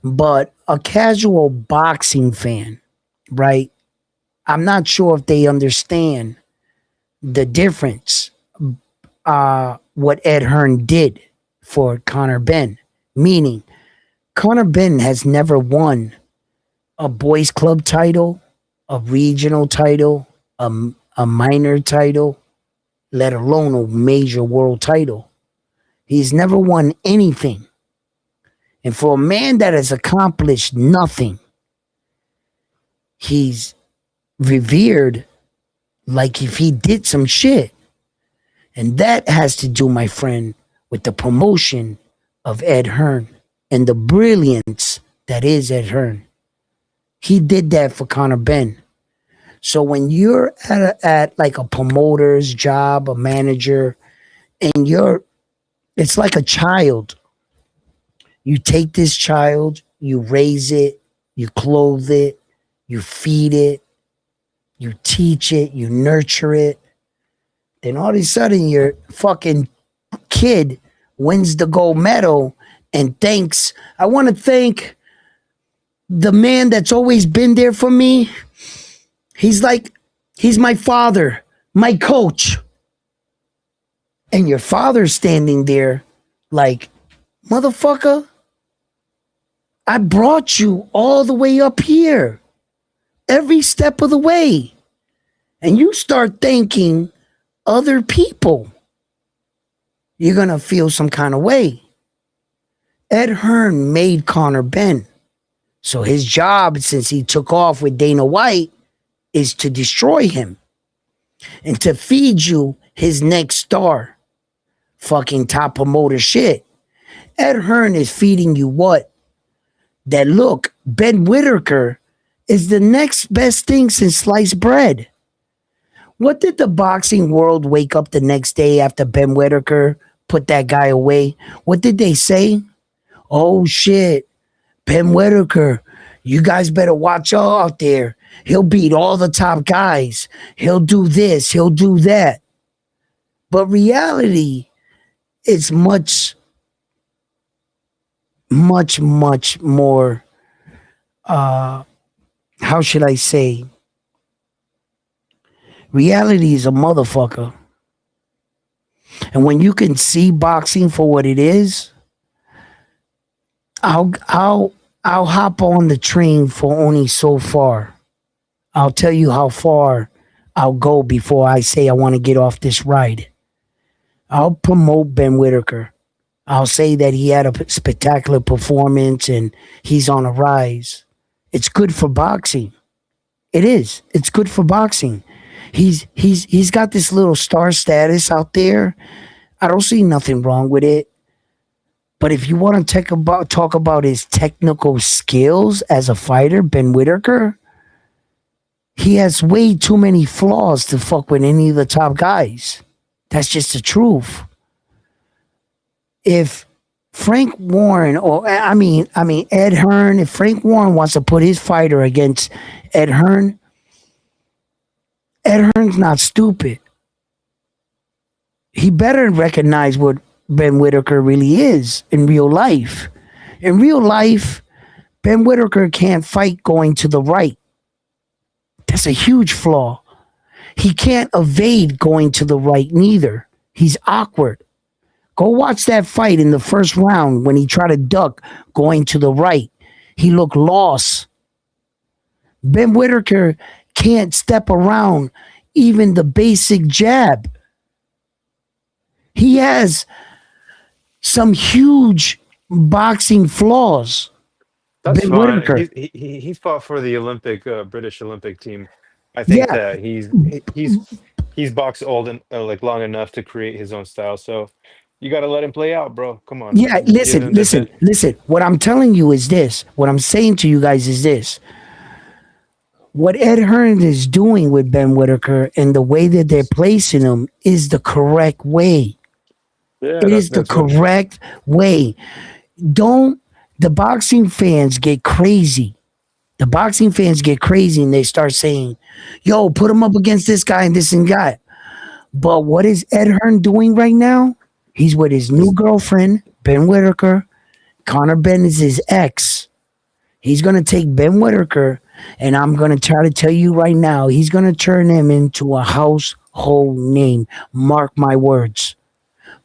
But a casual boxing fan, right? I'm not sure if they understand the difference, what Ed Hearn did for Conor Ben. Meaning, Conor Ben has never won a boys club title, a regional title, a minor title, let alone a major world title. He's never won anything. And for a man that has accomplished nothing, he's revered like if he did some shit. And that has to do, my friend, with the promotion of Ed Hearn and the brilliance that is Ed Hearn. He did that for Conor Ben. So when you're at like a promoter's job, a manager, and it's like a child. You take this child, you raise it, you clothe it, you feed it, you teach it, you nurture it. Then all of a sudden your fucking kid wins the gold medal and thanks. I want to thank the man that's always been there for me. He's my father, my coach. And your father's standing there like, motherfucker, I brought you all the way up here, every step of the way. And you start thanking other people, you're going to feel some kind of way. Ed Hearn made Conor Ben. So his job, since he took off with Dana White, is to destroy him and to feed you his next star. Fucking top promoter shit. Ed Hearn is feeding you what? That look, Ben Whitaker is the next best thing since sliced bread. What did the boxing world wake up the next day after Ben Whitaker put that guy away? What did they say? Oh shit, Ben Whitaker, you guys better watch out there. He'll beat all the top guys. He'll do this, he'll do that. But reality is much more, how should I say? Reality is a motherfucker. And when you can see boxing for what it is, I'll hop on the train for only so far. I'll tell you how far I'll go before I say I want to get off this ride. I'll promote Ben Whitaker. I'll say that he had a spectacular performance and he's on a rise. It's good for boxing. It is. It's good for boxing. He's got this little star status out there. I don't see nothing wrong with it. But if you want to talk about his technical skills as a fighter, Ben Whitaker, he has way too many flaws to fuck with any of the top guys. That's just the truth. If Frank Warren, or I mean Ed Hearn, if Frank Warren wants to put his fighter against Ed Hearn's not stupid. He better recognize what Ben Whitaker really is in real life. In real life, Ben Whitaker can't fight going to the right. That's a huge flaw. He can't evade going to the right neither. He's awkward. Go watch that fight in the first round when he tried to duck going to the right. He looked lost. Ben Whitaker can't step around even the basic jab. He has some huge boxing flaws. That's Ben fine. Whitaker. He fought for the Olympic British Olympic team. I think Yeah, that he's boxed old and like long enough to create his own style. So you got to let him play out, bro. Come on, yeah. give Listen, him the listen, bench. listen. What I'm telling you is this. What I'm saying to you guys is this. What Ed Hearn is doing with Ben Whitaker and the way that they're placing him is the correct way. Yeah, It is the that's what. correct way. Don't the boxing fans get crazy. The boxing fans get crazy and they start saying, yo, put him up against this guy and this and that. But what is Ed Hearn doing right now? He's with his new girlfriend, Ben Whitaker. Conor Ben is his ex. He's going to take Ben Whitaker, and I'm going to try to tell you right now, he's going to turn him into a household name. Mark my words.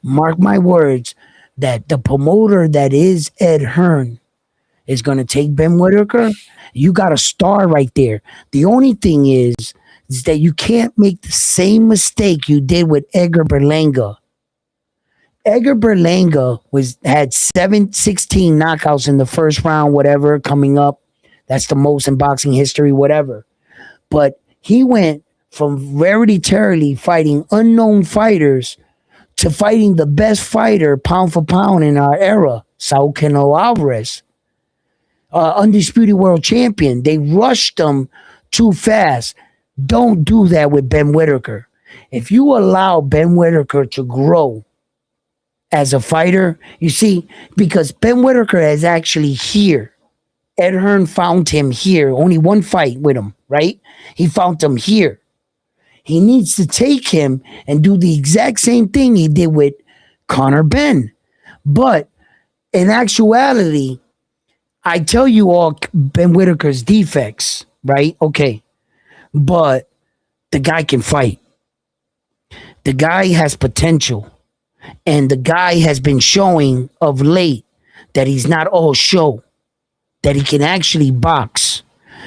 Mark my words that the promoter that is Ed Hearn is going to take Ben Whitaker. You got a star right there. The only thing is that you can't make the same mistake you did with Edgar Berlanga. Edgar Berlanga had 16 knockouts in the first round, whatever, coming up. That's the most in boxing history, whatever. But he went from hereditarily fighting unknown fighters to fighting the best fighter pound for pound in our era, Saul Canelo Alvarez, undisputed world champion. They rushed him too fast. Don't do that with Ben Whitaker. If you allow Ben Whitaker to grow as a fighter, you see, because Ben Whitaker is actually here. Ed Hearn found him here. Only one fight with him, right? He found him here. He needs to take him and do the exact same thing he did with Conor Ben. But in actuality, I tell you all Ben Whitaker's defects, right? Okay. But the guy can fight. The guy has potential. And the guy has been showing of late that he's not all show, that he can actually box.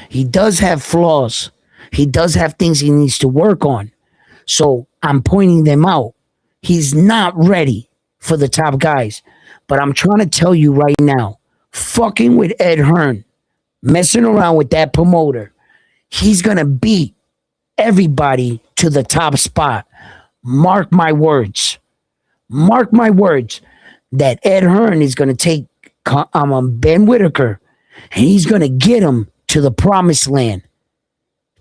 He does have flaws. He does have things he needs to work on. So I'm pointing them out. He's not ready for the top guys. But I'm trying to tell you right now, fucking with Ed Hearn, messing around with that promoter, he's going to beat everybody to the top spot. Mark my words. Mark my words that Ed Hearn is going to take Ben Whitaker and he's going to get him to the promised land.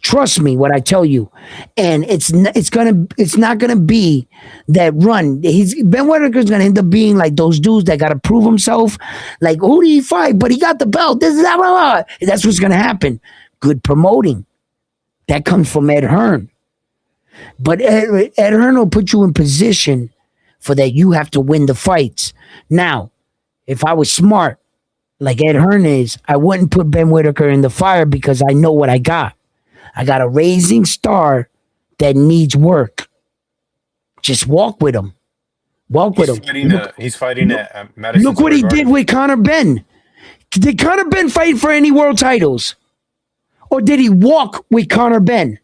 Trust me what I tell you. And it's not going to be that run. Ben Whitaker's going to end up being like those dudes that got to prove himself. Like, who did he fight? But he got the belt. This is blah, blah, blah. That's what's going to happen. Good promoting. That comes from Ed Hearn. But Ed Hearn will put you in position for that you have to win the fights. Now, if I was smart, like Ed Hearn is, I wouldn't put Ben Whitaker in the fire because I know what I got. I got a rising star that needs work. Just walk with him. Walk with him. He's fighting at Madison Look what Square he did Garden. with Conor Ben. Did Conor Ben fight for any world titles? Or did he walk with Conor Ben?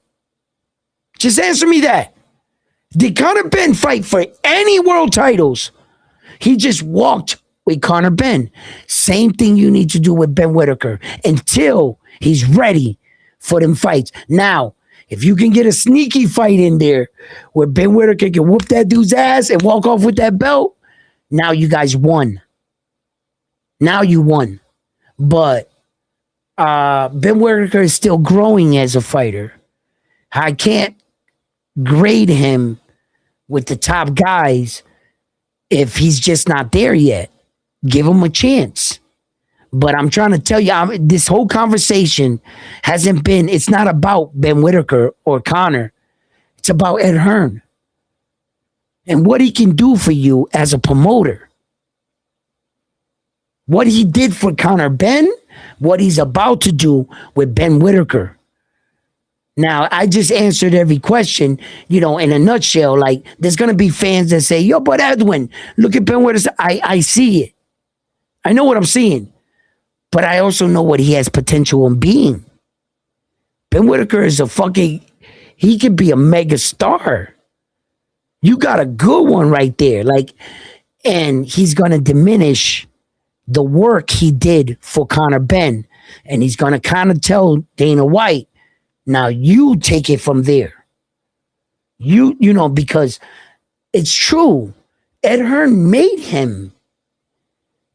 Just answer me that. Did Conor Ben fight for any world titles? He just walked with Conor Ben. Same thing you need to do with Ben Whitaker until he's ready for them fights. Now, if you can get a sneaky fight in there where Ben Whitaker can whoop that dude's ass and walk off with that belt, now you guys won. Now you won. But Ben Whitaker is still growing as a fighter. I can't grade him with the top guys if he's just not there yet. Give him a chance. But I'm trying to tell you, this whole conversation it's not about Ben Whitaker or Conor. It's about Ed Hearn and what he can do for you as a promoter. What he did for Conor Ben, what he's about to do with Ben Whitaker. Now, I just answered every question, in a nutshell. Like, there's going to be fans that say, yo, but Edwin, look at Ben Whitaker. I see it. I know what I'm seeing. But I also know what he has potential in being. Ben Whitaker is he could be a mega star. You got a good one right there. And he's going to diminish the work he did for Conor Ben. And he's going to kind of tell Dana White, now you take it from there. You know, because it's true. Ed Hearn made him.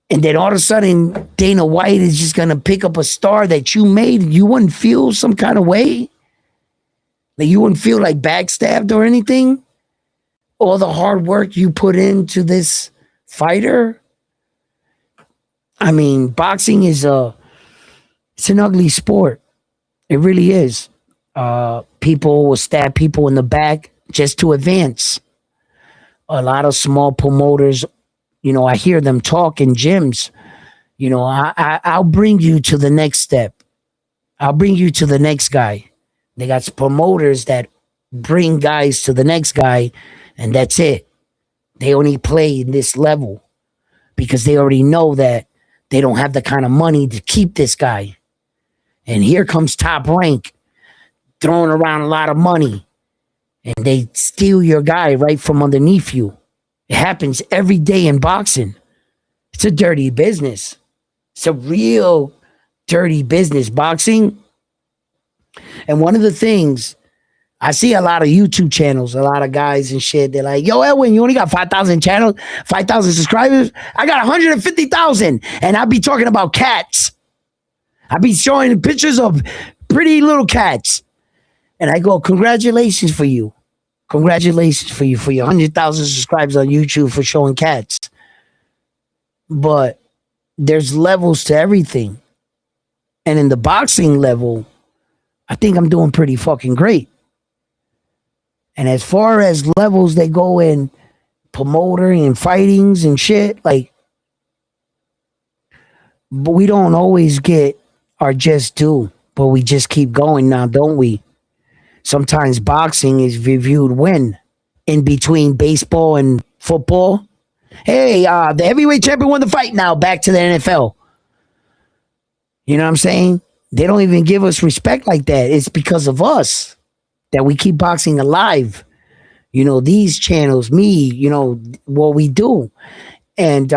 And then all of a sudden, Dana White is just going to pick up a star that you made. You wouldn't feel some kind of way? Like you wouldn't feel like backstabbed or anything? All the hard work you put into this fighter? I mean, boxing is it's an ugly sport. It really is. People will stab people in the back just to advance. A lot of small promoters, you know, I hear them talk in gyms. You know, I'll bring you to the next step. I'll bring you to the next guy. They got promoters that bring guys to the next guy, and that's it. They only play in this level because they already know that they don't have the kind of money to keep this guy. And here comes Top Rank throwing around a lot of money, and they steal your guy right from underneath you. It happens every day in boxing. It's a dirty business. It's a real dirty business, boxing. And one of the things, I see a lot of YouTube channels, a lot of guys and shit. They're like, yo, Edwin, you only got 5,000 channels, 5,000 subscribers. I got 150,000. And I be talking about cats. I be showing pictures of pretty little cats. And I go, congratulations for you. Congratulations for you for your 100,000 subscribers on YouTube for showing cats. But there's levels to everything. And in the boxing level, I think I'm doing pretty fucking great. And as far as levels they go in promoter and fightings and shit, like, but we don't always get our just due, but we just keep going now, don't we? Sometimes boxing is reviewed when in between baseball and football. Hey, the heavyweight champion won the fight, now back to the NFL. You know what I'm saying? They don't even give us respect like that. It's because of us that we keep boxing alive. You know, these channels, me, you know, what we do. And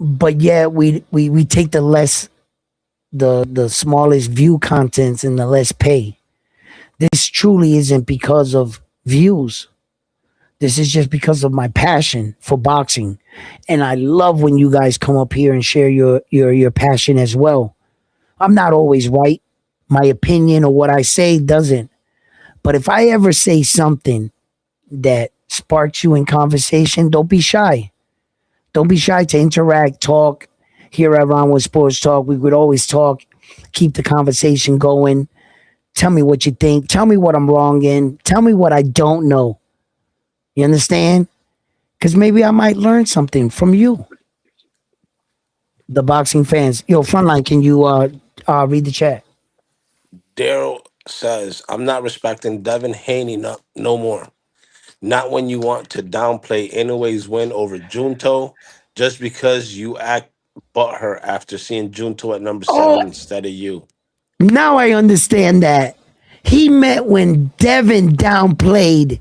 but yeah, we take the smallest view contents and the less pay. This truly isn't because of views. This is just because of my passion for boxing. And I love when you guys come up here and share your passion as well. I'm not always right. My opinion or what I say doesn't. But if I ever say something that sparks you in conversation, don't be shy. Don't be shy to interact, talk. Here at Ron with Sports Talk, we would always talk, keep the conversation going. Tell me what you think. Tell me what I'm wrong in. Tell me what I don't know. You understand? Because maybe I might learn something from you, the boxing fans. Yo, Frontline, can you read the chat? Daryl says, I'm not respecting Devin Haney no more. Not when you want to downplay Inoue's win over Junto just because you act butthurt after seeing Junto at number 7 instead of you. Now I understand that. He meant when Devin downplayed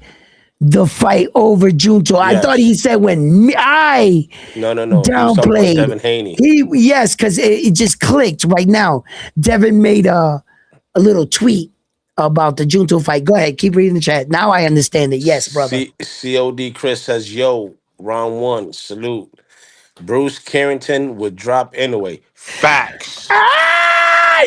the fight over Junto. Yes. I thought he said when I no downplayed Devin Haney. Yes, because it just clicked right now. Devin made a little tweet about the Junto fight. Go ahead, keep reading the chat. Now I understand it. Yes, brother. COD Chris says, yo, round 1, salute. Bruce Carrington would drop Inoue. Facts.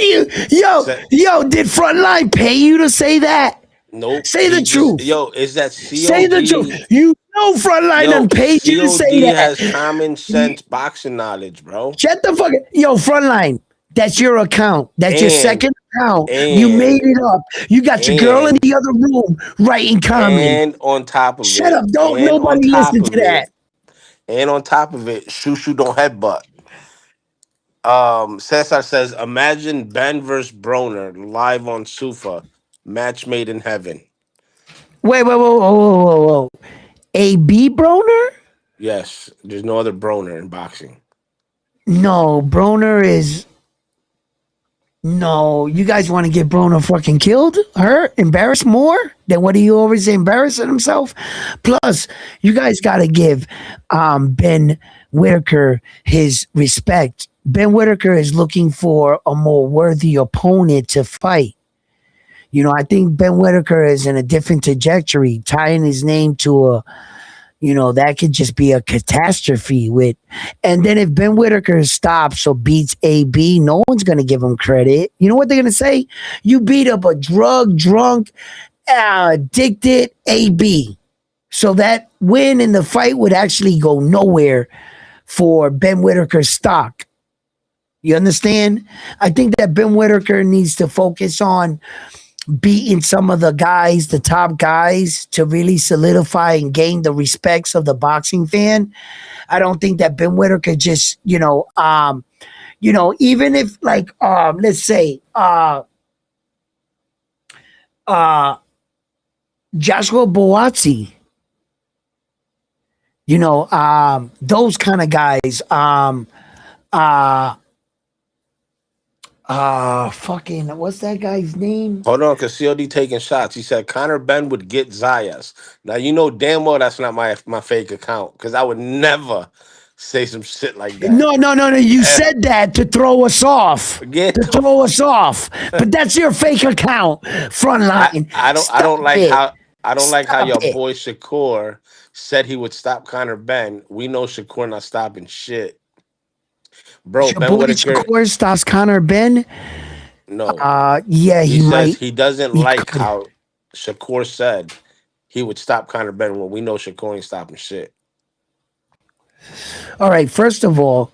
Yo, did Frontline pay you to say that? Nope. Say the truth. Is that COD? Say the truth. You know Frontline done paid you to say that. COD has common sense boxing knowledge, bro. Shut the fuck up. Yo, Frontline, that's your account. That's your second account. You made it up. You got your girl in the other room writing comments. And on top of Shut up. Don't nobody listen to that. And on top of it, shoo don't headbutt. Cesar says, imagine Ben versus Broner live on Zuffa, match made in heaven. Wait, whoa. A.B. Broner? Yes, there's no other Broner in boxing. No, Broner is... No, you guys want to get Broner fucking killed? Hurt? Embarrassed more than what he always embarrassing himself? Plus, you guys got to give Ben Whitaker his respect. Ben Whitaker is looking for a more worthy opponent to fight. You know, I think Ben Whitaker is in a different trajectory, tying his name to a, you know, that could just be a catastrophe with. And then if Ben Whitaker stops or beats AB, no one's going to give him credit. You know what they're going to say? You beat up a drunk, addicted AB. So that win in the fight would actually go nowhere for Ben Whitaker's stock. You understand? I think that Ben Whitaker needs to focus on beating some of the guys, the top guys, to really solidify and gain the respects of the boxing fan. I don't think that Ben Whitaker just, even if like let's say Joshua Boazzi, those kind of guys, fucking, what's that guy's name? Hold on, because COD taking shots. He said Conor Ben would get Zayas. Now, you know damn well that's not my fake account, because I would never say some shit like that. No. You said that to throw us off. Again, But that's your fake account. Frontline. I don't like how your it. boy Shakur said he would stop Conor Ben. We know Shakur not stopping shit. Bro, Your Ben boy Whitaker Shakur stops Conor Ben. No. Yeah, he might. Says he doesn't He like could. how Shakur said he would stop Conor Ben when we know Shakur ain't stopping shit. All right, first of all,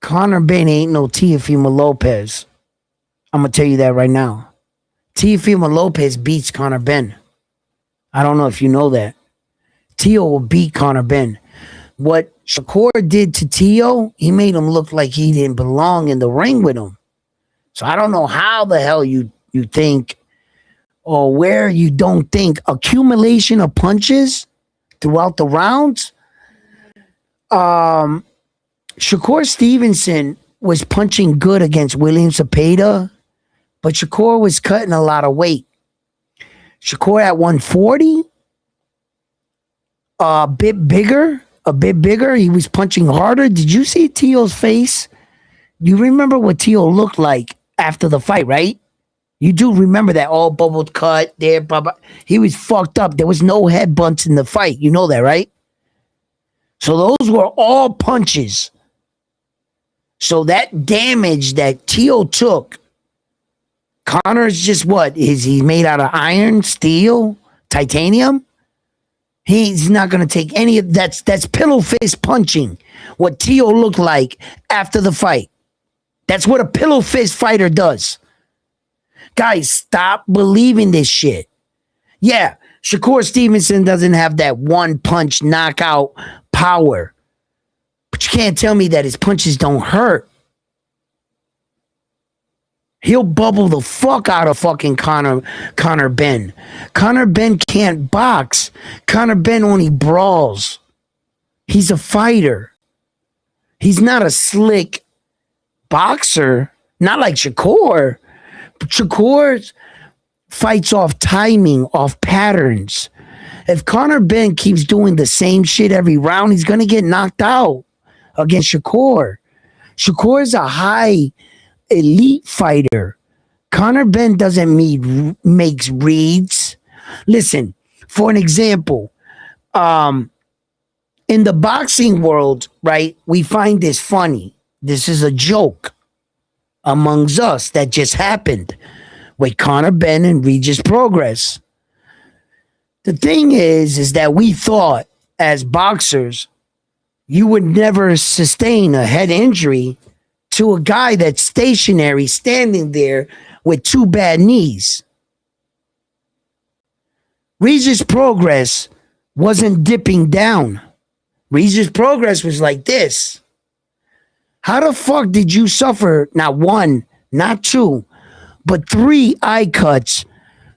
Conor Ben ain't no Teofimo Lopez. I'm gonna tell you that right now. Teofimo Lopez beats Conor Ben. I don't know if you know that. Teo will beat Conor Ben. What Shakur did to Teo, he made him look like he didn't belong in the ring with him. So I don't know how the hell you think, or where you don't think accumulation of punches throughout the rounds. Shakur Stevenson was punching good against William Zepeda, but Shakur was cutting a lot of weight. Shakur at 140, a bit bigger. He was punching harder. Did you see Teo's face? You remember what Teo looked like after the fight, right? You do remember that all bubbled cut there, blah. He was fucked up. There was no head bumps in the fight. You know that, right? So those were all punches. So that damage that Teo took, Conor's just what? Is he made out of iron, steel, titanium? He's not going to take any of that's pillow fist punching. What Teo looked like after the fight. That's what a pillow fist fighter does. Guys, stop believing this shit. Yeah, Shakur Stevenson doesn't have that one punch knockout power. But you can't tell me that his punches don't hurt. He'll bubble the fuck out of fucking Conor Ben. Conor Ben can't box. Conor Ben only brawls. He's a fighter. He's not a slick boxer. Not like Shakur. But Shakur fights off timing, off patterns. If Conor Ben keeps doing the same shit every round, he's going to get knocked out against Shakur. Shakur is a high elite fighter. Conor Ben makes reads. Listen, for an example, in the boxing world, right, we find this funny. This is a joke amongst us that just happened with Conor Ben and Regis Progress. The thing is that we thought as boxers, you would never sustain a head injury to a guy that's stationary, standing there with two bad knees. Regis Progress wasn't dipping down. Regis Progress was like this. How the fuck did you suffer not one, not two, but 3 eye cuts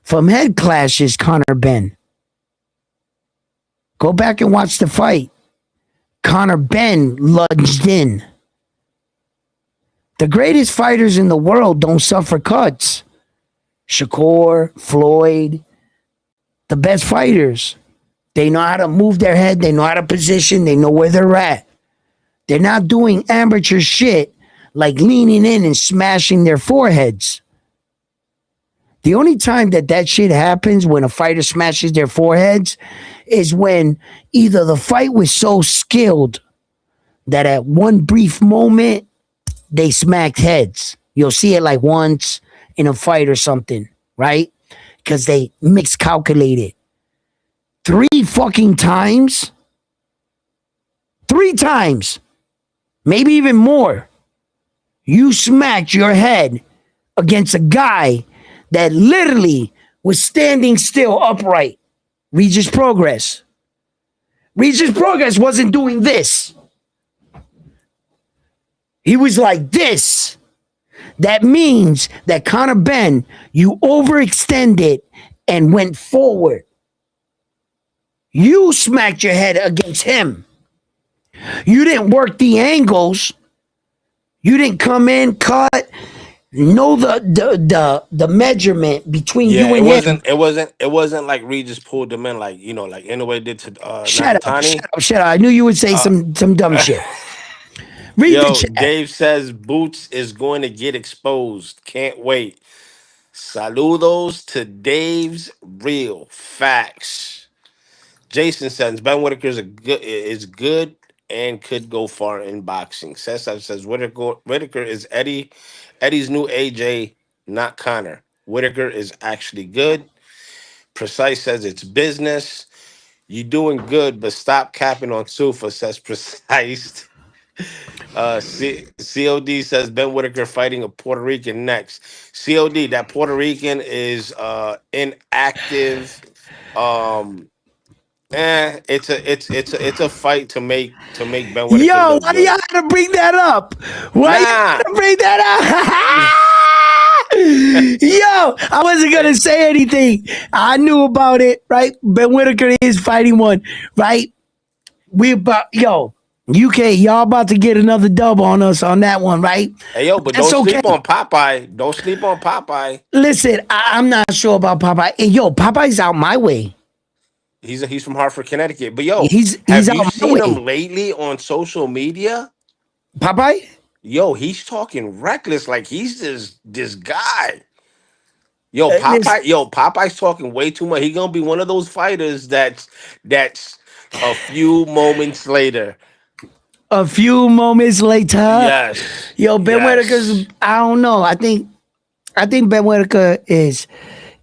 from head clashes, Conor Ben? Go back and watch the fight. Conor Ben lunged in. The greatest fighters in the world don't suffer cuts. Shakur, Floyd, the best fighters. They know how to move their head. They know how to position. They know where they're at. They're not doing amateur shit like leaning in and smashing their foreheads. The only time that shit happens when a fighter smashes their foreheads is when either the fight was so skilled that at one brief moment they smacked heads. You'll see it like once in a fight or something, right? Because they miscalculated. 3 fucking times. 3 times. Maybe even more. You smacked your head against a guy that literally was standing still upright. Regis Progress. Regis Progress wasn't doing this. He was like this. That means that Conor Ben, you overextended and went forward. You smacked your head against him. You didn't work the angles. You didn't come in, cut, know the measurement between you and him. It wasn't like Regis pulled them in like like Inoue did to Shut Nakatani. up. I knew you would say some dumb shit. Read the Yo, chat. Dave says Boots is going to get exposed. Can't wait. Saludos to Dave's real facts. Jason says Ben Whitaker is good and could go far in boxing. Cesar says Whitaker is Eddie's new AJ, not Connor. Whitaker is actually good. Precise says it's business. You doing good, but stop capping on Zuffa, says Precise. COD says Ben Whitaker fighting a Puerto Rican next. COD, that Puerto Rican is inactive. It's a fight to make Ben Whitaker Yo, look why good. y'all gotta bring that up? Why you gotta bring that up? Yo, I wasn't gonna say anything. I knew about it, right? Ben Whitaker is fighting one, right? UK, y'all about to get another dub on us on that one, right? Hey yo, but That's don't sleep okay. on Popeye. Don't sleep on Popeye. Listen, I'm not sure about Popeye. Hey, yo, Popeye's out my way. He's from Hartford, Connecticut. But yo, He's have out you my seen way. him lately on social media? Popeye? Yo, he's talking reckless like he's this guy. Yo, Listen, Popeye's talking way too much. He gonna be one of those fighters that's a few moments later. a few moments later, Yes. yo, Ben Whitaker's. Yes. I don't know. I think Ben Whitaker is.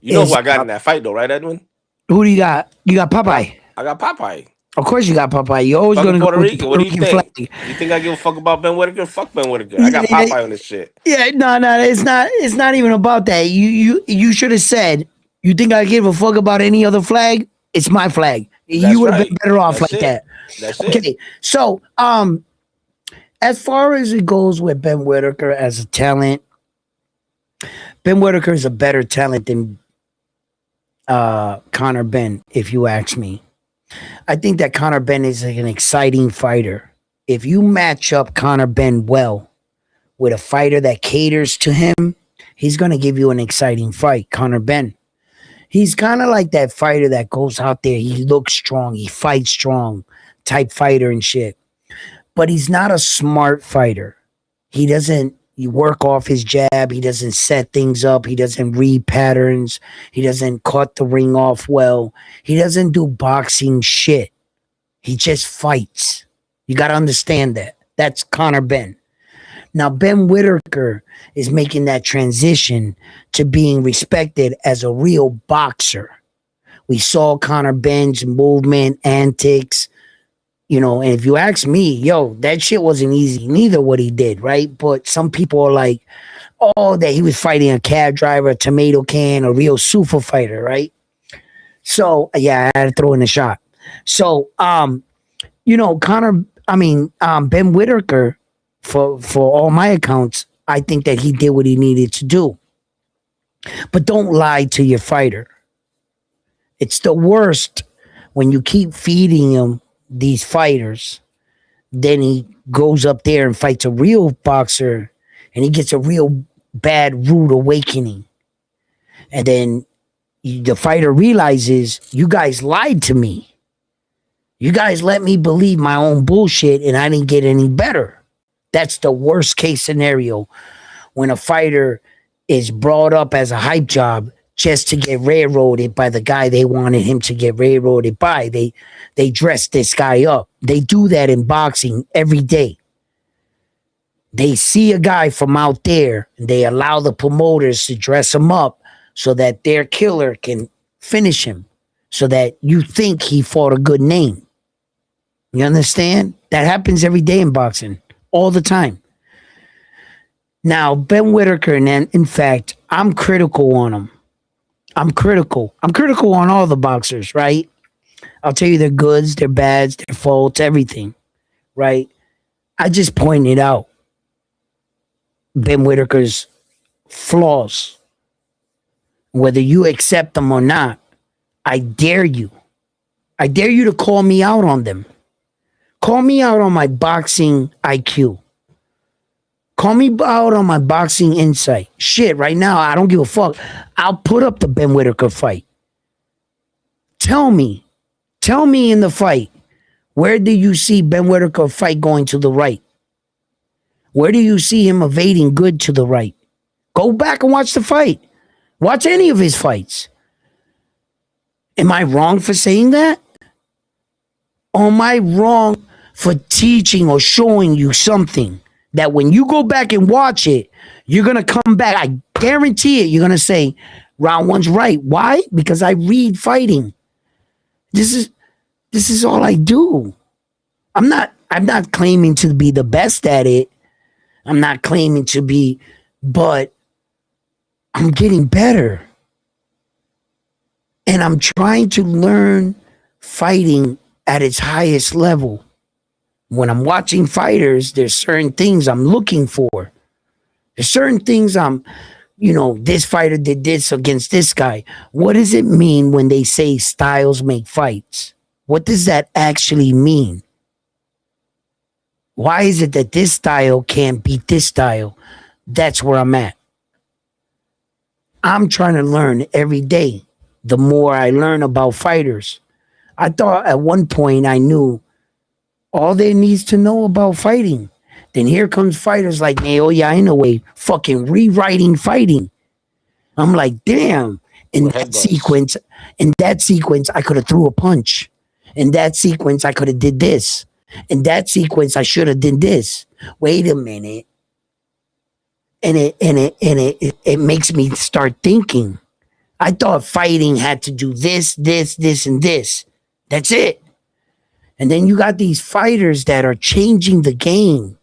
You know who Is I got in that fight though, right, Edwin? who do you got? You got Popeye. I got Popeye. Of course, you got Popeye. You're always Fucking gonna go Puerto with the Rican. What Puerto do you Rican think? flag. You think I give a fuck about Ben Whitaker? Fuck Ben Whitaker. I got Yeah, Popeye on this shit. yeah, no, it's not. It's not even about that. You should have said. You think I give a fuck about any other flag? It's my flag. That's You would have been right. better off That's like it. that. That's it. Okay, so as far as it goes with Ben Whitaker as a talent, Ben Whitaker is a better talent than Conor Ben, if you ask me. I think that Conor Ben is like an exciting fighter. If you match up Conor Ben well with a fighter that caters to him, he's going to give you an exciting fight. Conor Ben. He's kind of like that fighter that goes out there, he looks strong, he fights strong type fighter and shit. But he's not a smart fighter. He doesn't work off his jab. He doesn't set things up. He doesn't read patterns. He doesn't cut the ring off well. He doesn't do boxing shit. He just fights. You got to understand that. That's Conor Ben. Now, Ben Whitaker is making that transition to being respected as a real boxer. We saw Conor Ben's movement, antics, and if you ask me, yo, that shit wasn't easy, neither what he did, right? But some people are like, oh, that he was fighting a cab driver, a tomato can, a real super fighter, right? So, yeah, I had to throw in a shot. So, Ben Whitaker, for all my accounts, I think that he did what he needed to do. But don't lie to your fighter. It's the worst when you keep feeding him these fighters, then he goes up there and fights a real boxer and he gets a real bad rude awakening. And then the fighter realizes, you guys lied to me. You guys let me believe my own bullshit and I didn't get any better. That's the worst case scenario when a fighter is brought up as a hype job just to get railroaded by the guy they wanted him to get railroaded by. They dress this guy up. They do that in boxing every day. They see a guy from out there and they allow the promoters to dress him up so that their killer can finish him, so that you think he fought a good name. You understand? That happens every day in boxing, all the time. Now, Ben Whitaker, and in fact, I'm critical on him. I'm critical. I'm critical on all the boxers, right? I'll tell you their goods, their bads, their faults, everything, right? I just pointed out Ben Whitaker's flaws. Whether you accept them or not, I dare you. I dare you to call me out on them. Call me out on my boxing IQ. Call me out on my boxing insight. Shit, right now, I don't give a fuck. I'll put up the Ben Whitaker fight. Tell me in the fight, where do you see Ben Whitaker fight going to the right? Where do you see him evading good to the right? Go back and watch the fight. Watch any of his fights. Am I wrong for saying that? Or am I wrong for teaching or showing you something that when you go back and watch it, you're going to come back? I guarantee it. You're going to say, round one's right. Why? Because I read fighting. This is all I do. I'm not claiming to be the best at it. I'm not claiming to be, but I'm getting better. And I'm trying to learn fighting at its highest level. When I'm watching fighters, there's certain things I'm looking for. There's certain things this fighter did this against this guy. What does it mean when they say styles make fights? What does that actually mean? Why is it that this style can't beat this style? That's where I'm at. I'm trying to learn every day. The more I learn about fighters, I thought at one point I knew all there needs to know about fighting. Then here comes fighters like Naoya Inoue fucking rewriting fighting. I'm like, damn. In that sequence, I could have threw a punch. In that sequence, I could have did this. In that sequence, I should have did this. Wait a minute. And it makes me start thinking. I thought fighting had to do this, and this. That's it. And then you got these fighters that are changing the game.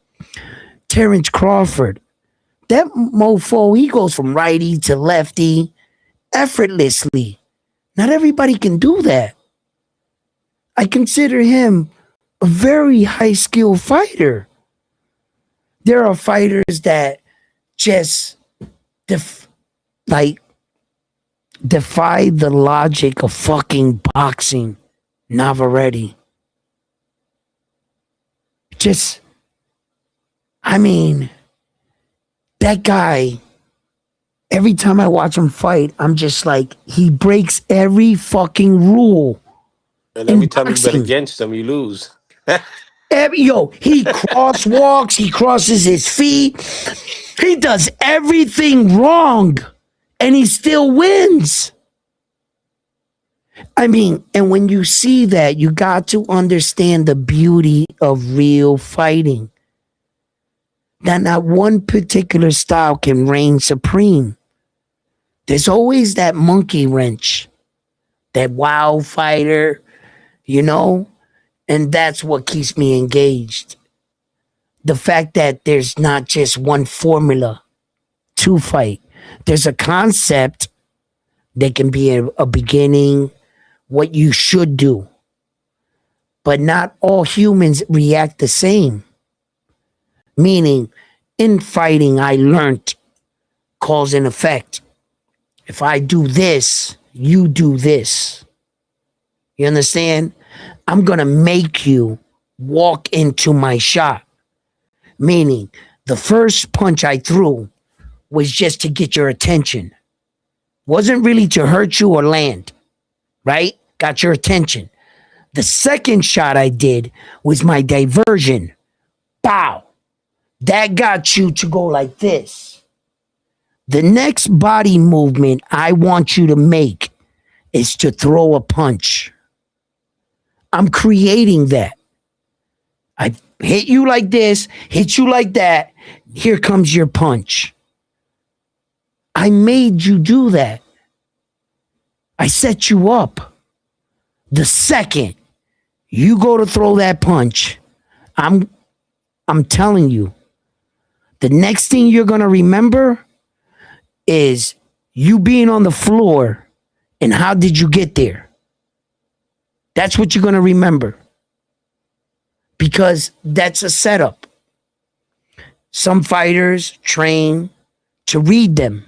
Terrence Crawford. That mofo, he goes from righty to lefty effortlessly. Not everybody can do that. I consider him a very high skill fighter. There are fighters that just defy the logic of fucking boxing. Navarrete. That guy, every time I watch him fight, I'm just like, he breaks every fucking rule. And every time you bet against him, you lose. He crosswalks, he crosses his feet, he does everything wrong, and he still wins. And when you see that, you got to understand the beauty of real fighting. That not one particular style can reign supreme. There's always that monkey wrench, that wow fighter, and that's what keeps me engaged. The fact that there's not just one formula to fight. There's a concept that can be a beginning, what you should do. But not all humans react the same. Meaning, in fighting, I learned cause and effect. If I do this, you do this. You understand? I'm going to make you walk into my shot. Meaning, the first punch I threw was just to get your attention. Wasn't really to hurt you or land. Right? Got your attention. The second shot I did was my diversion. Bow. That got you to go like this. The next body movement I want you to make is to throw a punch. I'm creating that. I hit you like this, hit you like that. Here comes your punch. I made you do that. I set you up. The second you go to throw that punch, I'm telling you, the next thing you're going to remember is you being on the floor and how did you get there? That's what you're going to remember. Because that's a setup. Some fighters train to read them.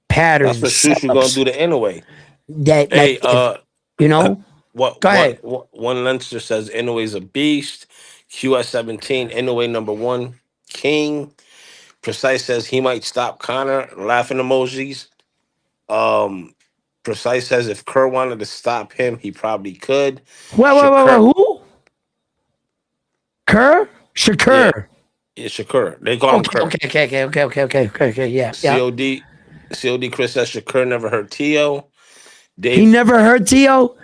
Patterns. That's what Shushu gonna do the anyway. That, Hey, you know? What? Go ahead. One Leinster says Inoue's a beast. QS17, Inoue #1, King. Precise says he might stop Connor. Laughing emojis. Precise says if Kerr wanted to stop him, he probably could. Wait, who? Kerr? Shakur. Yeah, Shakur. They call him Kerr. Okay. Yeah. COD Chris says Shakur never hurt Tio. Dave, He never hurt Tio.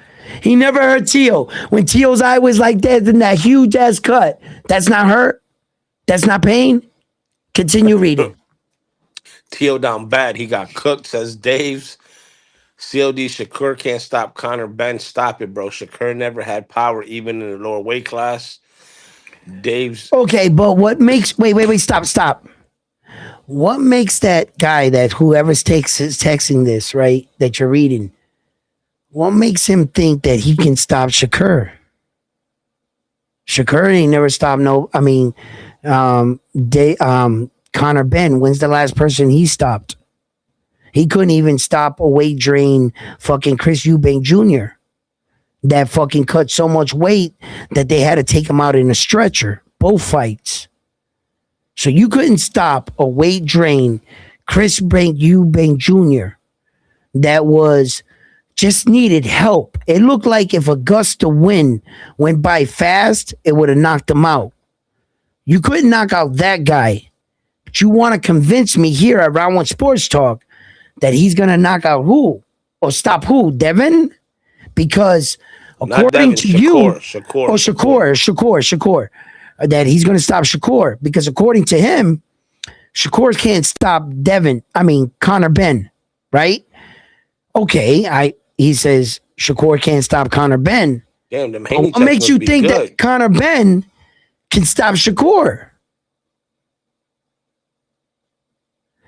He never hurt Tio. When Tio's eye was like that, in that huge ass cut, that's not hurt. That's not pain. Continue reading. Tio down bad. He got cooked, says Dave's. COD Shakur can't stop Connor Ben. Stop it, bro. Shakur never had power even in the lower weight class. Dave's. Okay, but what makes wait, stop. What makes that guy that whoever's texting this, right, that you're reading, what makes him think that he can stop Shakur? Shakur ain't never stopped Connor Ben. When's the last person he stopped? He couldn't even stop a weight drain fucking Chris Eubank Jr. that fucking cut so much weight that they had to take him out in a stretcher. Both fights. So you couldn't stop a weight drain Chris Eubank Jr. that was just needed help. It looked like if a gust of wind went by fast, it would have knocked him out. You couldn't knock out that guy. But you want to convince me here at Round One Sports Talk that he's going to knock out who? Or stop who? Devin? Because according to you, Shakur, that he's going to stop Shakur. Because according to him, Shakur can't stop Connor Ben, right? Okay, he says Shakur can't stop Connor Ben. Damn, them What makes you think that Connor Ben can stop Shakur?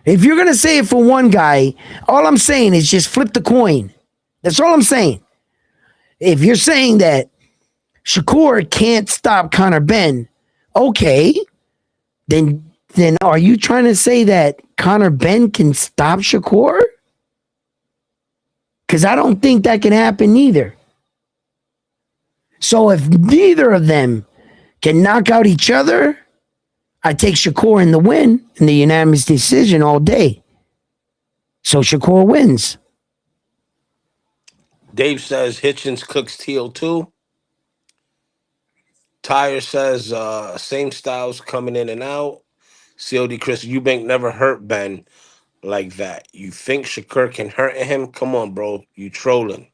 If you're going to say it for one guy, all I'm saying is just flip the coin. That's all I'm saying. If you're saying that Shakur can't stop Connor Ben, okay, then are you trying to say that Connor Ben can stop Shakur? Because I don't think that can happen either. So if neither of them can knock out each other, I take Shakur in the win in the unanimous decision all day. So Shakur wins. Dave says Hitchens cooks TL2. Tyre says same styles coming in and out. COD Chris Eubank never hurt Ben like that. You think Shakur can hurt him? Come on, bro. You trolling.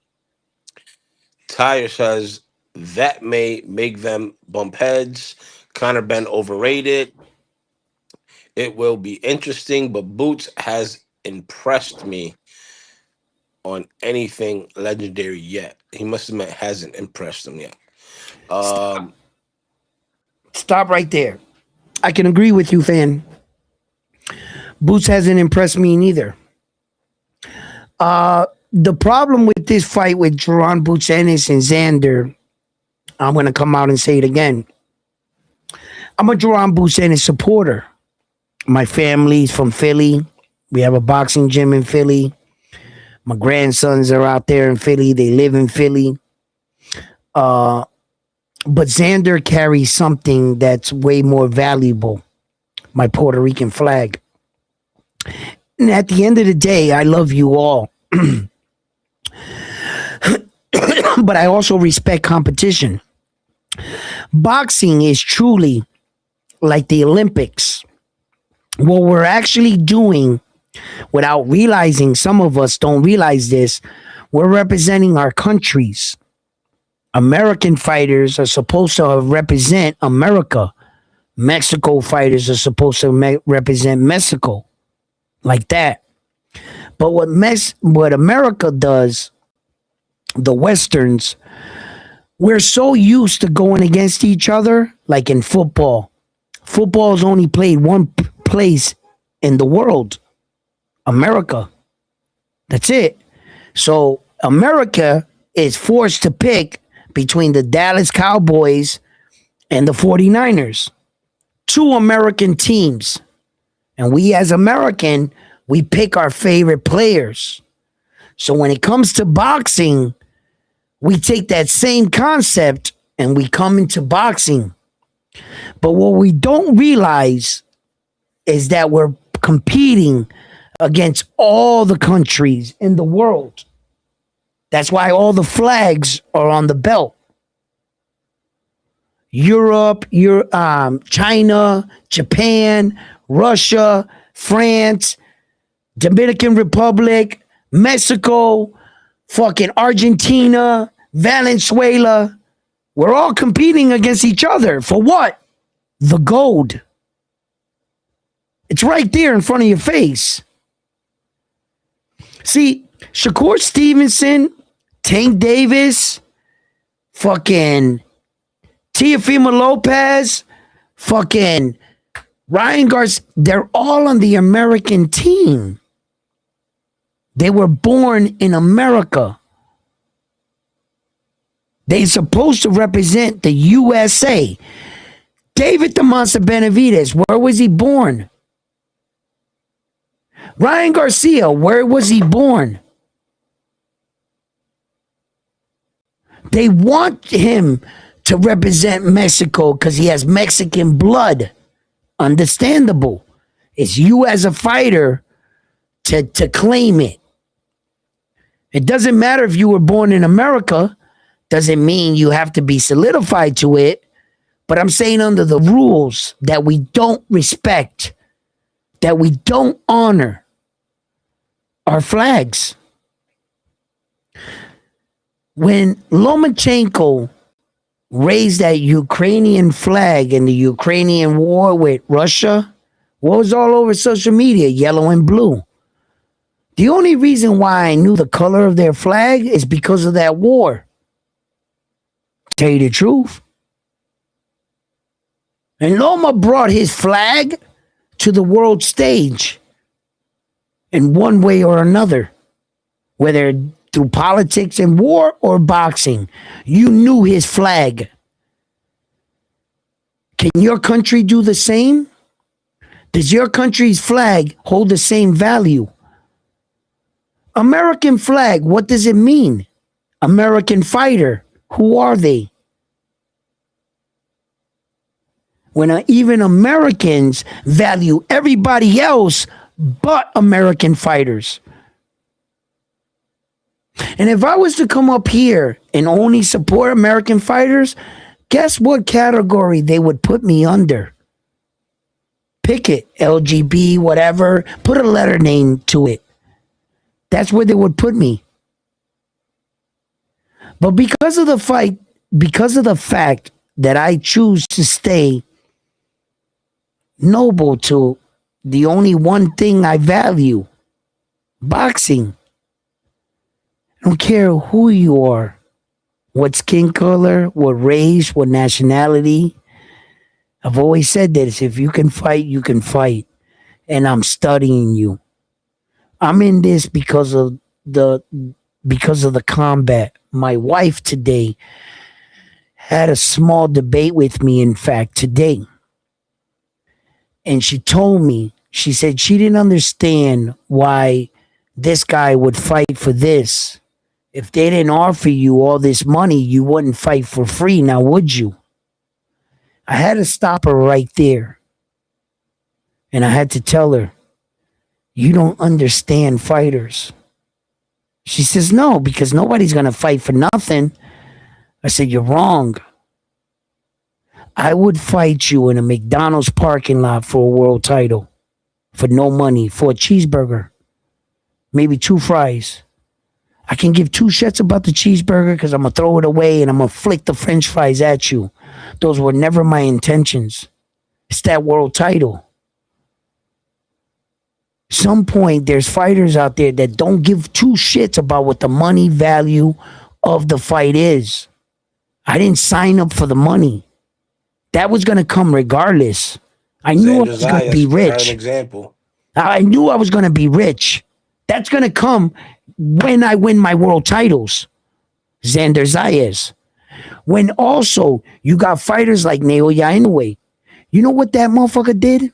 Tyre says that may make them bump heads. Connor Ben overrated. It will be interesting, but Boots has impressed me on anything legendary yet. He must have meant hasn't impressed him yet. Stop right there. I can agree with you, fan. Boots hasn't impressed me neither. The problem with this fight with Jerron Boots Ennis and Xander, I'm going to come out and say it again. I'm a Jerron Boots Ennis supporter. My family's from Philly. We have a boxing gym in Philly. My grandsons are out there in Philly. They live in Philly. But Xander carries something that's way more valuable. My Puerto Rican flag. And at the end of the day, I love you all. But I also respect competition. Boxing is truly like the Olympics. What we're actually doing without realizing, some of us don't realize this, we're representing our countries. American fighters are supposed to represent America. Mexico fighters are supposed to represent Mexico. Like that. But what America does, the Westerns, we're so used to going against each other, like in football. Football is only played one place in the world, America. That's it. So America is forced to pick between the Dallas Cowboys and the 49ers. Two American teams. And we as American, we pick our favorite players. So when it comes to boxing, we take that same concept and we come into boxing. But what we don't realize is that we're competing against all the countries in the world. That's why all the flags are on the belt. Europe, China, Japan, Russia, France, Dominican Republic, Mexico, fucking Argentina, Venezuela. We're all competing against each other. For what? The gold. It's right there in front of your face. See, Shakur Stevenson, Tank Davis, fucking Teofimo Lopez, fucking Ryan Garcia, they're all on the American team. They were born in America. They're supposed to represent the USA. David the Monster Benavidez, where was he born? Ryan Garcia, where was he born? They want him to represent Mexico because he has Mexican blood. Understandable. It's you as a fighter to claim it. It doesn't matter if you were born in America. Doesn't mean you have to be solidified to it. But I'm saying under the rules that we don't respect, that we don't honor our flags. When Lomachenko raised that Ukrainian flag in the Ukrainian war with Russia, what was all over social media? Yellow and blue. The only reason why I knew the color of their flag is because of that war. Tell you the truth. And Loma brought his flag to the world stage in one way or another, whether through politics and war or boxing. You knew his flag. Can your country do the same? Does your country's flag hold the same value? American flag, what does it mean? American fighter, who are they? When even Americans value everybody else but American fighters. And if I was to come up here and only support American fighters, guess what category they would put me under? Pick it, LGB, whatever, put a letter name to it. That's where they would put me. But because of the fact that I choose to stay noble to the only one thing I value, boxing. I don't care who you are, what skin color, what race, what nationality. I've always said this, if you can fight, you can fight. And I'm studying you. I'm in this because of the combat. My wife today had a small debate with me, in fact, today. And she told me, she said she didn't understand why this guy would fight for this. If they didn't offer you all this money, you wouldn't fight for free, now would you? I had to stop her right there. And I had to tell her, you don't understand fighters. She says, no, because nobody's going to fight for nothing. I said, you're wrong. I would fight you in a McDonald's parking lot for a world title for no money, for a cheeseburger, maybe 2 fries. I can give 2 shits about the cheeseburger because I'm going to throw it away and I'm going to flick the french fries at you. Those were never my intentions. It's that world title. Some point, there's fighters out there that don't give 2 shits about what the money value of the fight is. I didn't sign up for the money. That was going to come regardless. I knew I was going to be rich. Example. I knew I was going to be rich. That's going to come when I win my world titles. Xander Zayas. When also you got fighters like Naoya Inoue. You know what that motherfucker did?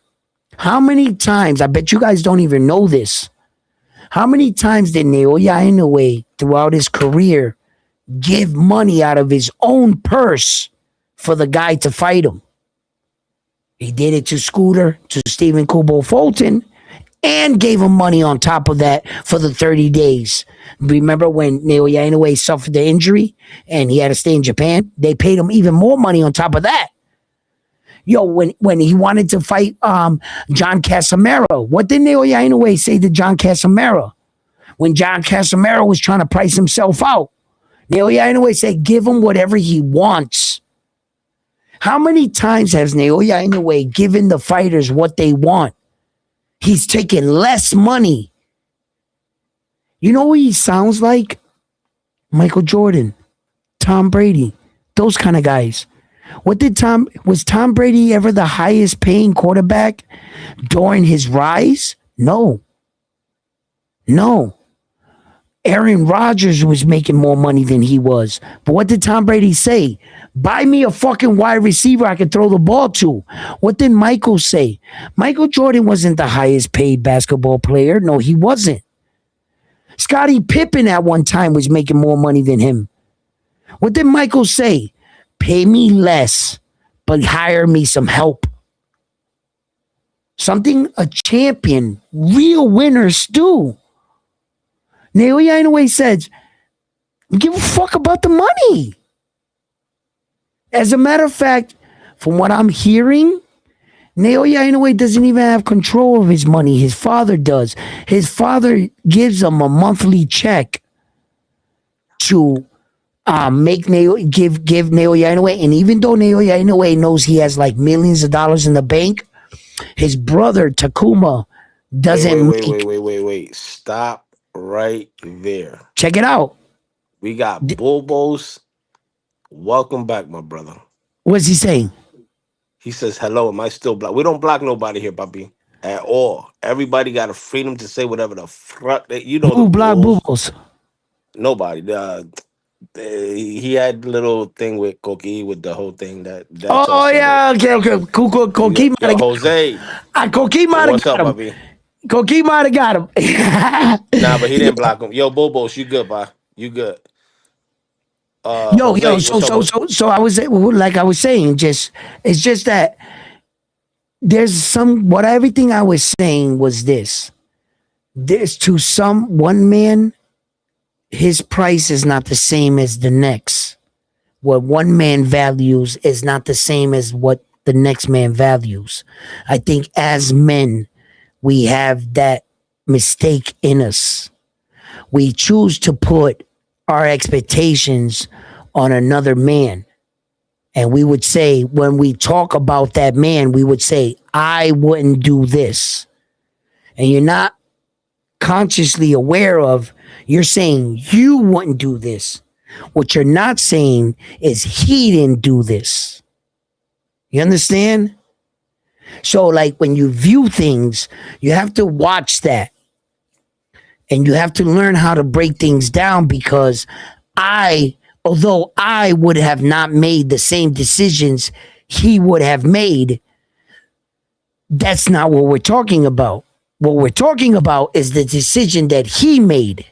How many times, I bet you guys don't even know this. How many times did Naoya Inoue throughout his career give money out of his own purse for the guy to fight him? He did it to Scooter, to Stephen Kubo Fulton, and gave him money on top of that for the 30 days. Remember when Naoya Inoue suffered the injury and he had to stay in Japan? They paid him even more money on top of that. Yo, when he wanted to fight John Casamaro, what did Naoya Inoue say to John Casamaro? When John Casamaro was trying to price himself out, Naoya Inoue said, give him whatever he wants. How many times has Naoya Inoue given the fighters what they want? He's taking less money. You know what he sounds like? Michael Jordan, Tom Brady, those kind of guys. Was Tom Brady ever the highest paying quarterback during his rise? No. Aaron Rodgers was making more money than he was. But what did Tom Brady say? Buy me a fucking wide receiver I can throw the ball to. What did Michael say? Michael Jordan wasn't the highest paid basketball player. No, he wasn't. Scottie Pippen at one time was making more money than him. What did Michael say? Pay me less, but hire me some help. Something a champion, real winners do. Naoya Inoue says, give a fuck about the money. As a matter of fact, from what I'm hearing, Naoya Inoue doesn't even have control of his money. His father does. His father gives him a monthly check to give Naoya Inoue. And even though Naoya Inoue knows he has like millions of dollars in the bank, his brother Takuma doesn't. Wait. Stop right there. Check it out. We got Bulbos. Welcome back, my brother. What's he saying? He says, hello, am I still black? We don't block nobody here, Bobby, at all. Everybody got a freedom to say whatever the fuck. You know Who the block rules. Bubbles? Nobody. He had the little thing with Koki with the whole thing that's Oh, yeah. Okay. Cool. Koki might have Jose. Koki might have What's up, got him. Bobby? Koki might have got him. Nah, but he didn't block him. Yo, Bobos, you good, bye. You good. Yo, Jose, so I was like I was saying, it's just that there's everything I was saying was this. There's to one man, his price is not the same as the next. What one man values is not the same as what the next man values. I think as men, we have that mistake in us. We choose to put our expectations on another man. And we would say, when we talk about that man, we would say, I wouldn't do this. And you're not consciously aware of, you're saying you wouldn't do this. What you're not saying is he didn't do this. You understand? So like when you view things, you have to watch that. And you have to learn how to break things down, because although I would have not made the same decisions he would have made, that's not what we're talking about. What we're talking about is the decision that he made.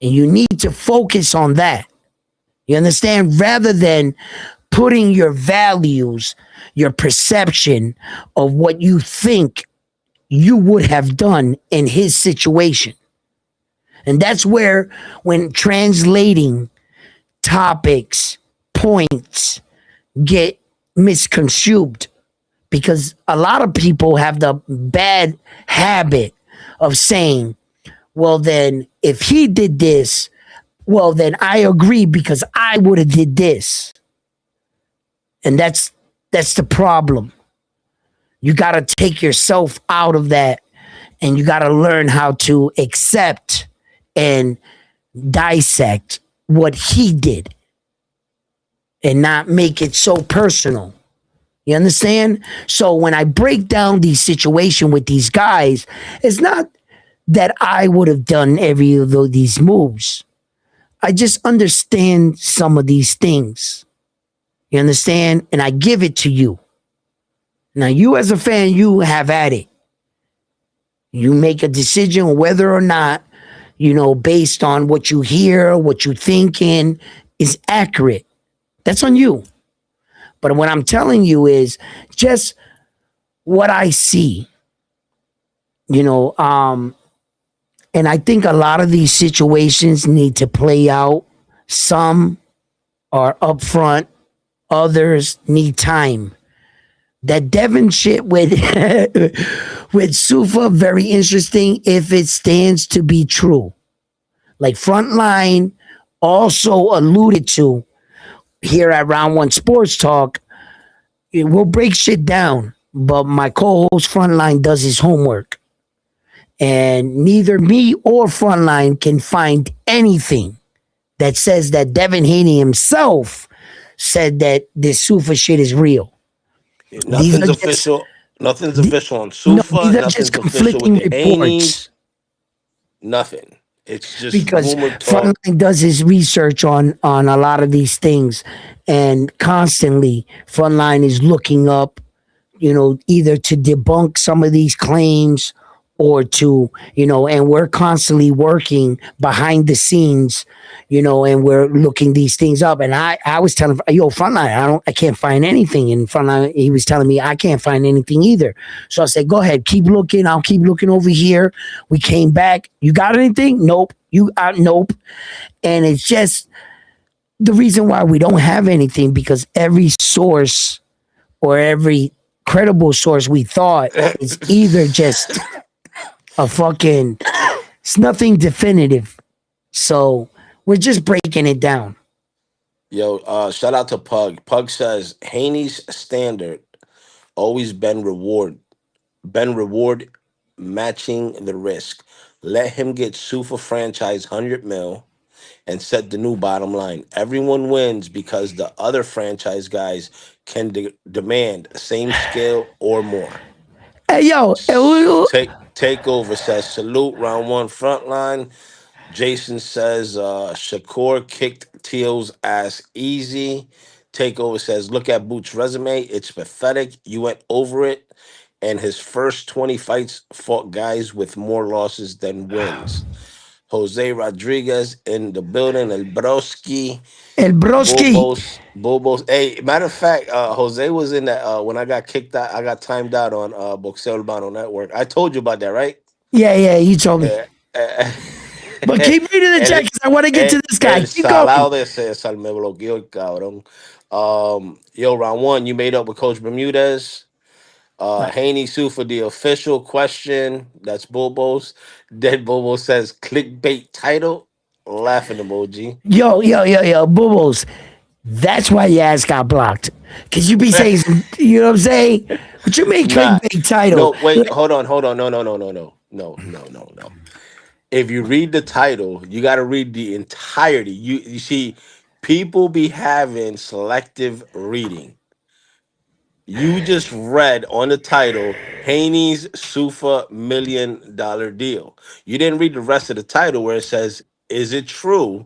And you need to focus on that. You understand? Rather than putting your values, your perception of what you think you would have done in his situation. And that's where, when translating topics, points get misconstrued because a lot of people have the bad habit of saying, well, then if he did this, well, then I agree because I would have did this. And that's the problem. You got to take yourself out of that and you got to learn how to accept and dissect what he did and not make it so personal. You understand? So when I break down the situation with these guys, it's not that I would have done every of these moves. I just understand some of these things. You understand? And I give it to you. Now, you as a fan, you have at it. You make a decision whether or not, based on what you hear, what you're thinking is accurate. That's on you. But what I'm telling you is just what I see, and I think a lot of these situations need to play out. Some are upfront, others need time. That Devin shit with with Zuffa, very interesting if it stands to be true. Like Frontline also alluded to here at Round One Sports Talk, we'll break shit down, but my co-host Frontline does his homework. And neither me or Frontline can find anything that says that Devin Haney himself said that this Zuffa shit is real. Nothing's official. Nothing's official on Zuffa. These are just Nothing's official with conflicting the reports. Haneys. Nothing. It's just Because rumor talk. Frontline does his research on a lot of these things, and constantly Frontline is looking up, either to debunk some of these claims or to, and we're constantly working behind the scenes, and we're looking these things up. And I was telling, Frontline, I can't find anything. And Frontline, he was telling me I can't find anything either. So I said, go ahead, keep looking. I'll keep looking over here. We came back. You got anything? Nope. Nope. And it's just the reason why we don't have anything, because every source or every credible source we thought is either just a fucking, it's nothing definitive. So we're just breaking it down. Yo, shout out to Pug. Pug says Haney's standard always been reward matching the risk. Let him get Zuffa franchise 100 mil and set the new bottom line. Everyone wins because the other franchise guys can demand same scale or more. Hey, yo. Takeover says salute round one Frontline. Jason says Shakur kicked Teal's ass easy. Takeover says look at Boots' resume. It's pathetic. You went over it. And his first 20 fights fought guys with more losses than wins. Jose Rodriguez in the building. El Broski. Bobos. Hey, matter of fact, Jose was in that when I got kicked out. I got timed out on Boxeo Urbano Network. I told you about that, right? Yeah, you told me. But keep reading the chat because I want to get to this guy. Keep going. De César me bloqueó el cabrón. Yo, round one, you made up with Coach Bermudez. Haney Zuffa, the official question. That's Bobo's. Dead Bobo says clickbait title. Laughing emoji. Yo, Bubbles. That's why your ass got blocked. Because you be saying, you know what I'm saying? But you make clickbait title. No, wait, hold on. No. If you read the title, you got to read the entirety. You see, people be having selective reading. You just read on the title, Haney's Zuffa $1 million deal. You didn't read the rest of the title where it says, is it true?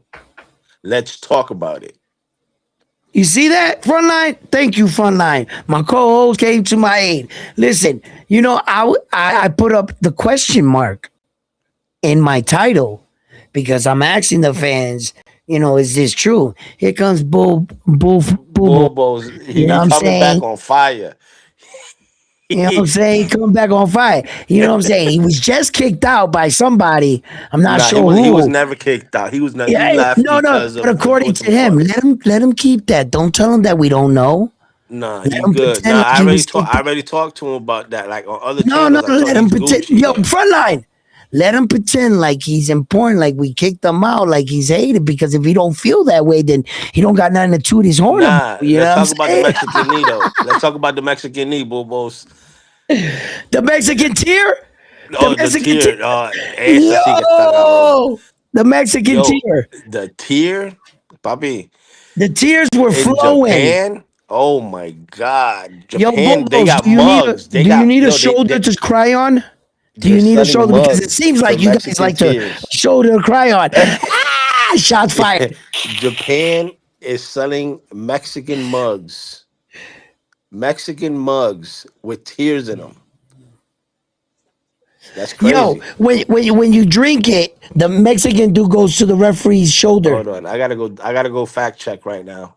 Let's talk about it. You see that, Frontline? Thank you, Frontline. My co-host came to my aid. Listen, I put up the question mark in my title because I'm asking the fans, is this true? Here comes Bobo's. He's coming back on fire. You know what I'm saying? Coming back on fire. You know what I'm saying? He was just kicked out by somebody. I'm not sure who. He was never kicked out. He was never. No. But according to him, let him keep that. Don't tell him that we don't know. Nah, Let he's him good. pretend Nah, like he was kicked I out. already talked to him about that. Like on other No, no, channels, I told let him him he's pretend. Gucci. Yo, Yeah. frontline. Let him pretend like he's important, like we kicked him out, like he's hated. Because if he don't feel that way, then he don't got nothing to toot his horn about. Nah, You know let's what I'm talk about the saying? Mexican knee though. Let's talk about the Mexican knee, Bobos. The Mexican tier, the Oh, the Mexican tier. tier. Esa sí que está cabrón. Yo, the Mexican Yo, tier. the tier, papi, The tears were in flowing. Japan. Oh my God, Yo, Japan. They Bobos, got mugs. They do you got need a yo. shoulder to cry on? Do They're you need a selling shoulder? Because it mugs seems for like you guys Mexican like to tears. shoulder to cry on. Ah, shots fired. Japan is selling Mexican mugs with tears in them. That's Yo, crazy. when you drink it, the Mexican dude goes to the referee's shoulder. Hold on, I gotta go. I gotta go fact check right now.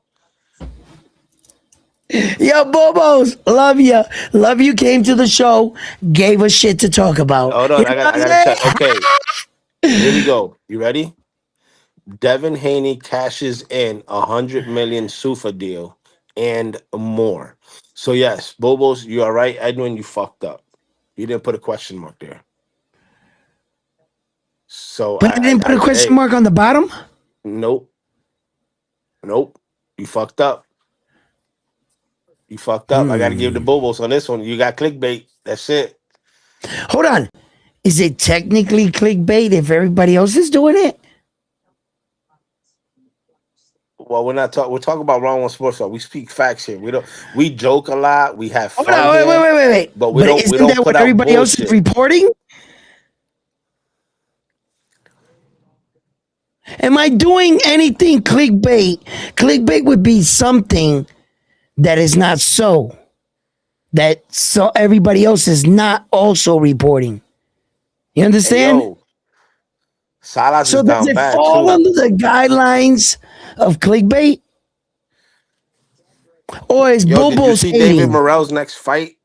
Yo, Bobos, love you. Love you came to the show, gave us shit to talk about. Hold You on, know what I I'm gotta saying? check. Okay, here we go. You ready? Devin Haney cashes in 100 million Zuffa deal and more. So yes, Bobos, you are right. Edwin, you fucked up. You didn't put a question mark there. So But I didn't put a question hey, mark on the bottom. nope, nope. You fucked up. You fucked up. I got to give the Bobos on this one. You got clickbait. That's it. Hold on. Is it technically clickbait if everybody else is doing it? Well, we're not talking. We're talking about Wrong on Sports Talk. We speak facts here. We don't. We joke a lot. We have Hold fun on, here, wait. but we But don't. We isn't don't that put what out everybody else is bullshit. reporting? Am I doing anything clickbait? Clickbait would be something that is not so. That so everybody else is not also reporting. You Hey, understand? yo, Salas So is does down it bad fall too. under the guidelines of clickbait? Or is Yo, did you Bobo's see David hating? Morrell's next fight?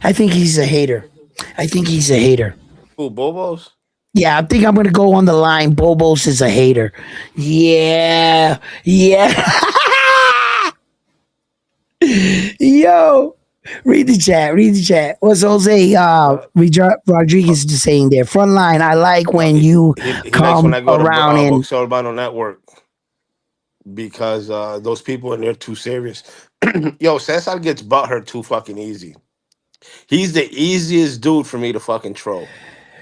I think he's a hater. I think he's a hater. Who, Bobos? Yeah, I think I'm gonna go on the line. Bobos is a hater. Yeah. Yo, read the chat. Read the chat. What's Jose Uh, uh, Rodriguez just saying there? Front line. I like when he, you he likes when come I go to around and Boxer Urbano Network because those people in there too serious. Yo, Cesar gets butthurt too fucking easy. He's the easiest dude for me to fucking troll.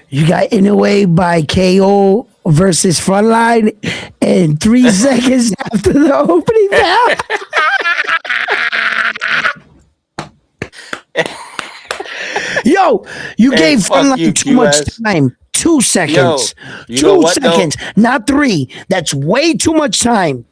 you got in a way by KO versus Frontline, and 3 seconds after the opening bell. Yo, you Hey, gave fuck you, Frontline too much QS. time. 2 Yo, seconds. you know Two what though? seconds, not 3. That's way too much time.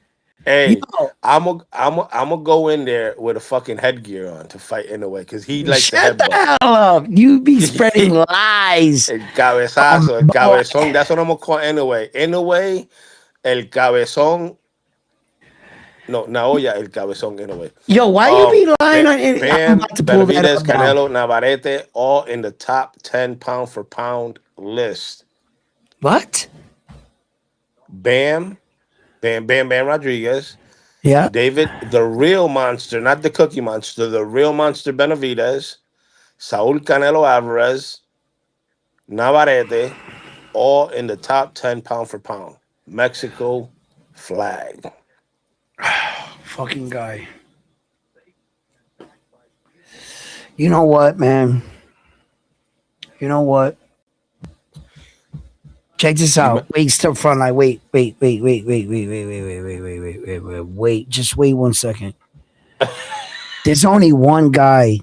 Hey, Yo, I'm gonna go in there with a fucking headgear on to fight anyway because he likes to shut the headbutt. hell up. You be spreading lies. El cabezazo, el Boy. cabezón. That's what I'm gonna call anyway. Anyway, el cabezón. No, Naoya, el cabezón anyway. Yo, why you be lying on it? I'm Bam, about to pull that Benavidez, up now. Canelo, Navarrete, all in the top 10 pound for pound list. What? Bam, Bam Rodriguez, Yeah. David, the real monster, not the cookie monster, the real monster Benavidez, Saul Canelo Alvarez, Navarrete, all in the top 10 pound for pound. Mexico flag. Fucking guy. You know what, man? You know what? Check this You, out. Wait, step front line. Wait. Just wait 1 second. There's only one guy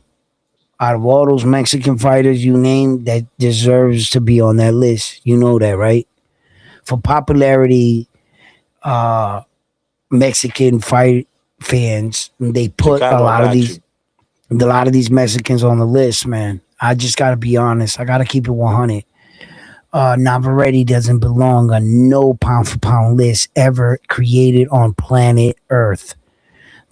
out of all those Mexican fighters you named that deserves to be on that list. You know that, right? For popularity, Mexican fight fans, they put Chicano, I got you. a lot of these Mexicans on the list, man. I just gotta be honest. I gotta keep it 100. Navarrete doesn't belong on no pound for pound list ever created on planet Earth.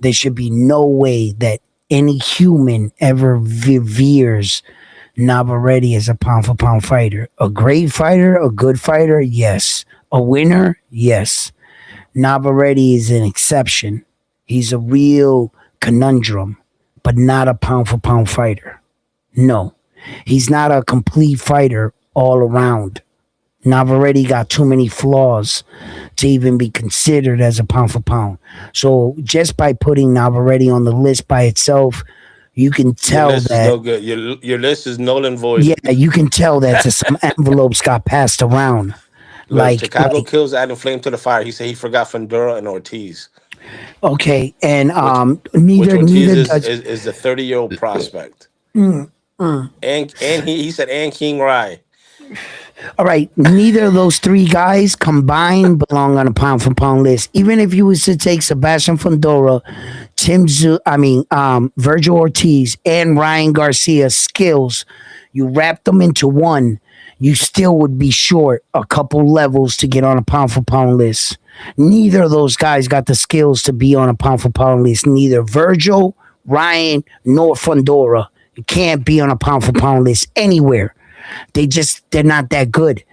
There should be no way that any human ever reveres Navarrete as a pound for pound fighter. A great fighter, a good fighter, yes. A winner, yes. Navarrete is an exception. He's a real conundrum. but not a pound for pound fighter. No, he's not a complete fighter all around. Navarrete got too many flaws to even be considered as a pound for pound. So just by putting Navarrete on the list by itself, you can Your tell list is that, no good. Your list is null and yeah, void. you can tell that some envelopes got passed around. Look, Like, Chicago kills adding flame to the fire. He said he forgot Fundora and Ortiz, okay, and which neither Ortiz is does. is the 30-year-old prospect. Mm, mm. And he said and King Rai. All right, neither of those three guys combined belong on a pound for pound list. Even if you was to take Sebastian Fundora, Virgil Ortiz, and Ryan Garcia's skills, you wrap them into one, you still would be short a couple levels to get on a pound for pound list. Neither of those guys got the skills to be on a pound for pound list. Neither Virgil, Ryan, nor Fundora. You can't be on a pound for pound list anywhere. They're not that good.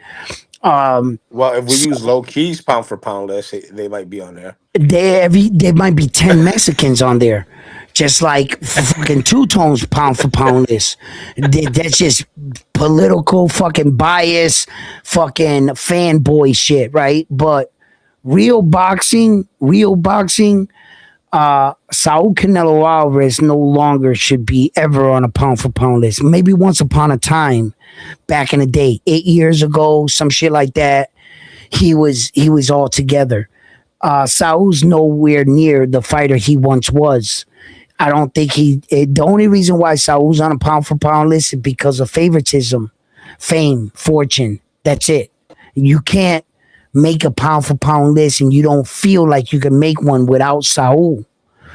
Well, if we So use low keys pound for pound list, they might be on there. there might be 10 Mexicans on there. Just like fucking two tones pound for pound list. That's just political fucking bias, fucking fanboy shit, right? But real boxing, Saul Canelo Alvarez no longer should be ever on a pound for pound list. Maybe once upon a time, back in the day, 8 years ago, some shit like that. He was all together. Saul's nowhere near the fighter he once was. I don't think the only reason why Saul's on a pound for pound list is because of favoritism, fame, fortune. That's it. You can't make a pound for pound list and you don't feel like you can make one without Saul.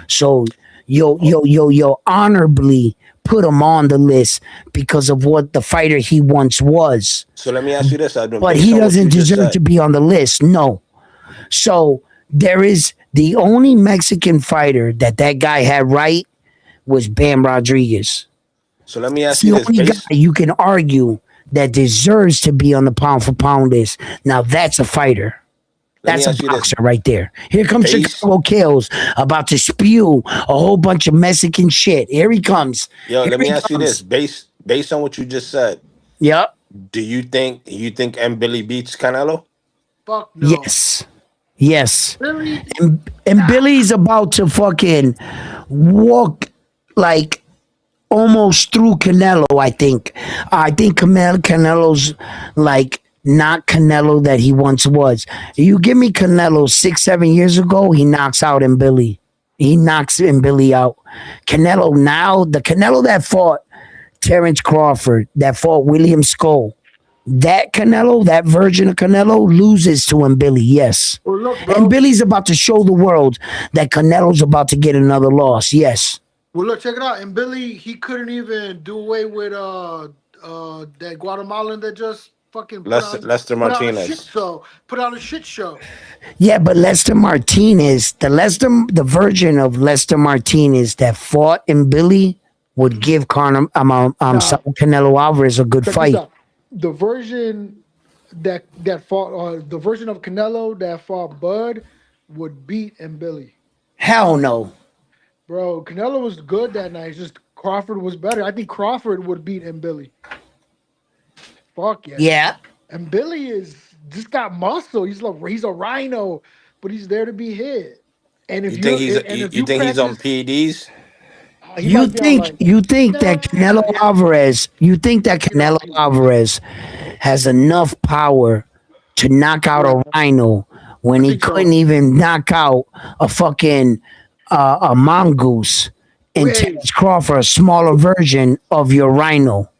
So you'll honorably put him on the list because of what the fighter he once was. So let me ask you this, Edwin, But based he on what you doesn't just deserve to said. be on the list. No. So there is the only Mexican fighter that guy had right was Bam Rodriguez. So let me It's ask the you this, only guy based. you can argue that deserves to be on the pound for pound list. Now that's a fighter. Let me That's a ask you this, boxer right there. Here comes base. Chicago Kills about to spew a whole bunch of Mexican shit. Here he comes. Yo, Here let me he ask you this, comes. based on what you just said. Yep. Do you think M Billy beats Canelo? Fuck no. Yes. Yes. Really? And Billy's about to fucking walk like almost through Canelo, I think. I think Canelo's like not Canelo that he once was. You give me Canelo 6, 7 years ago, he knocks out Billy. He knocks Billy out. Canelo now, the Canelo that fought Terrence Crawford, that fought William Skull, that Canelo, that version of Canelo loses to Billy, yes. Well, look, And bro. Billy's about to show the world that Canelo's about to get another loss, yes. Well, look, check it out. And Billy, he couldn't even do away with that Guatemalan that just fucking Lester put out a shit Martinez. show. Put out a shit show. Yeah, but Lester Martinez, the version of Lester Martinez that fought in Billy would give Nah, Saul Canelo Alvarez a good check this fight. out. The version that fought the version of Canelo that fought Bud would beat and Billy. Hell no. Bro, Canelo was good that night. It's just Crawford was better. I think Crawford would beat and Billy. Fuck yes. Yeah. And Billy is just got muscle. He's a rhino, but he's there to be hit. And You if think you he's and if you you think he's on practice, PEDs? he You might be on think like you think that nah, Canelo Alvarez, has enough power to knock out yeah, a rhino when I he think couldn't so. even knock out a fucking a mongoose and Wait, Terrence Crawford, a smaller version of your rhino.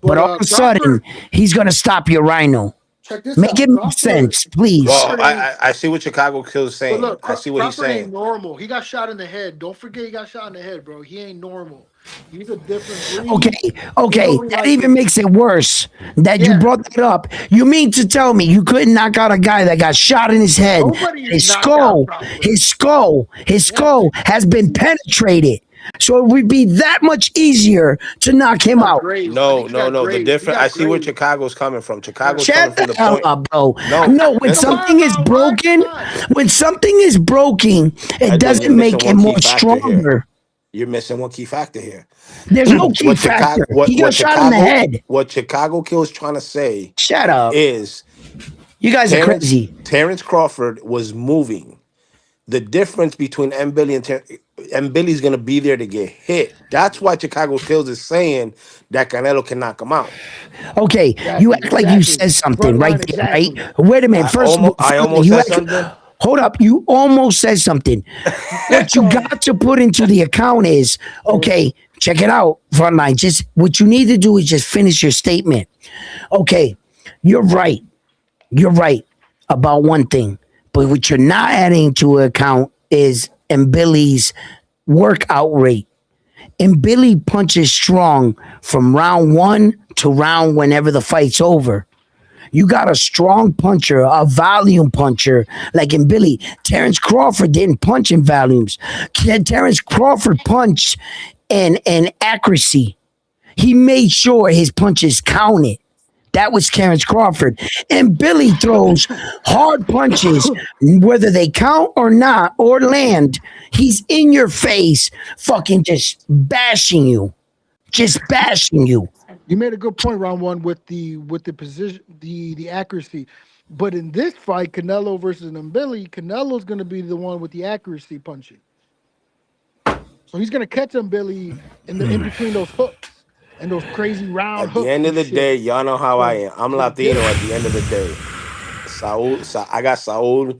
But but all of a sudden, Crawford, he's gonna stop your rhino. check this Make out. it make sense, please. Well, Crawford ain't. I see what Chicago Kill's But saying. look, I see what he's Crawford ain't saying. normal. He got shot in the head. Don't forget he got shot in the head, bro. He ain't normal. He's a different Okay, breed. He's okay, only that like even makes it worse that you yeah. brought that up. You mean to tell me you couldn't knock out a guy that got shot in his head? Nobody's knocked out Crawford. His Yes. skull has been penetrated. So it would be that much easier to knock He him got out. grazed. I No, think he no, got no. The grazed. He different. I got see where grazed. Chicago's coming from. Yeah. Chicago's coming Shut from the the hell point. up, bro. No, No, when Come listen, something is on, Ron. Come broken, on. when something is broken, it Edwin, you're doesn't missing make it one key more factor here. stronger. You're missing one key factor here. There's no key What Chicago, factor. He got shot in the head. what Chicago Kill's trying to say Shut up. is You guys are crazy. Terrence Crawford was moving. The difference between M. Billy and Billy's gonna be there to get hit. That's why Chicago Kills is saying that Canelo can knock him out. Okay, you act like you said something right there, right? Wait a minute. First of all, I almost you said act, something. hold up. You almost said something. What you got to put into the account is, okay, check it out, Frontline. Just what you need to do is just finish your statement. Okay, you're right. You're right about one thing. But what you're not adding to account is Billy's workout rate. And Billy punches strong from round 1 to round whenever the fight's over. You got a strong puncher, a volume puncher, like in Billy. Terrence Crawford didn't punch in volumes. Terrence Crawford punched in accuracy. He made sure his punches counted. That was Terrence Crawford. And Billy throws hard punches, whether they count or not, or land. He's in your face, fucking just bashing you. Just bashing you. You made a good point, round one, with the position, the accuracy. But in this fight, Canelo versus Mbili, Canelo's going to be the one with the accuracy punching. So he's going to catch Mbili in between those hooks and those crazy round At hooks. the end of the and shit. day, y'all know how I am. I'm Latino. At the end of the day, I got Saul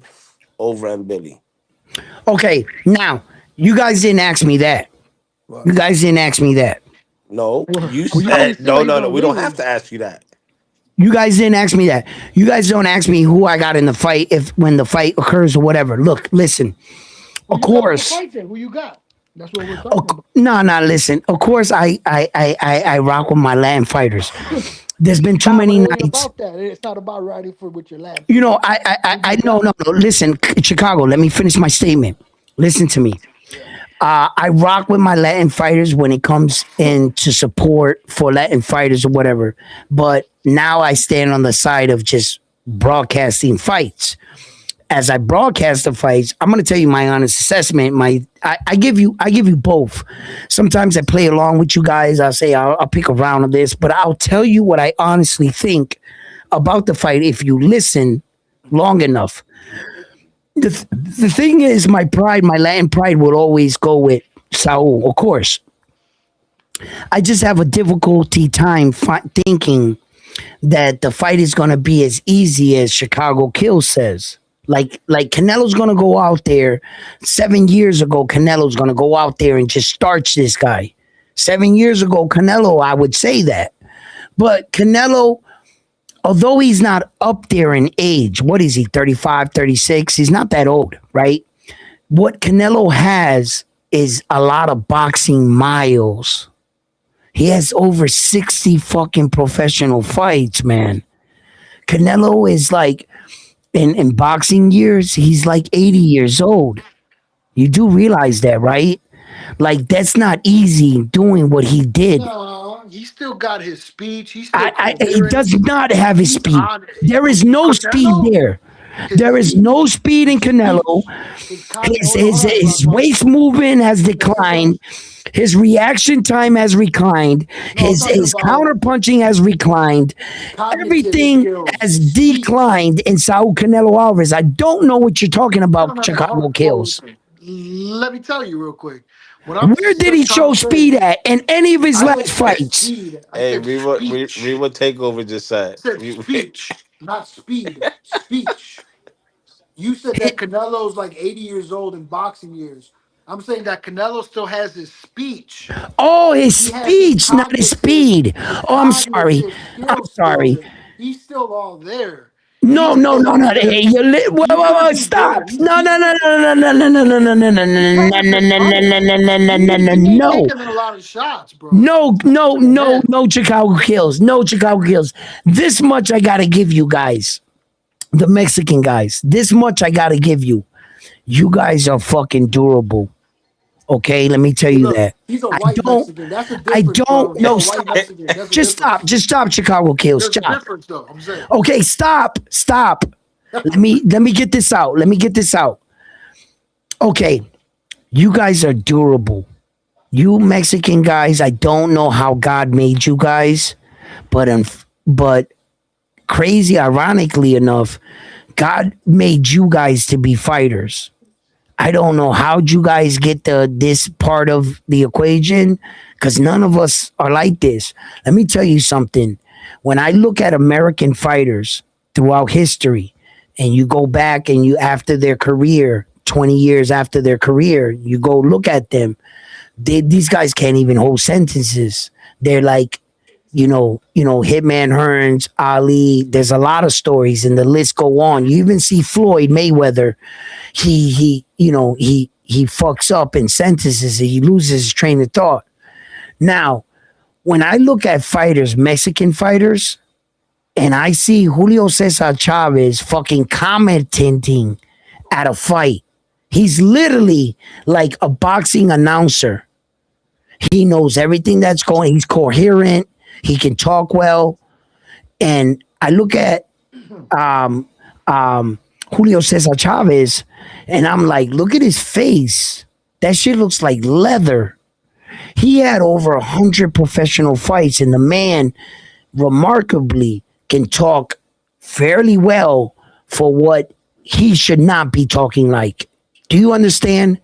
over M. Billy. Okay, now, you guys didn't ask me that. You guys didn't ask me that. No, you Well, said you no. We don't have to ask you that. You guys didn't ask me that. You guys don't ask me who I got in the fight when the fight occurs or whatever. Look, listen. Of course. Who you got? That's what we're talking about. No, listen. Of course, I rock with my Latin fighters. There's been too many It ain't nights. about that. It's not about riding for with your lab. You know, I no. Listen, Chicago. Let me finish my statement. Listen to me. I rock with my Latin fighters when it comes into support for Latin fighters or whatever. But now I stand on the side of just broadcasting fights. As I broadcast the fights, I'm going to tell you my honest assessment. I give you both. Sometimes I play along with you guys. I'll say I'll pick a round of this, but I'll tell you what I honestly think about the fight if you listen long enough. The thing is, my pride, my Latin pride, would always go with Saul, of course. I just have a difficulty time thinking that the fight is going to be as easy as Chicago Kill says. Like Canelo's going to go out there. 7 years ago, Canelo's going to go out there and just starch this guy. 7 years ago, Canelo, I would say that. But Canelo, although he's not up there in age, what is he, 35, 36? He's not that old, right? What Canelo has is a lot of boxing miles. He has over 60 fucking professional fights, man. Canelo is like, in boxing years, he's like 80 years old. You do realize that, right? Like, that's not easy doing what he did. No, he still got his speech. He still He does not have his speed. There is no speed there. There is no speed in Canelo. His waist movement has declined. His reaction time has declined. His counter punching has declined. Everything has declined in Saul Canelo Alvarez. I don't know what you're talking about, Chicago Kills. Let me tell you real quick. Where did he show speed at in any of his last fights? Hey, Reba Takeover just said. Speech, not speed. Speech. You said that Canelo's like 80 years old in boxing years. I'm saying that Canelo still has his speech. Oh, his speech, not his speed. Oh, I'm sorry. I'm sorry. He's still all there. No. Hey, whoa, stop. No. Taking a lot of shots, bro. No, Chicago Kills. No, Chicago Kills. This much I gotta give you guys. The Mexican guys. This much I gotta give you. You guys are fucking durable. Okay, let me tell you that. He's a white Mexican. That's a difference. I don't know. Just stop, Chicago Kills. There's Stop. a difference, though. I'm saying. Okay, stop. let me get this out. Okay, you guys are durable. You Mexican guys, I don't know how God made you guys, but but crazy, ironically enough, God made you guys to be fighters. I don't know how'd you guys get this part of the equation because none of us are like this. Let me tell you something. When I look at American fighters throughout history, and you go back and you after their career, 20 years after their career, you go look at them. These guys can't even hold sentences. They're like, Hitman Hearns, Ali. There's a lot of stories, and the list go on. You even see Floyd Mayweather. He fucks up in sentences. He loses his train of thought. Now, when I look at fighters, Mexican fighters, and I see Julio Cesar Chavez fucking commentating at a fight, he's literally like a boxing announcer. He knows everything that's going. He's coherent. He can talk well. And I look at um, Julio Cesar Chavez, and I'm like, look at his face. That shit looks like leather. He had over 100 professional fights, and the man remarkably can talk fairly well for what he should not be talking like. Do you understand?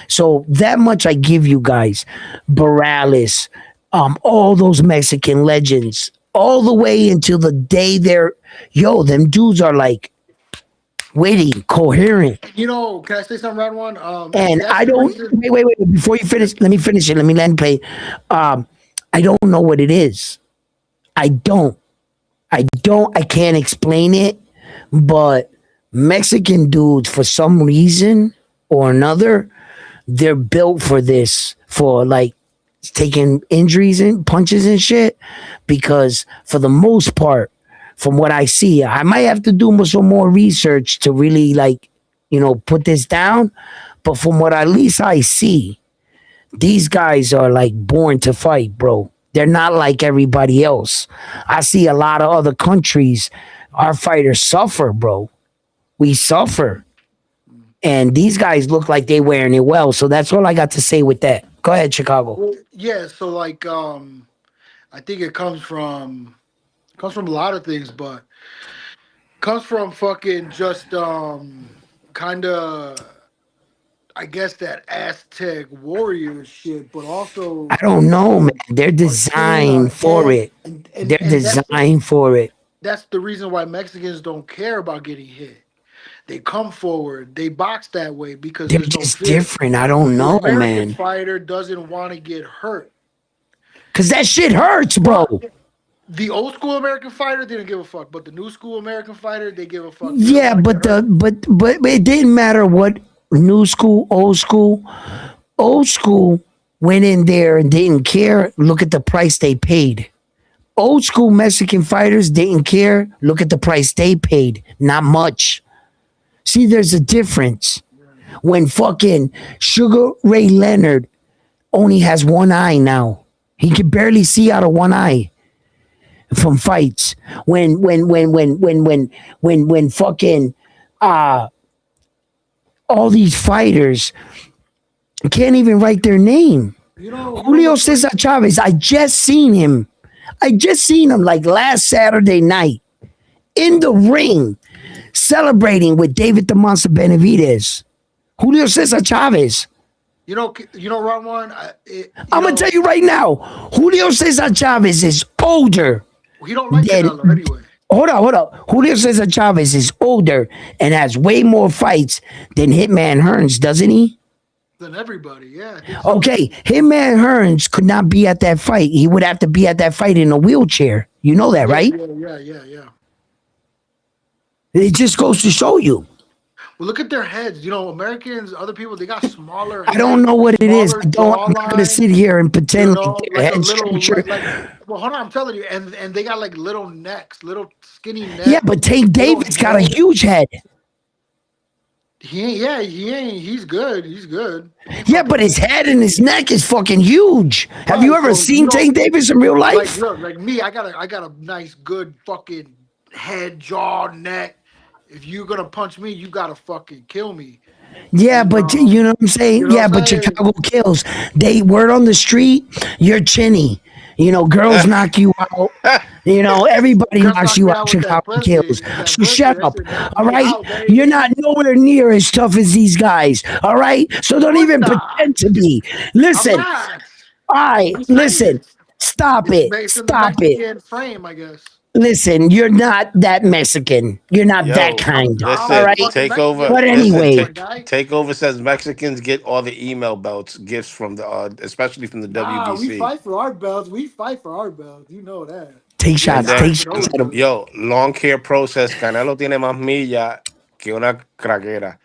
So that much I give you guys. Morales, all those Mexican legends, all the way until the day them dudes are like witty, coherent. Can I say something, Round One? And That's I the don't reason. wait, before you finish, let me finish it. Let me land play. I don't know what it is. I don't. I can't explain it, but Mexican dudes, for some reason or another, they're built for this, for like taking injuries and punches and shit. Because for the most part, from what I see, I might have to do some more research to really like, put this down. But from what at least I see, these guys are like born to fight, bro. They're not like everybody else. I see a lot of other countries, our fighters suffer, bro. We suffer. And these guys look like they wearing it well. So that's all I got to say with that. Go ahead, Chicago. Well, yeah. So like, I think it comes from a lot of things, but comes from fucking just kind of, I guess, that Aztec warrior shit, but I also don't know, man. They're Argentina, designed for yeah, it. They're and designed for it. that's the reason why Mexicans don't care about getting hit. They come forward, they box that way because They're there's no just fear. different. I don't The know, American man. fighter doesn't want to get hurt. Cause that shit hurts, bro. But the old school American fighter didn't give a fuck, but the new school American fighter, they give a fuck. They don't Yeah, want to get but hurt. but it didn't matter what new school, old school. Old school went in there and didn't care. Look at the price they paid. Old school Mexican fighters didn't care. Look at the price they paid. Not much. See, there's a difference. When fucking Sugar Ray Leonard only has one eye now. He can barely see out of one eye from fights. When fucking all these fighters can't even write their name. You know Julio what's Cesar funny? Chavez, I just seen him. I just seen him like last Saturday night in the ring celebrating with David the Monster Benavidez. Julio Cesar Chavez. Round one. I'm gonna tell you right now, Julio Cesar Chavez is older He don't like than. Canelo anyway. Hold up. Julio Cesar Chavez is older and has way more fights than Hitman Hearns, doesn't he? Than everybody, yeah, I think so. Okay, Hitman Hearns could not be at that fight. He would have to be at that fight in a wheelchair. You know that, Yeah, right? yeah. It just goes to show you. Well, look at their heads. Americans, other people, they got smaller I don't heads, know what it is. smaller I'm not gonna jawline. sit here and pretend like their Like a head little, structure. well, hold on, I'm telling you, and they got like little necks, little skinny Yeah, necks, but Tank little David's got a head. huge head. He ain't, yeah, he ain't. He's good. He's good. He Yeah, fucking but his head and his neck is fucking huge. Have you right. ever So you seen don't Tank Davis in real like life? look like me. I got a nice, good fucking head, jaw, neck. If you're gonna punch me, you gotta fucking kill me. Yeah, And but you know what I'm you saying? know Yeah, what I'm but saying? Chicago kills. They word on the street, you're chinny. You know, girls knock you out. You know, everybody Girls knocks knock you me out. out with that Chicago pussy. kills. With that So pussy. shut That up. shit knocked All me right, out, you're baby. not nowhere near as tough as these guys. All right, so don't No, I'm even not. pretend to be. I'm Listen, not. all right, I'm listen. saying Stop it's it. based in the Stop it. Mexican frame, I guess. Listen, you're not that Mexican. You're not that Yo, kind. All listen, I'm right. fucking take Mexican. over. But What do you Listen, mean, anyway, my guy? take over says Mexicans get all the email belts, gifts from the, especially from the Nah, we WBC. fight for our belts. We fight for our belts. You know that. take We ain't And shots. then, Take dying for shots those at him. belts. yo, long care process. Canelo tiene más milla que una craquera.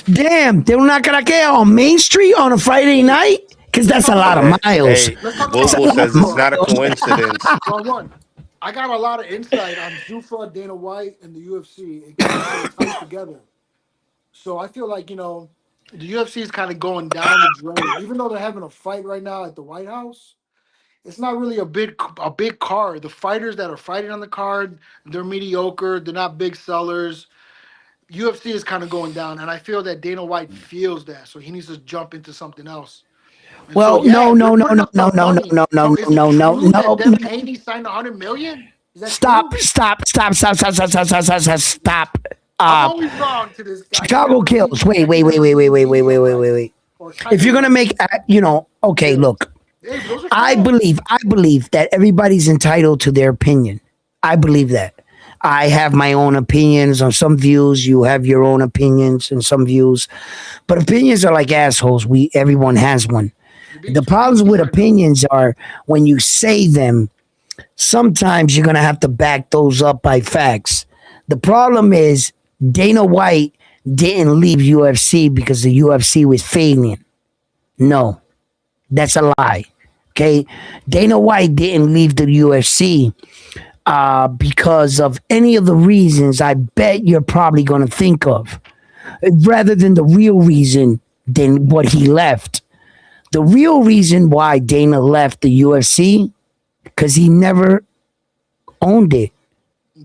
Damn, they're not gonna get on Main Street on a Friday night? Because Let's that's a talk lot about of Hey, miles. hey, let's talk That's about a Bulbul lot one says of it's one. not a miles. coincidence. One. I got a lot of insight on Zuffa, Dana White, and the UFC. It kind of all ties together. So I feel like the UFC is kind of going down the drain. Even though they're having a fight right now at the White House, it's not really a big card. The fighters that are fighting on the card, they're mediocre. They're not big sellers. UFC is kind of going down, and I feel that Dana White feels that, so he needs to jump into something else. And so, Well, yeah, no, they're no, no, putting no, up no, the no, no, money. no, no, So, no, is it no, no, true that no, Devin no. Haney signed 100 million? Is that Stop, true? stop, stop, stop, stop, stop, stop, stop, stop, stop, stop. I'm Uh, always wrong to this guy. Chicago kills. Wait, wait, wait, wait, wait, wait, wait, wait, Media wait, right wait, wait. or If you're title gonna right. make, okay, Yeah. look, Hey, but those are I facts. believe, I believe that everybody's entitled to their opinion. I believe that. I have my own opinions on some views. You have your own opinions and some views, but opinions are like assholes. Everyone has one. You're being The too problems PC with right now. opinions are when you say them, sometimes you're going to have to back those up by facts. The problem is Dana White didn't leave UFC because the UFC was failing. No, that's a lie. Okay. Dana White didn't leave the UFC because of any of the reasons I bet you're probably going to think of, rather than the real reason than what he left. The real reason why Dana left the UFC, because he never owned it.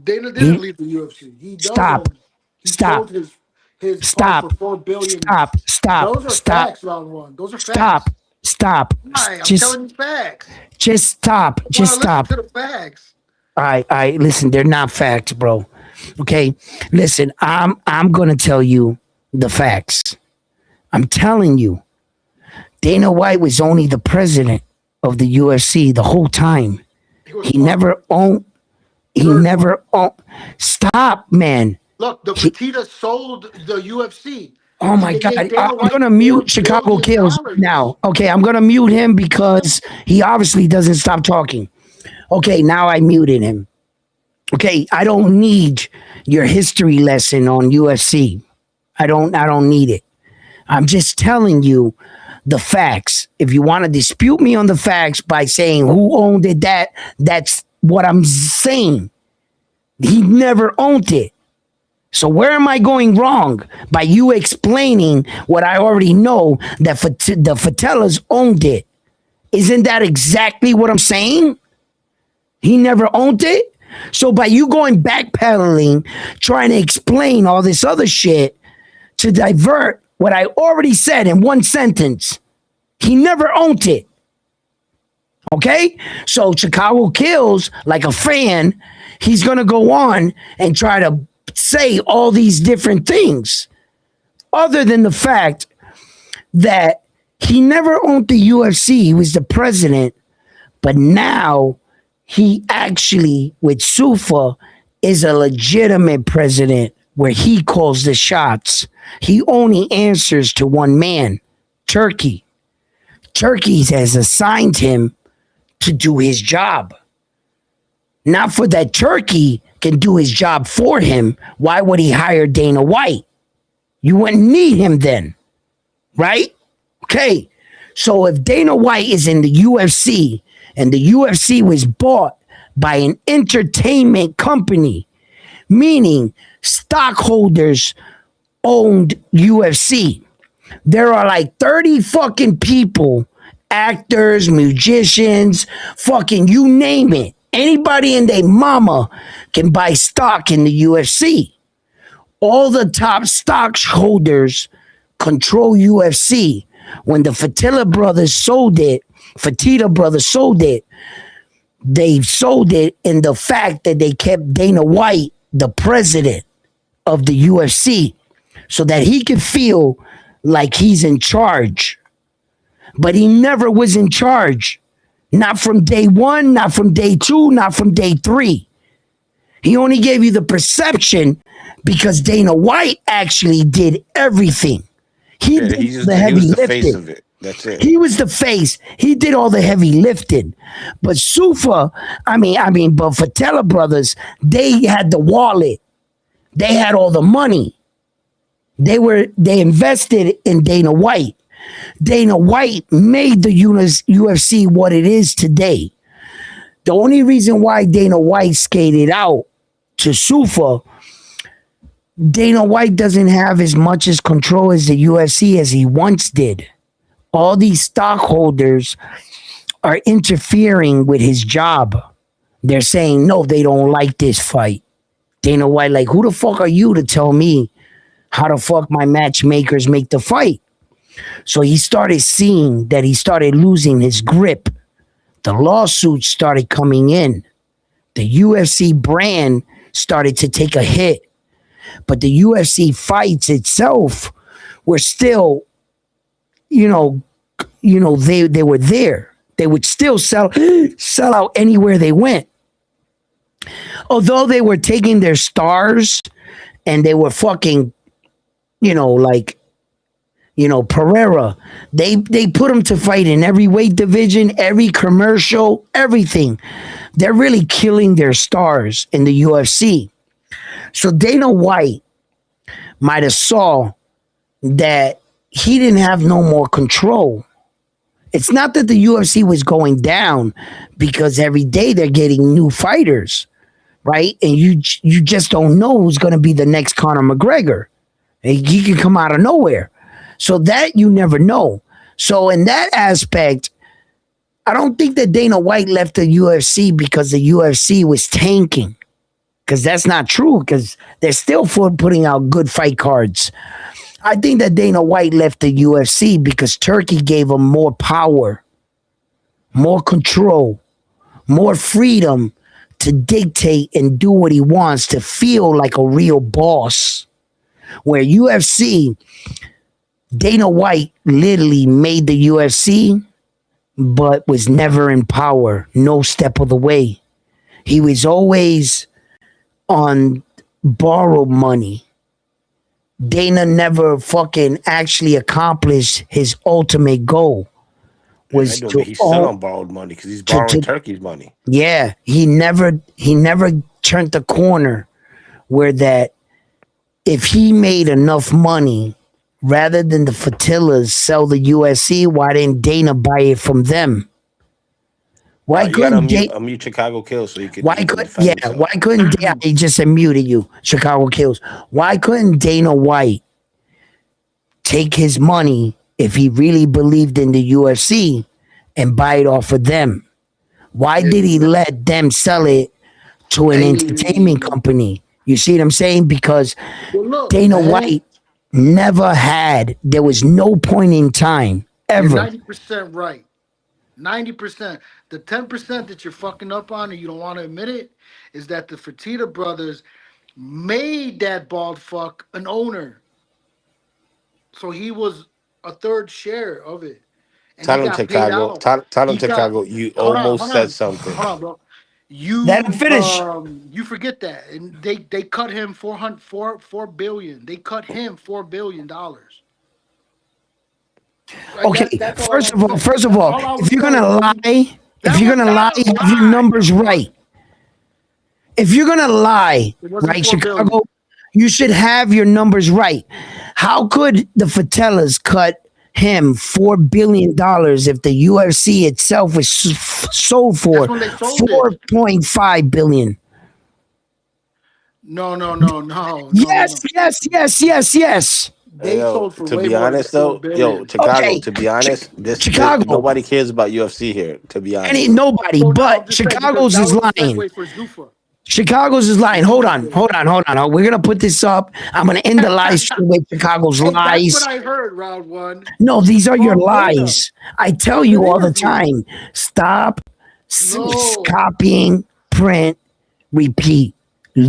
Dana didn't He leave the UFC. He does stop, own. He sold stop, his part for stop, 4 billion. stop, stop, Those are stop, facts, round one. Those are facts. stop, stop. Hi, I'm Just, telling you facts. just stop, I just want to listen stop. to the facts. I listen. They're not facts, bro. Okay, listen. I'm gonna tell you the facts. I'm telling you. Dana White was only the president of the UFC the whole time. He was He smart. never owned. He Very smart. never owned. Stop, man. Look, the He, Fertitta sold the UFC, oh and my they gave God. Dana I'm White gonna four mute Chicago billion Kills dollars. now. Okay, I'm gonna mute him because he obviously doesn't stop talking. Okay, now I muted him. Okay, I don't need your history lesson on UFC. I don't need it. I'm just telling you the facts. If you want to dispute me on the facts by saying who owned it, that's what I'm saying. He never owned it. So where am I going wrong by you explaining what I already know that the Fatellas owned it? Isn't that exactly what I'm saying? He never owned it. So by you going backpedaling, trying to explain all this other shit to divert what I already said in one sentence, he never owned it. Okay? So Chicago Kills, like a fan, he's going to go on and try to say all these different things, other than the fact that he never owned the UFC. He was the president, but now he actually, with Zuffa, is a legitimate president where he calls the shots. He only answers to one man, Turkey. Turkey has assigned him to do his job. Not for that Turkey can do his job for him. Why would he hire Dana White? You wouldn't need him then, right? Okay. So if Dana White is in the UFC and the UFC was bought by an entertainment company, meaning stockholders owned UFC, there are like 30 fucking people, actors, musicians, fucking you name it. Anybody and their mama can buy stock in the UFC. All the top stockholders control UFC. When the Fertitta brothers sold it, they sold it in the fact that they kept Dana White the president of the UFC so that he could feel like he's in charge. But he never was in charge. Not from day one, not from day two, not from day three. He only gave you the perception because Dana White actually did everything. He did the he heavy was the lifting. face of it. That's it. He was the face. He did all the heavy lifting. But Zuffa, but Fertitta brothers, they had the wallet. They had all the money. They invested in Dana White. Dana White made the UFC what it is today. The only reason why Dana White skated out to Zuffa, Dana White doesn't have as much as control as the UFC as he once did. All these stockholders are interfering with his job. They're saying, no, they don't like this fight. Dana White, like, who the fuck are you to tell me how the fuck my matchmakers make the fight? So he started seeing that he started losing his grip. The lawsuits started coming in. The UFC brand started to take a hit. But the UFC fights itself were still, they were there. They would still sell out anywhere they went. Although they were taking their stars and they were fucking, Pereira, they put them to fight in every weight division, every commercial, everything. They're really killing their stars in the UFC. So Dana White might have saw that he didn't have no more control. It's not that the UFC was going down because every day they're getting new fighters, right? And you just don't know who's going to be the next Conor McGregor. He can come out of nowhere. So that you never know. So in that aspect, I don't think that Dana White left the UFC because the UFC was tanking. Because that's not true, because they're still putting out good fight cards. I think that Dana White left the UFC because Turkey gave him more power, more control, more freedom to dictate and do what he wants, to feel like a real boss. Where UFC, Dana White literally made the UFC, but was never in power, no step of the way. He was always on borrowed money. Dana never fucking actually accomplished his ultimate goal. He's still on borrowed money because he's borrowing Turkey's money. Yeah, he never turned the corner where that if he made enough money, rather than the Fertillas sell the UFC, why didn't Dana buy it from them? Why couldn't unmute Chicago Kills so you could? Why couldn't I just unmuted you, Chicago Kills? Why couldn't Dana White take his money if he really believed in the UFC and buy it off of them? Why did he let them sell it to an entertainment company? You see what I'm saying? Because Dana White never had, there was no point in time ever. You're 90% right. 90%. The 10% that you're fucking up on and you don't want to admit it is that the Fertitta brothers made that bald fuck an owner. So he was a third share of it. And tell him Chicago. Tell him Chicago. You almost said something. Hold on, bro. You let him finish. You forget that, and they cut him $4 billion. They cut him $4 billion. Right? Okay. First of all, if you're gonna lie, have your numbers right. If you're gonna lie, right, Chicago, you should have your numbers right. How could the Fertillas cut him $4 billion if the UFC itself was sold for $4.5 billion? No. Yes. They sold for to way be more honest than though, $4 billion. Chicago. Okay. To be honest, Chicago. Nobody cares about UFC here. To be honest, Nobody, but Chicago's is lying. Chicago's is lying. Hold on. We're gonna put this up. I'm gonna end the live stream with Chicago's Hey, that's lies. what I heard. Round one. No, these are your From Dana. lies. I tell From you an all the interview. time. Stop No. copying, print, repeat.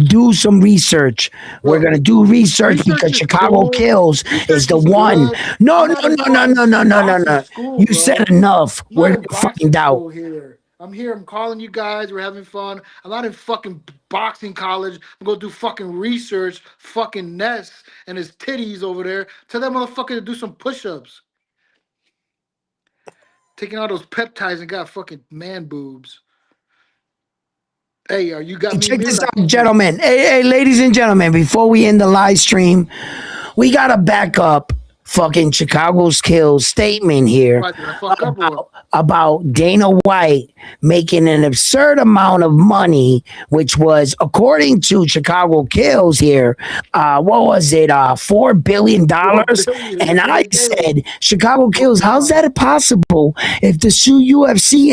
Do some research. Bro, We're gonna do research research because is Chicago cool. Kills is Research the is one. good. No, I'm no, not in no, no, fucking no, no, no, no, boxing no. school, You bro. said enough. I'm We're not in gonna boxing find out. school here. I'm here. I'm calling you guys. We're having fun. I'm not in fucking boxing college. I'm gonna do fucking research. Fucking Ness and his titties over there. Tell that motherfucker to do some push-ups. Taking all those peptides and got fucking man boobs. Hey, you got me Check muted? this I out, can't hear you. gentlemen. Hey, ladies and gentlemen, before we end the live stream, we got to back up fucking Chicago's Kills statement here Why, did I fuck up or what? about Dana White making an absurd amount of money, which was, according to Chicago Kills here, what was it, $4 billion? 4 billion And in I 1 day. said, Chicago What Kills, how's God? that possible if the UFC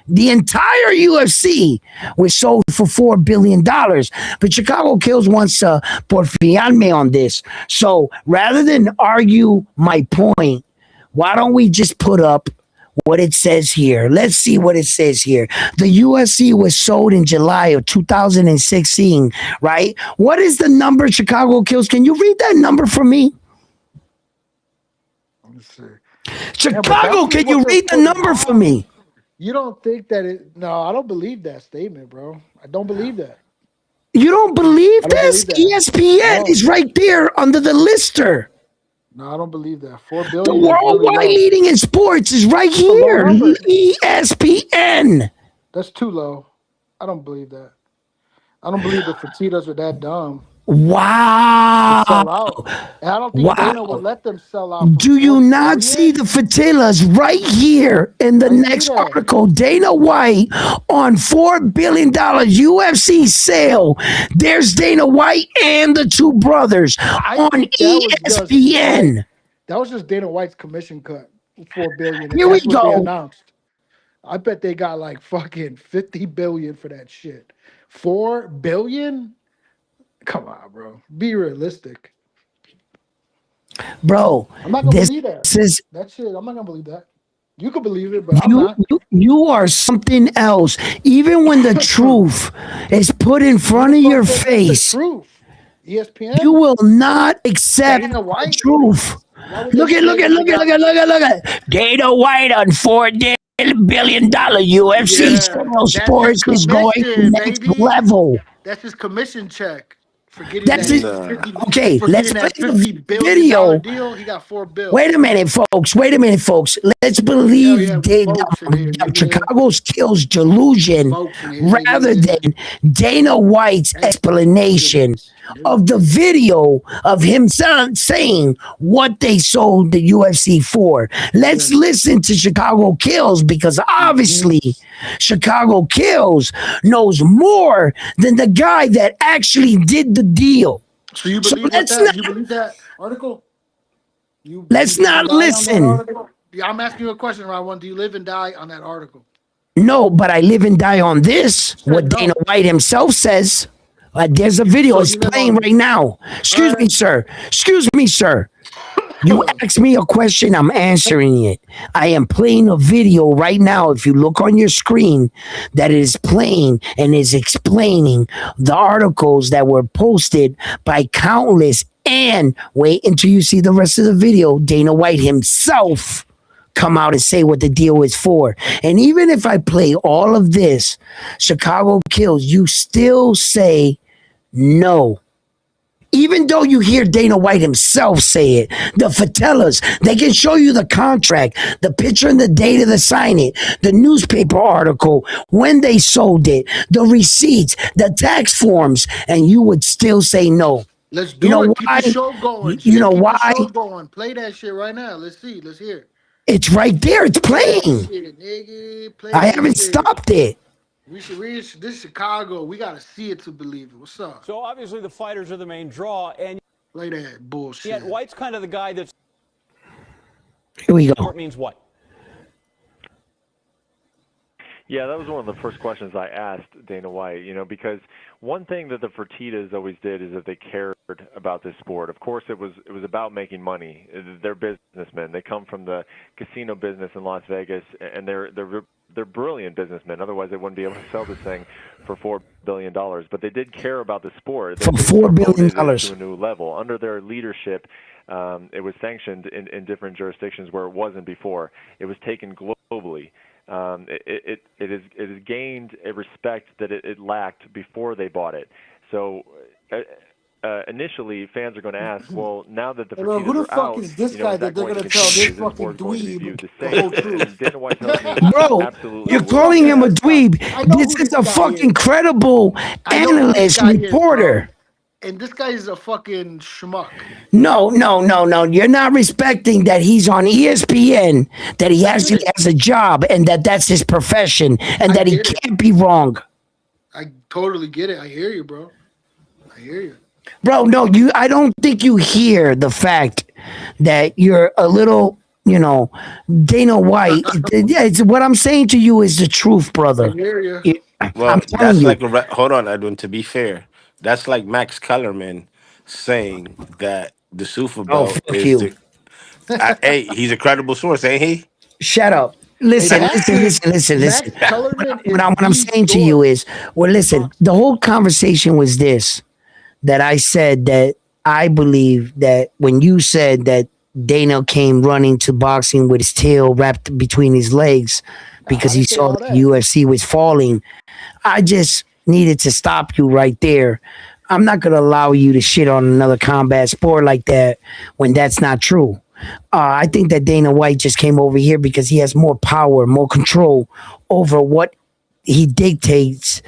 the entire UFC was sold for $4 billion? But Chicago Kills wants to porfiarme on this. So rather than argue my point, why don't we just put up what it says here? Let's see what it says here. The UFC was sold in July of 2016, right? What is the number Chicago Kills? Can you read that number for me? Let me see. Chicago, this is can you what they're read the putting number for out. me? You don't think that it? No, I don't believe that statement, bro. I don't believe that. You don't believe I don't this? believe that. ESPN No, is right there under the lister. no, I don't believe that. 4 The billion is really worldwide low. leading in sports is right That's a low here. number. ESPN. That's too low. I don't believe that. I don't believe the Fertitas are that dumb to Wow. sell out. And I don't think Dana would Wow. let them sell out for Do 4 you not see billion. the Fatilas right here in the I see next that. article? Dana White on $4 billion UFC sale. There's Dana White and the two brothers I on think ESPN. that was just Dana White's commission cut, 4 billion, and Here we that's what they go. announced. I bet they got like fucking 50 billion for that shit. 4 billion? Come on, bro. Be realistic. Bro, I'm not gonna this believe that. is That shit, I'm not gonna believe that. You could believe it, but I'm you, not. you are something else. Even when the truth is put in Who front the of fuck your said that's the face, truth? ESPN? you will not accept Dana the White? truth. Why would they Look say that they got? at Dana White on $4 billion UFC Yeah, sale. that's his Sports is going commission, next baby. level. That's his commission check for getting That's that it. Nah. 50 Okay, for let's getting play that the $50 billion video. deal. He got 4 bills. Wait a minute, folks. Let's Hell believe yeah, we folks in here, nigga. Chicago's Kills delusion Folks in here, rather nigga. than Dana White's Hey, explanation of the video of him saying what they sold the UFC for. Let's Yeah. listen to Chicago Kills because obviously Chicago Kills knows more than the guy that actually did the deal. So you So believe what let's that? You not believe that article? You let's live and not die on that listen. article? Yeah, I'm asking you a question, Round One. Do you live and die on that article? No, but I live and die on this. What Said Dana no. White himself says. There's a video. So It's you live playing on. right now. Excuse me, sir. Excuse me, sir. You asked me a question, I'm answering it. I am playing a video right now. If you look on your screen, that is playing and is explaining the articles that were posted by countless. And wait until you see the rest of the video. Dana White himself come out and say what the deal is for. And even if I play all of this, Chicago Kills, you still say no. Even though you hear Dana White himself say it, the Fatellas, they can show you the contract, the picture and the date of the signing, the newspaper article, when they sold it, the receipts, the tax forms, and you would still say no. Let's You do know it. Keep why? the show going. You know Keep the why? show going. Play that shit right now. Let's see. Let's hear it. It's right there. It's Play that playing. shit, nigga. Play I that haven't shit. stopped it. This is Chicago. We gotta see it to believe it. What's up? So obviously the fighters are the main draw, and Play that bullshit. yet White's kind of the guy that's. Here we It go. means what? Yeah, that was one of the first questions I asked Dana White, because one thing that the Fertittas always did is that they cared about this sport. Of course, it was about making money. They're businessmen. They come from the casino business in Las Vegas, and they're brilliant businessmen. Otherwise, they wouldn't be able to sell this thing for $4 billion. But they did care about the sport. They, For they $4 billion. promoted it to a new level under their leadership. It was sanctioned in different jurisdictions where it wasn't before. It was taken globally. It has gained a respect that it lacked before they bought it. So initially, fans are going to ask, well, now that the Hey, bro, who Fertittas the are fuck out, is this is guy that that they're going to gonna tell continue? this Is this fucking sport going to be viewed dweeb the the same? whole truth? And Dana White tells me Bro, absolutely you're it will. calling him a This guy. dweeb. I know This who is this a guy is. fucking credible I know who this analyst, guy is, bro. reporter. And this guy is a fucking schmuck. No. You're not respecting that he's on ESPN, that he I get actually it. has a job, and that's his profession, and I that he get it. can't be wrong. I totally get it. I hear you, bro. I hear you. Bro, no, I don't think you hear the fact that you're a little, Dana White. It's what I'm saying to you is the truth, I brother. hear you. I'm Well, telling that's you. like hold on, Edwin. To be fair, that's like Max Kellerman saying that the Zuffa Oh, belt fuck is you. the. Hey, he's a credible source, ain't he? Shut up. Hey, Listen, Max is listen. Max Kellerman What, is what I'm the saying to you source. is, well, listen, the whole conversation was this, that I said that I believe that when you said that Dana came running to boxing with his tail wrapped between his legs I because he didn't say saw all that the that. UFC was falling, I just needed to stop you right there. I'm not going to allow you to shit on another combat sport like that when that's not true. I think that Dana White just came over here because he has more power, more control over what he dictates,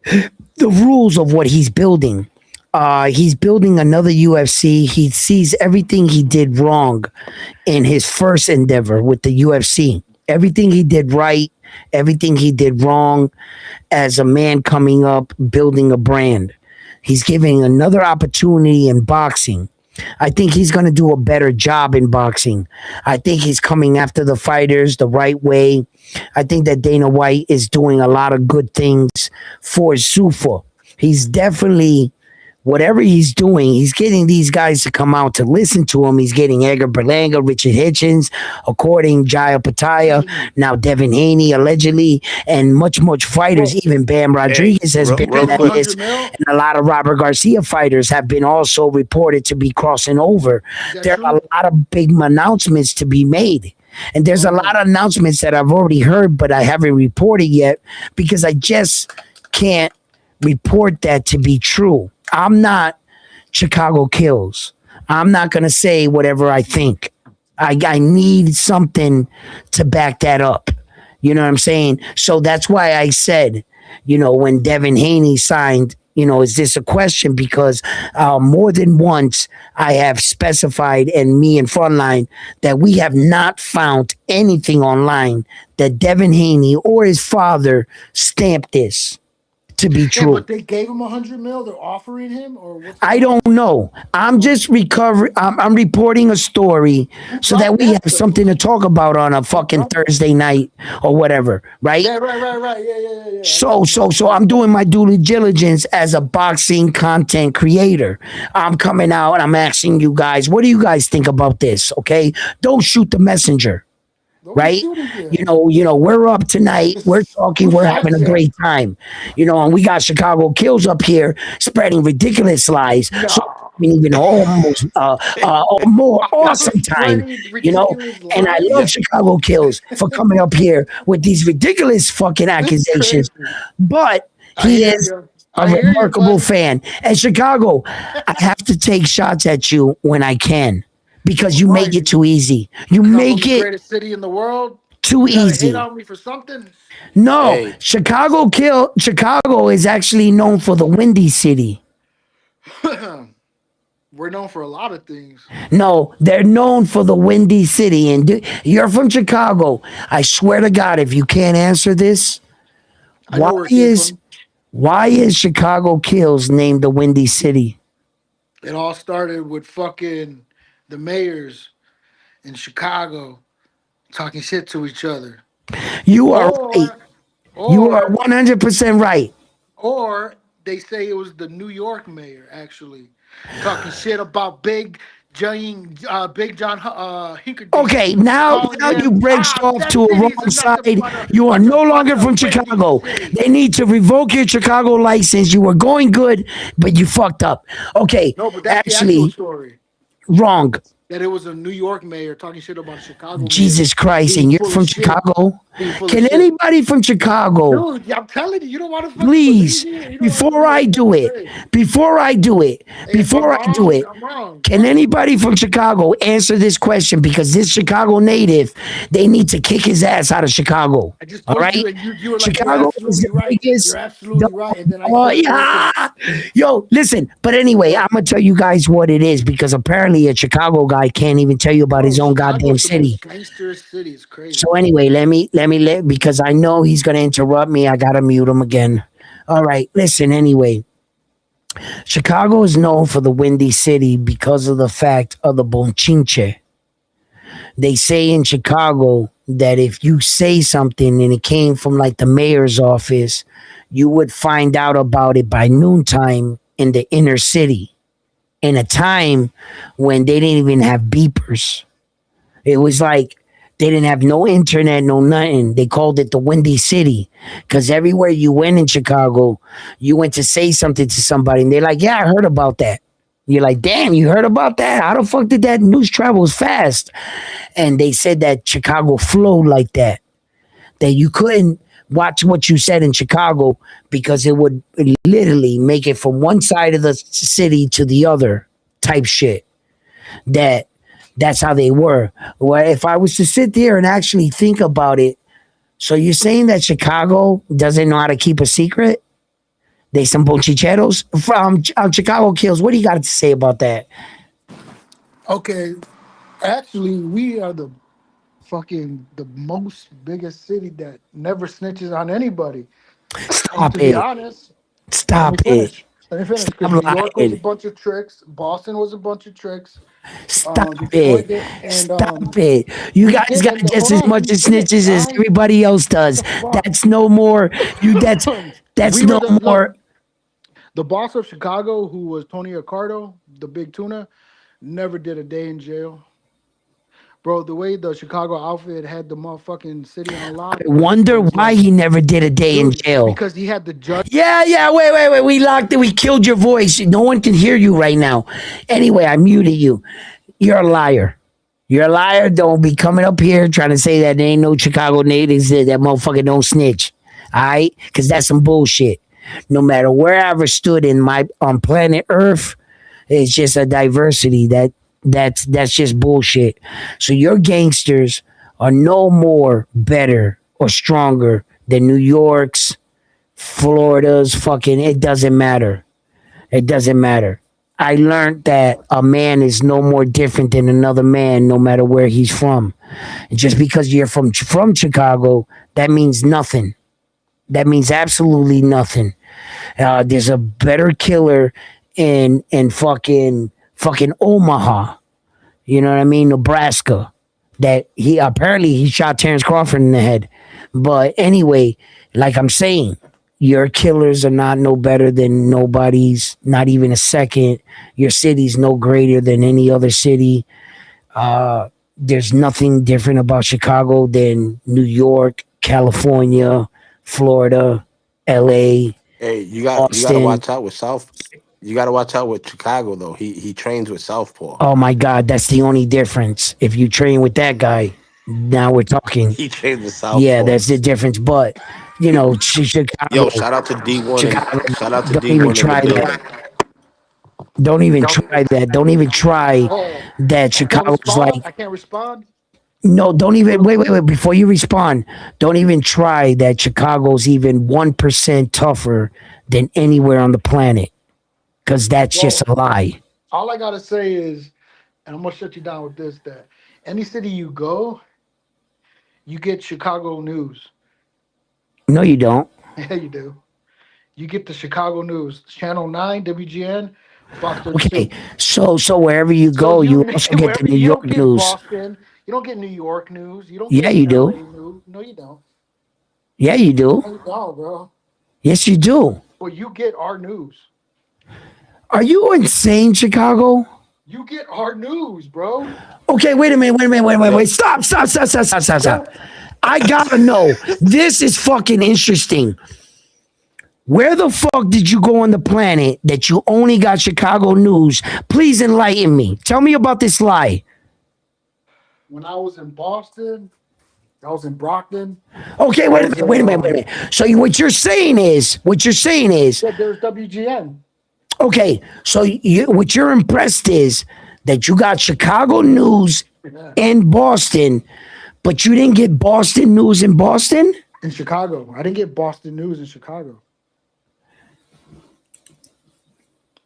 the rules of what he's building. He's building another UFC. He sees everything he did wrong in his first endeavor with the UFC. Everything he did right, everything he did wrong as a man coming up, building a brand. He's giving another opportunity in boxing. I think he's going to do a better job in boxing. I think he's coming after the fighters the right way. I think that Dana White is doing a lot of good things for Zuffa. He's definitely, whatever he's doing, he's getting these guys to come out to listen to him. He's getting Edgar Berlanga, Richard Hitchens, according Jaya Pataya, now Devin Haney, allegedly, and much fighters. Bro, Even Bam Hey, Rodriguez has real, been you real on gave him that a quick. list, 100 mil? and a lot of Robert Garcia fighters have been also reported to be crossing over. Is that There are true? a lot of big announcements to be made. And there's a Okay. lot of announcements that I've already heard, but I haven't reported yet because I just can't report that to be true. I'm not Chicago Kills. I'm not going to say whatever I think. I need something to back that up. You know what I'm saying? So that's why I said, when Devin Haney signed, is this a question? Because more than once I have specified, and me and Frontline, that we have not found anything online that Devin Haney or his father stamped this to be Hey, true. but they gave him 100 mil. They're offering him, or what's I going don't on? know. I'm just recovering. I'm reporting a story Who so that dropped we have that though? something to talk about on a Who fucking dropped that? Thursday night or whatever, right? Yeah, right. Yeah. I So, got you. so, so I'm doing my due diligence as a boxing content creator. I'm coming out and I'm asking you guys, what do you guys think about this? Okay, don't shoot the messenger, Nobody's right? shooting here. We're up tonight. We're talking. Who We're shot having a here? great time. And we got Chicago Kills up here spreading ridiculous lies. So No. we're having even almost a more awesome time. Spreading You know, ridiculous and I lies. Yeah. love Chicago Kills for coming up here with these ridiculous fucking This is accusations. crazy. But I he hear is you. a I hear you, remarkable buddy. fan. And Chicago, I have to take shots at you when I can because you Why? make it too easy. You Because I'm from make the it greatest city in the world. too You gotta hate easy. on me for something. No, Hey, Chicago is actually known for the Windy City. We're known for a lot of things. No, they're known for the Windy City. And you're from Chicago. I swear to God, if you can't answer this, I why know where it came is from. why is Chicago Kills named the Windy City? It all started with fucking the mayors in Chicago talking shit to each other. You are right. Or You are Or 100% right. or they say it was the New York mayor actually talking shit about Big John Hinkerdink, Okay, now calling you him branched off that to a city's wrong a nothing side. but a You are no longer from windy Chicago. city. They need to revoke your Chicago license. You were going good, but you fucked up. Okay, No, but that's the actual actually, story. wrong. That it was a New York mayor talking shit about a Chicago mayor Jesus Christ, being and you're full of from shit. Chicago? Being full of Can shit. anybody from Chicago, Dude, I'm telling you, you don't want to fucking believe please, me. You don't want to before believe I anything do I it, say. before I do it, If I'm before I do wrong, it, I'm wrong. can Fuck it. anybody from Chicago answer this question? Because this Chicago native, they need to kick his ass out of Chicago. I just All told you, right? and you were like, "You're Chicago is absolutely the right. You're biggest. absolutely right." And then I Oh, started going to yeah. Yo, listen. But anyway, I'm going to tell you guys what it is because apparently a Chicago guy can't even tell you about bro. his own goddamn Chicago's the city. most gangsterous city. It's crazy. So anyway, let because I know he's going to interrupt me. I got to mute him again. All right. Listen, anyway. Chicago is known for the Windy City because of the fact of the bonchinche. They say in Chicago that if you say something and it came from like the mayor's office, you would find out about it by noontime in the inner city in a time when they didn't even have beepers. It was like they didn't have no internet, no nothing. They called it the Windy City because everywhere you went in Chicago, you went to say something to somebody and they're like, yeah, I heard about that. You're like, damn, you heard about that? How the fuck did that news travel fast? And they said that Chicago flowed like that, that you couldn't watch what you said in Chicago because it would literally make it from one side of the city to the other type shit. That's how they were. Well, if I was to sit there and actually think about it, so you're saying that Chicago doesn't know how to keep a secret? They some bochicheros from Chicago Kills. What do you got to say about that? Okay, actually, we are the most biggest city that never snitches on anybody. To Stop be it. honest, let me Stop it. finish. Let me finish Stop because New York was a lying. bunch of tricks. Boston was a bunch of tricks. Stop Detroit it. did, and Stop it. You we guys did. got And just hold as on, much we as did it, snitches as guys. everybody else does. What the fuck? That's no more. You that's We were no the look. more. The boss of Chicago, who was Tony Accardo, the big tuna, never did a day in jail. Bro, the way the Chicago outfit had the motherfucking city on I lock wonder was why like, he never did a day in dude, jail. because he had the judge. Yeah. Wait. We locked it. We killed your voice. No one can hear you right now. Anyway, I muted you. You're a liar. You're a liar. Don't be coming up here trying to say that there ain't no Chicago natives that motherfucker don't snitch. All right? Because that's some bullshit. No matter where I ever stood in my on planet Earth, it's just a diversity that's just bullshit. So your gangsters are no more better or stronger than New York's, Florida's, fucking. It doesn't matter. It doesn't matter. I learned that a man is no more different than another man, no matter where he's from. And just because you're from Chicago, that means nothing. That means absolutely nothing. There's a better killer in fucking Omaha. You know what I mean? Nebraska. That he shot Terrence Crawford in the head. But anyway, like I'm saying, your killers are not no better than nobody's, not even a second. Your city's no greater than any other city. There's nothing different about Chicago than New York, California, Florida, LA, Hey, you got to Austin. watch out with South. You got to watch out with Chicago though. He trains with Southpaw. Oh my God, that's the only difference. If you train with that guy, now we're talking. He trains with Yeah, Southpaw. that's the difference. But Yo, Chicago, shout out to D1 Chicago, and shout out to don't even D1 in the try that. building. Don't even try that. Don't even try Oh, that. I can't Chicago's respond. like, I can't respond. no, don't even wait. Before you respond, don't even try that Chicago's even 1% tougher than anywhere on the planet. Because that's just Well, a lie. all I gotta say is, and I'm gonna shut you down with this: that any city you go, you get Chicago news. No, you don't. Yeah, you do. You get the Chicago news, Channel 9, WGN, Fox Okay. 32. So wherever you So go, you you also get the wherever New you don't York get news. Boston, you don't get New York news, you don't Yeah, get you LA do. news. No, you don't. Yeah, you do. No, bro. Yes, you do. But you get our news. Are you insane, Chicago? You get our news, bro. Okay, wait a minute, wait. Stop. I gotta know. This is fucking interesting. Where the fuck did you go on the planet that you only got Chicago news? Please enlighten me. Tell me about this lie. When I was in Boston, I was in Brockton. Okay, wait a minute. So what you're saying is, Yeah, there's WGN. okay, so what you're impressed is that you got Chicago news in Boston, but you didn't get Boston news in Boston? In Chicago. I didn't get Boston news in Chicago.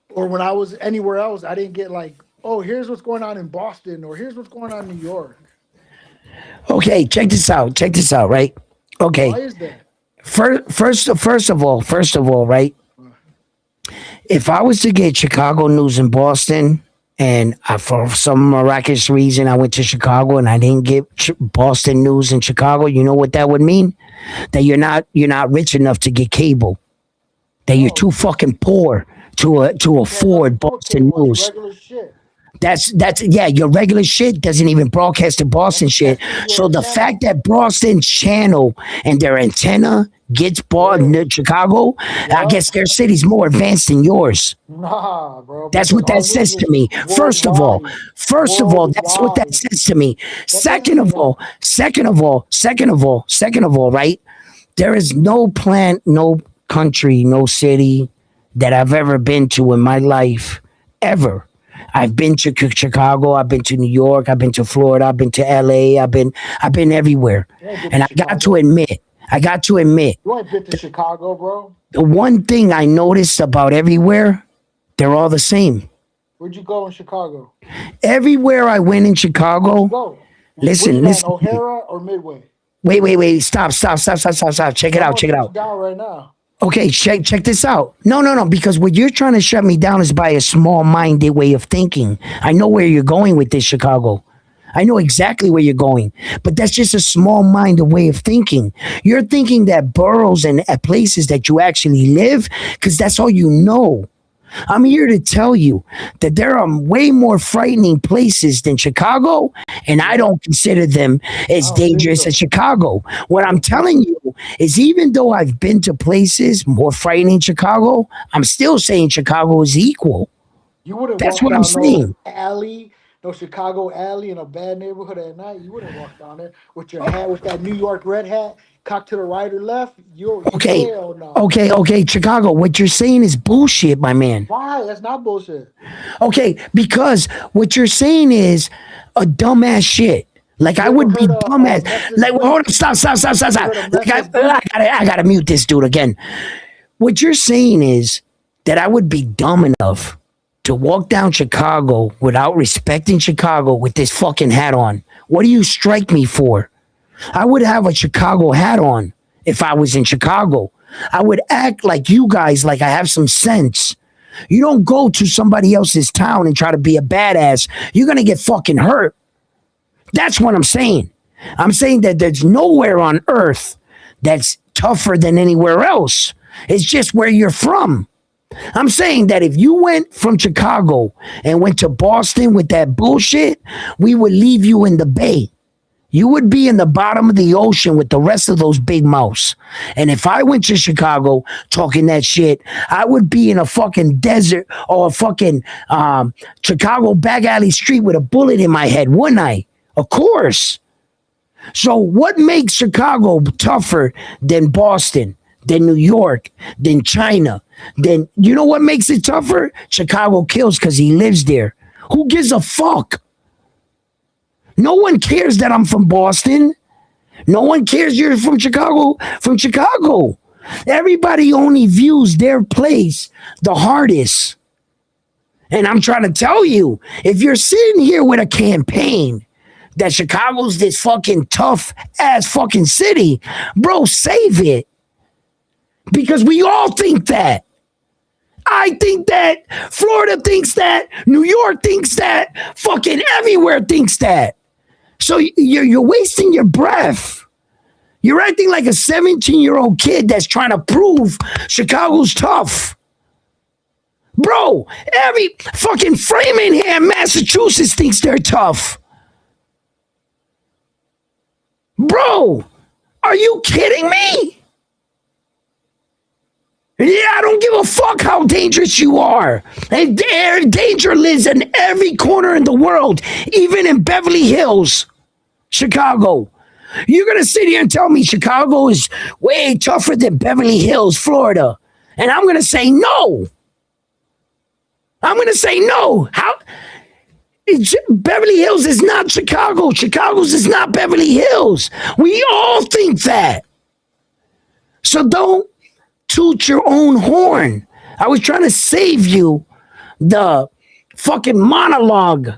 Or when I was anywhere else, I didn't get like, oh, here's what's going on in Boston, or here's what's going on in New York. Okay, check this out, right? Okay. Why is that? First of all, right? If I was to get Chicago news in Boston, and for some miraculous reason I went to Chicago and I didn't get Boston news in Chicago, you know what that would mean? That you're not rich enough to get cable. That you're too fucking poor to afford Boston news. Regular shit. That's yeah, your regular shit doesn't even broadcast the Boston shit. So the fact that Boston channel and their antenna gets bought in Chicago, I guess their city's more advanced than yours. Nah, bro. That's what that says to me. First of all, that's what that says to me. Second of all, right? There is no plant, no country, no city that I've ever been to in my life, ever. I've been to Chicago, I've been to New York, I've been to Florida, I've been to LA, I've been everywhere. And I got to admit, you ain't been to Chicago, bro. the one thing I noticed about everywhere, they're all the same. Where'd you go in Chicago? Everywhere I went in Chicago, Go. listen. O'Hara or Midway? Wait. Stop. Check it out. Down right now. Okay, check this out. No, because what you're trying to shut me down is by a small-minded way of thinking. I know where you're going with this, Chicago. I know exactly where you're going, but that's just a small-minded way of thinking. You're thinking that boroughs and places that you actually live, because that's all you know. I'm here to tell you that there are way more frightening places than Chicago, and I don't consider them as dangerous as Chicago. What I'm telling you is, even though I've been to places more frightening than Chicago, I'm still saying Chicago is equal. You wouldn't. That's what I'm saying. No Chicago alley in a bad neighborhood at night. You wouldn't walk down there with your hat, with that New York red hat, cocked to the right or left. Okay, hell no. okay, Chicago. What you're saying is bullshit, my man. Why? That's not bullshit. Okay, because what you're saying is a dumbass shit. Like I would be dumbass. Like, hold on, stop. Like I gotta mute this dude again. What you're saying is that I would be dumb enough to walk down Chicago without respecting Chicago with this fucking hat on. What do you strike me for? I would have a Chicago hat on if I was in Chicago. I would act like you guys, like I have some sense. You don't go to somebody else's town and try to be a badass. You're going to get fucking hurt. That's what I'm saying. I'm saying that there's nowhere on earth that's tougher than anywhere else. It's just where you're from. I'm saying that if you went from Chicago and went to Boston with that bullshit, we would leave you in the bay. You would be in the bottom of the ocean with the rest of those big mouths. And if I went to Chicago talking that shit, I would be in a fucking desert or a fucking Chicago back alley street with a bullet in my head, wouldn't I? Of course. So what makes Chicago tougher than Boston, than New York, than China? Then you know what makes it tougher? Chicago kills because he lives there. Who gives a fuck? No one cares that I'm from Boston. No one cares you're from Chicago. From Chicago. Everybody only views their place the hardest. And I'm trying to tell you, if you're sitting here with a campaign that Chicago's this fucking tough ass fucking city, bro, save it. Because we all think that. I think that. Florida thinks that. New York thinks that. Fucking everywhere thinks that. So you're wasting your breath. You're acting like a 17-year-old kid that's trying to prove Chicago's tough. Bro, every fucking Framingham, Massachusetts thinks they're tough. Bro, are you kidding me? Yeah, I don't give a fuck how dangerous you are. And danger lives in every corner in the world, even in Beverly Hills, Chicago. You're going to sit here and tell me Chicago is way tougher than Beverly Hills, Florida. And I'm going to say no. I'm going to say no. How? Beverly Hills is not Chicago. Chicago's is not Beverly Hills. We all think that. So don't toot your own horn. I was trying to save you the fucking monologue.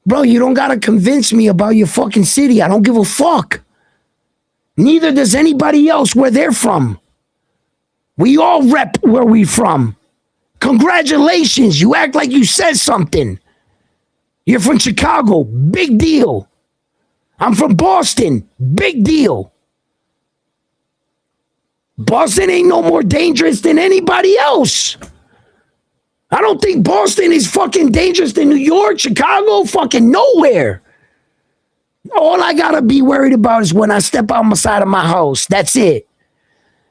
Bro, you don't got to convince me about your fucking city. I don't give a fuck. Neither does anybody else where they're from. We all rep where we from. Congratulations. You act like you said something. You're from Chicago. Big deal. I'm from Boston. Big deal. Boston ain't no more dangerous than anybody else. I don't think Boston is fucking dangerous than New York, Chicago, fucking nowhere. All I gotta be worried about is when I step outside of my house. That's it.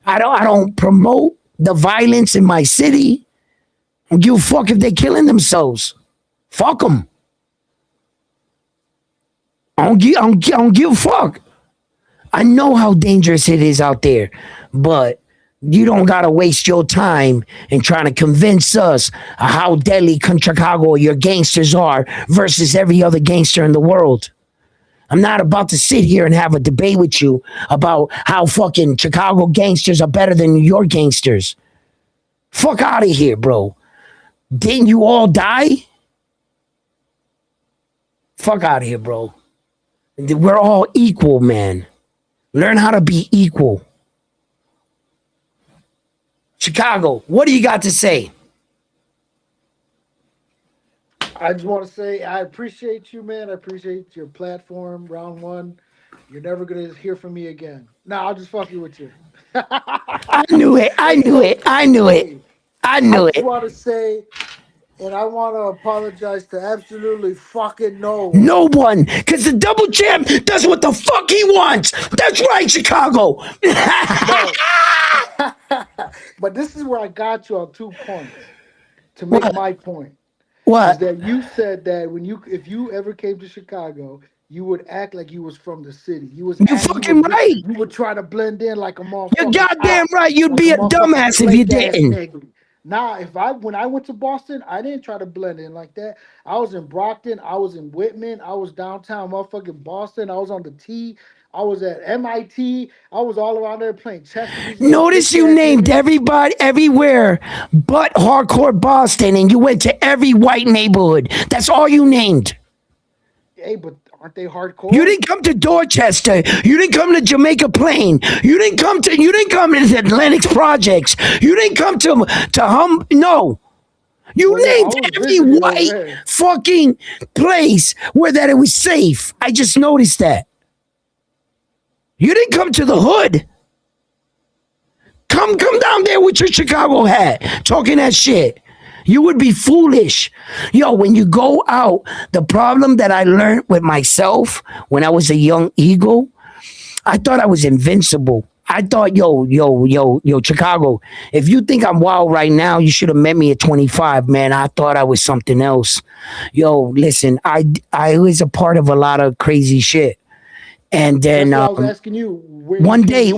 I don't promote the violence in my city. I don't give a fuck if they're killing themselves. Fuck them. I don't give a fuck. I know how dangerous it is out there, but you don't gotta waste your time in trying to convince us how deadly Chicago your gangsters are versus every other gangster in the world. I'm not about to sit here and have a debate with you about how fucking Chicago gangsters are better than New York gangsters. Fuck out of here, bro. Didn't you all die? Fuck out of here, bro. We're all equal, man. Learn how to be equal. Chicago, what do you got to say? I just want to say I appreciate you, man. I appreciate your platform, round one. You're never gonna hear from me again. Nah, I'll just fuck you with you. I knew it. I knew it. I knew it. I knew I just it. want to say, and I want to apologize to absolutely fucking no one. No one, because the double champ does what the fuck he wants. That's right, Chicago. But this is where I got you on 2 points to make What? my point. Is What? that you said that if you ever came to Chicago, you would act like you was from the city. You fucking right. You would try to blend in like a motherfucker. You're goddamn right. You'd be a dumbass if you didn't. Nah, when I went to Boston, I didn't try to blend in like that. I was in Brockton, I was in Whitman, I was downtown motherfucking Boston, I was on the T, I was at MIT, I was all around there playing chess. Notice you named everybody everywhere but hardcore Boston, and you went to every white neighborhood. That's all you named. Hey, but aren't they hardcore? You didn't come to Dorchester. You didn't come to Jamaica Plain. You didn't come to the Lennox Projects. You didn't come to No. You named every white fucking place where that it was safe. I just noticed that. You didn't come to the hood. Come down there with your Chicago hat, talking that shit. You would be foolish. Yo, when you go out, the problem that I learned with myself when I was a young eagle, I thought I was invincible. I thought, yo, Chicago, if you think I'm wild right now, you should have met me at 25, man. I thought I was something else. Yo, listen, I was a part of a lot of crazy shit. And then I was asking you, one day,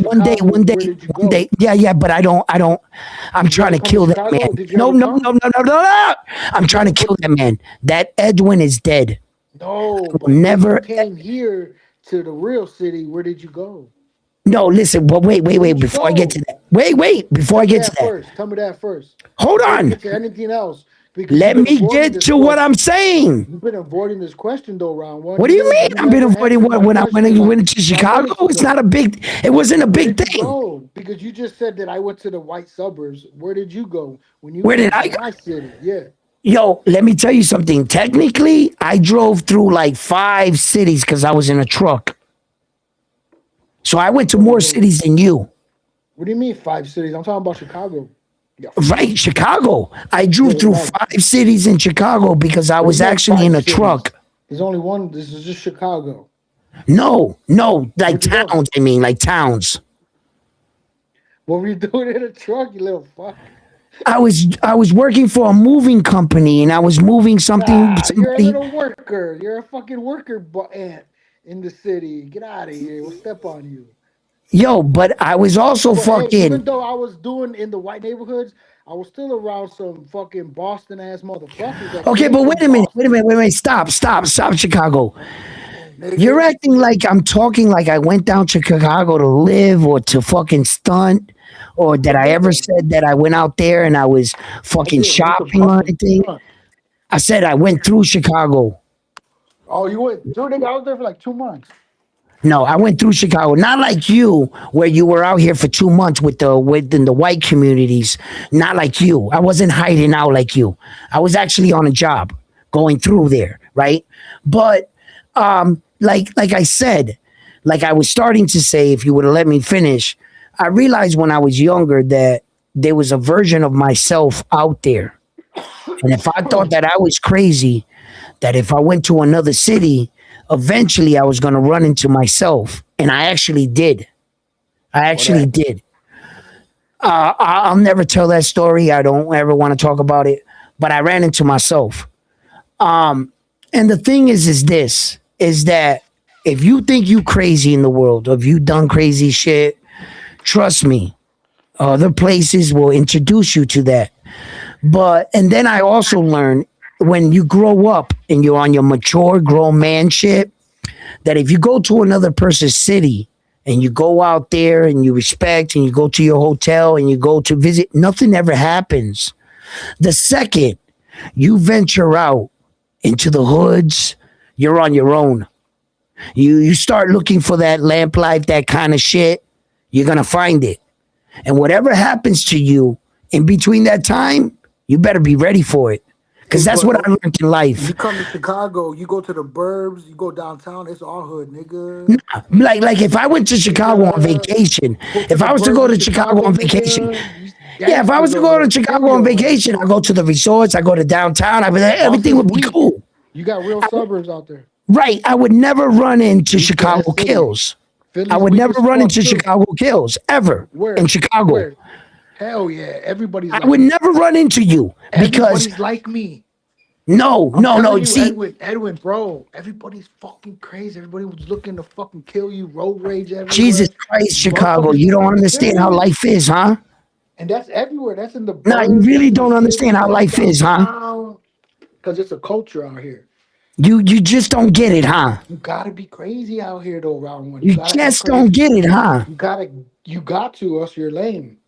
yeah, but I'm trying to kill that man. No. I'm trying to kill that man. That Edwin is dead. No, never came here to the real city. Where did you go? No, listen, but wait, before I get to that. Wait, before I get to that. First. Tell me that first. Hold on. Get to anything else. Let me get to what I'm saying. You've been avoiding this question though, round one. What do you mean? I've been avoiding what when I went to Chicago? It's not a big. It wasn't a big thing. Because you just said that I went to the white suburbs. Where did you go when you? Where did I go? My city, yeah. Yo, let me tell you something. Technically, I drove through like 5 cities because I was in a truck. So I went to What more do cities than you. What do you mean 5 cities? I'm talking about Chicago. Yeah. Right, Chicago. I Yeah, drove through relax. 5 cities in Chicago because I What do you was mean actually 5 in a cities? truck. There's only one. This is just Chicago. No, like Where'd you go? towns. I mean, like towns. What were you doing in a truck, you little fuck? I was working for a moving company and I was moving something. Nah, you're a Somebody, little worker. You're a fucking worker ant in the city. Get out of here. We'll step on you. yo, but I was also But hey, fucking. even though I was doing in the white neighborhoods, I was still around some fucking Boston ass motherfuckers that Okay, came but from wait a minute, wait a Boston, minute, wait a minute. Stop, Chicago. You're nigga. acting like I'm talking like I went down to Chicago to live or to fucking stunt, or that What I ever difference? said that I went out there and I was I fucking did. You went to shopping or Boston. anything. I said I went through Chicago. Oh, you went, dude, nigga, I was there for like 2 months. No, I went through Chicago. Not like you, where you were out here for 2 months within the white communities. Not like you. I wasn't hiding out like you. I was actually on a job going through there, right? But like I said, like I was starting to say, if you would have let me finish, I realized when I was younger that there was a version of myself out there. And if I thought that I was crazy, that if I went to another city, eventually I was going to run into myself. And I actually did. I What actually happened? did. I'll never tell that story. I don't ever want to talk about it. But I ran into myself. And the thing is this, is that if you think you crazy in the world, if you done crazy shit, trust me, other places will introduce you to that. And then I also learned when you grow up and you're on your mature grown man shit, that if you go to another person's city and you go out there and you respect and you go to your hotel and you go to visit, nothing ever happens. The second you venture out into the hoods, you're on your own. You start looking for that lamp life, that kind of shit, you're gonna find it. And whatever happens to you in between that time, you better be ready for it. Hey, Because that's but what I learned in life. you come to Chicago, you go to the burbs, you go downtown, it's all hood, nigga. Like if I went to Chicago on Nigga, vacation, go to if the I was to burbs go in to Chicago Chicago, on vacation, nigga. These yeah, if I was gangsters to over go to there kill Chicago on your ass. vacation, I go to the resorts, I go to downtown, everything Boston's would be weak. cool. You got real suburbs out there. Right. I would never run into Weak ass Chicago city. kills. I Philly's would weak never as run fuck into too. Chicago kills ever in Where? Chicago. Where? Hell yeah. Everybody's I like would me. never run into you because Everybody's like me. no, I'm no, telling no. you, See, Edwin, bro. Everybody's fucking crazy. Everybody was looking to fucking kill you. Road rage Jesus everywhere. Christ, Chicago, Motherfuckers you don't trying to kill understand how you. life is, huh? And that's everywhere. That's in the No, you burbs. really That's in the don't understand city. how That's life is, huh? downtown. Because it's a culture out here. You just don't get it, huh? You gotta be crazy out here though, round one. You You gotta act just don't crazy. get it, huh? You got to, else you're lame.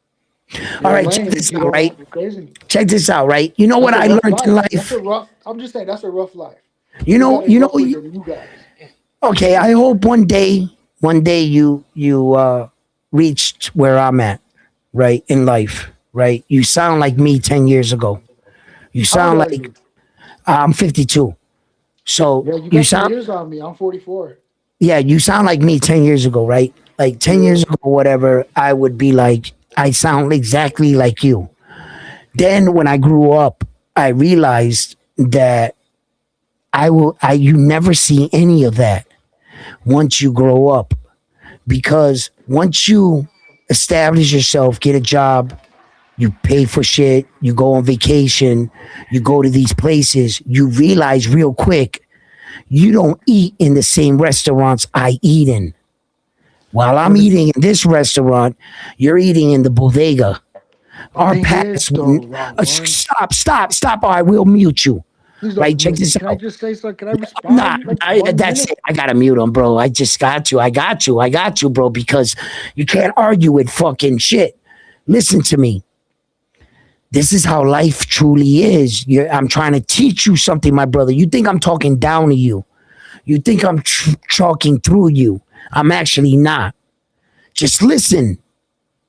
All You're right, check lame if this you out, don't right? act crazy. Check this out, right? You know what That's a I rough learned in life. That's a life? rough. I'm just saying that's a rough life. You We know, got it you know. rougher than you guys. Okay, I hope one day you reached where I'm at, right, in life, right? You sound like me 10 years ago. You How old sound are like you? I'm 52. So Yeah, you you got some sound years on me. I'm 44. yeah, you sound like me 10 years ago, right? Like 10 years Yeah. ago, whatever. I would be like, I sound exactly like you. Then when I grew up, I realized that you never see any of that once you grow up, because once you establish yourself, get a job, you pay for shit, you go on vacation, you go to these places, you realize real quick you don't eat in the same restaurants I eat in. While I'm But the eating in this restaurant, you're eating in the bodega. Our thing is, past though, round one. stop, or I will mute you. Please Right, don't check mute me. this Can I out. just say something? Can I Nah, respond? Like 1 minute? that's it. I gotta mute him, bro. I just got you. I got you, bro, because you can't argue with fucking shit. Listen to me. This is how life truly is. I'm trying to teach you something, my brother. You think I'm talking down to you. You think I'm talking through you. I'm actually not. Just listen.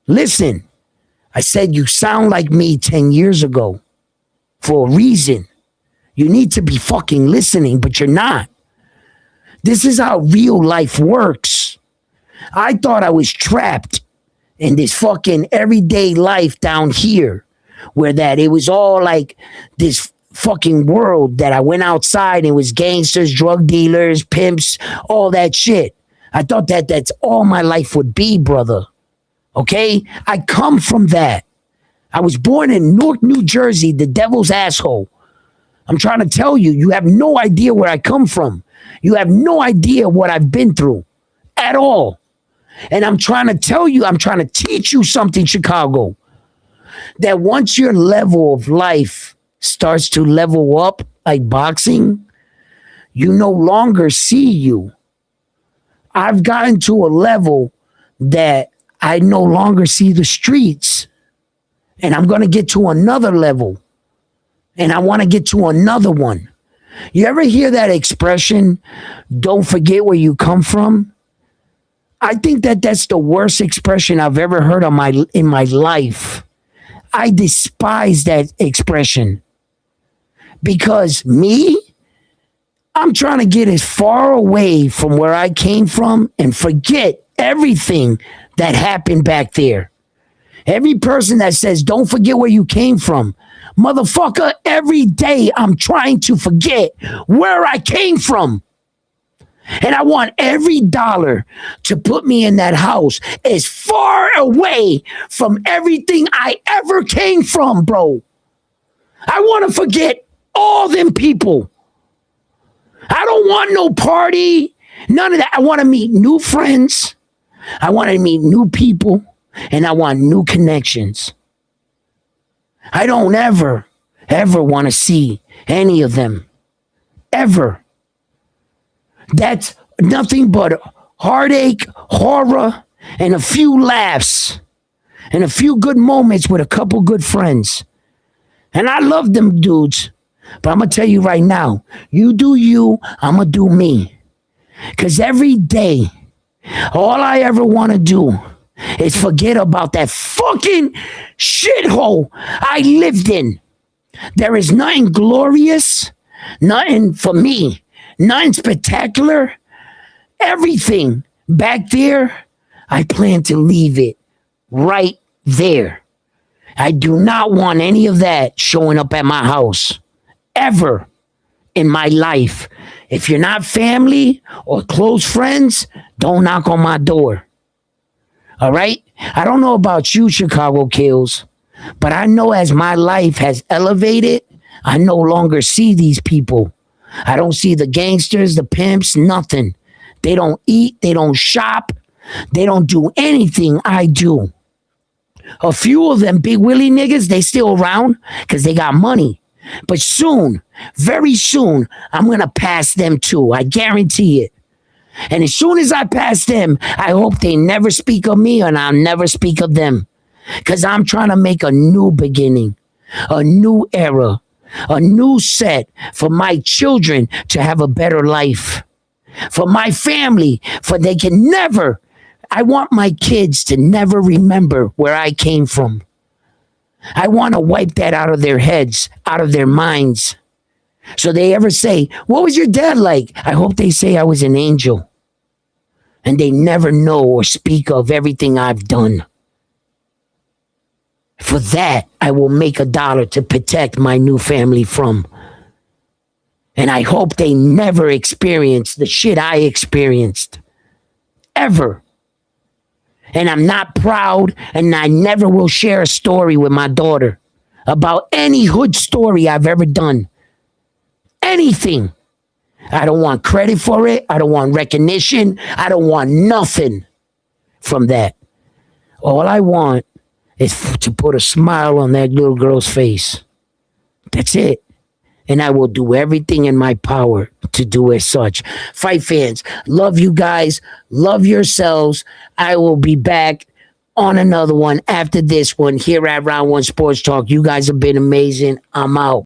Listen. I said you sound like me 10 years ago for a reason. You need to be fucking listening, but you're not. This is how real life works. I thought I was trapped in this fucking everyday life down here, where that it was all like this fucking world that I went outside and it was gangsters, drug dealers, pimps, all that shit. I thought that that's all my life would be, brother. Okay? I come from that. I was born in Newark, New Jersey, the devil's asshole. I'm trying to tell you, you have no idea where I come from. You have no idea what I've been through at all. And I'm trying to tell you, I'm trying to teach you something, Chicago, that once your level of life starts to level up like boxing, you no longer see you. I've gotten to a level that I no longer see the streets. And I'm going to get to another level. And I want to get to another one. You ever hear that expression, don't forget where you come from? I think that that's the worst expression I've ever heard in my life. I despise that expression. Because me, I'm trying to get as far away from where I came from and forget everything that happened back there. Every person that says, don't forget where you came from, motherfucker, every day I'm trying to forget where I came from. And I want every dollar to put me in that house as far away from everything I ever came from, bro. I want to forget all them people. I don't want no party, none of that. I want to meet new friends. I want to meet new people, and I want new connections. I don't ever want to see any of them. Ever. That's nothing but heartache, horror, and a few laughs, and a few good moments with a couple good friends. And I love them dudes. But I'm going to tell you right now, you do you, I'm going to do me. Because every day, all I ever want to do is forget about that fucking shithole I lived in. There is nothing glorious, nothing for me, nothing spectacular. Everything back there, I plan to leave it right there. I do not want any of that showing up at my house. Ever in my life. If you're not family or close friends, don't knock on my door. All right? I don't know about you, Chicago Kills, but I know as my life has elevated, I no longer see these people. I don't see the gangsters, the pimps, nothing. They don't eat, they don't shop, they don't do anything I do. A few of them big willie niggas, they still around because they got money. But soon, very soon, I'm going to pass them too. I guarantee it. And as soon as I pass them, I hope they never speak of me and I'll never speak of them. Because I'm trying to make a new beginning, a new era, a new set for my children to have a better life. For my family, for they can never, I want my kids to never remember where I came from. I want to wipe that out of their heads, out of their minds. So they ever say, what was your dad like? I hope they say I was an angel. And they never know or speak of everything I've done. For that, I will make $1 to protect my new family from. And I hope they never experience the shit I experienced. Ever. And I'm not proud, and I never will share a story with my daughter about any hood story I've ever done. Anything. I don't want credit for it. I don't want recognition. I don't want nothing from that. All I want is to put a smile on that little girl's face. That's it. And I will do everything in my power to do as such. Fight fans, love you guys. Love yourselves. I will be back on another one after this one here at Round One Sports Talk. You guys have been amazing. I'm out.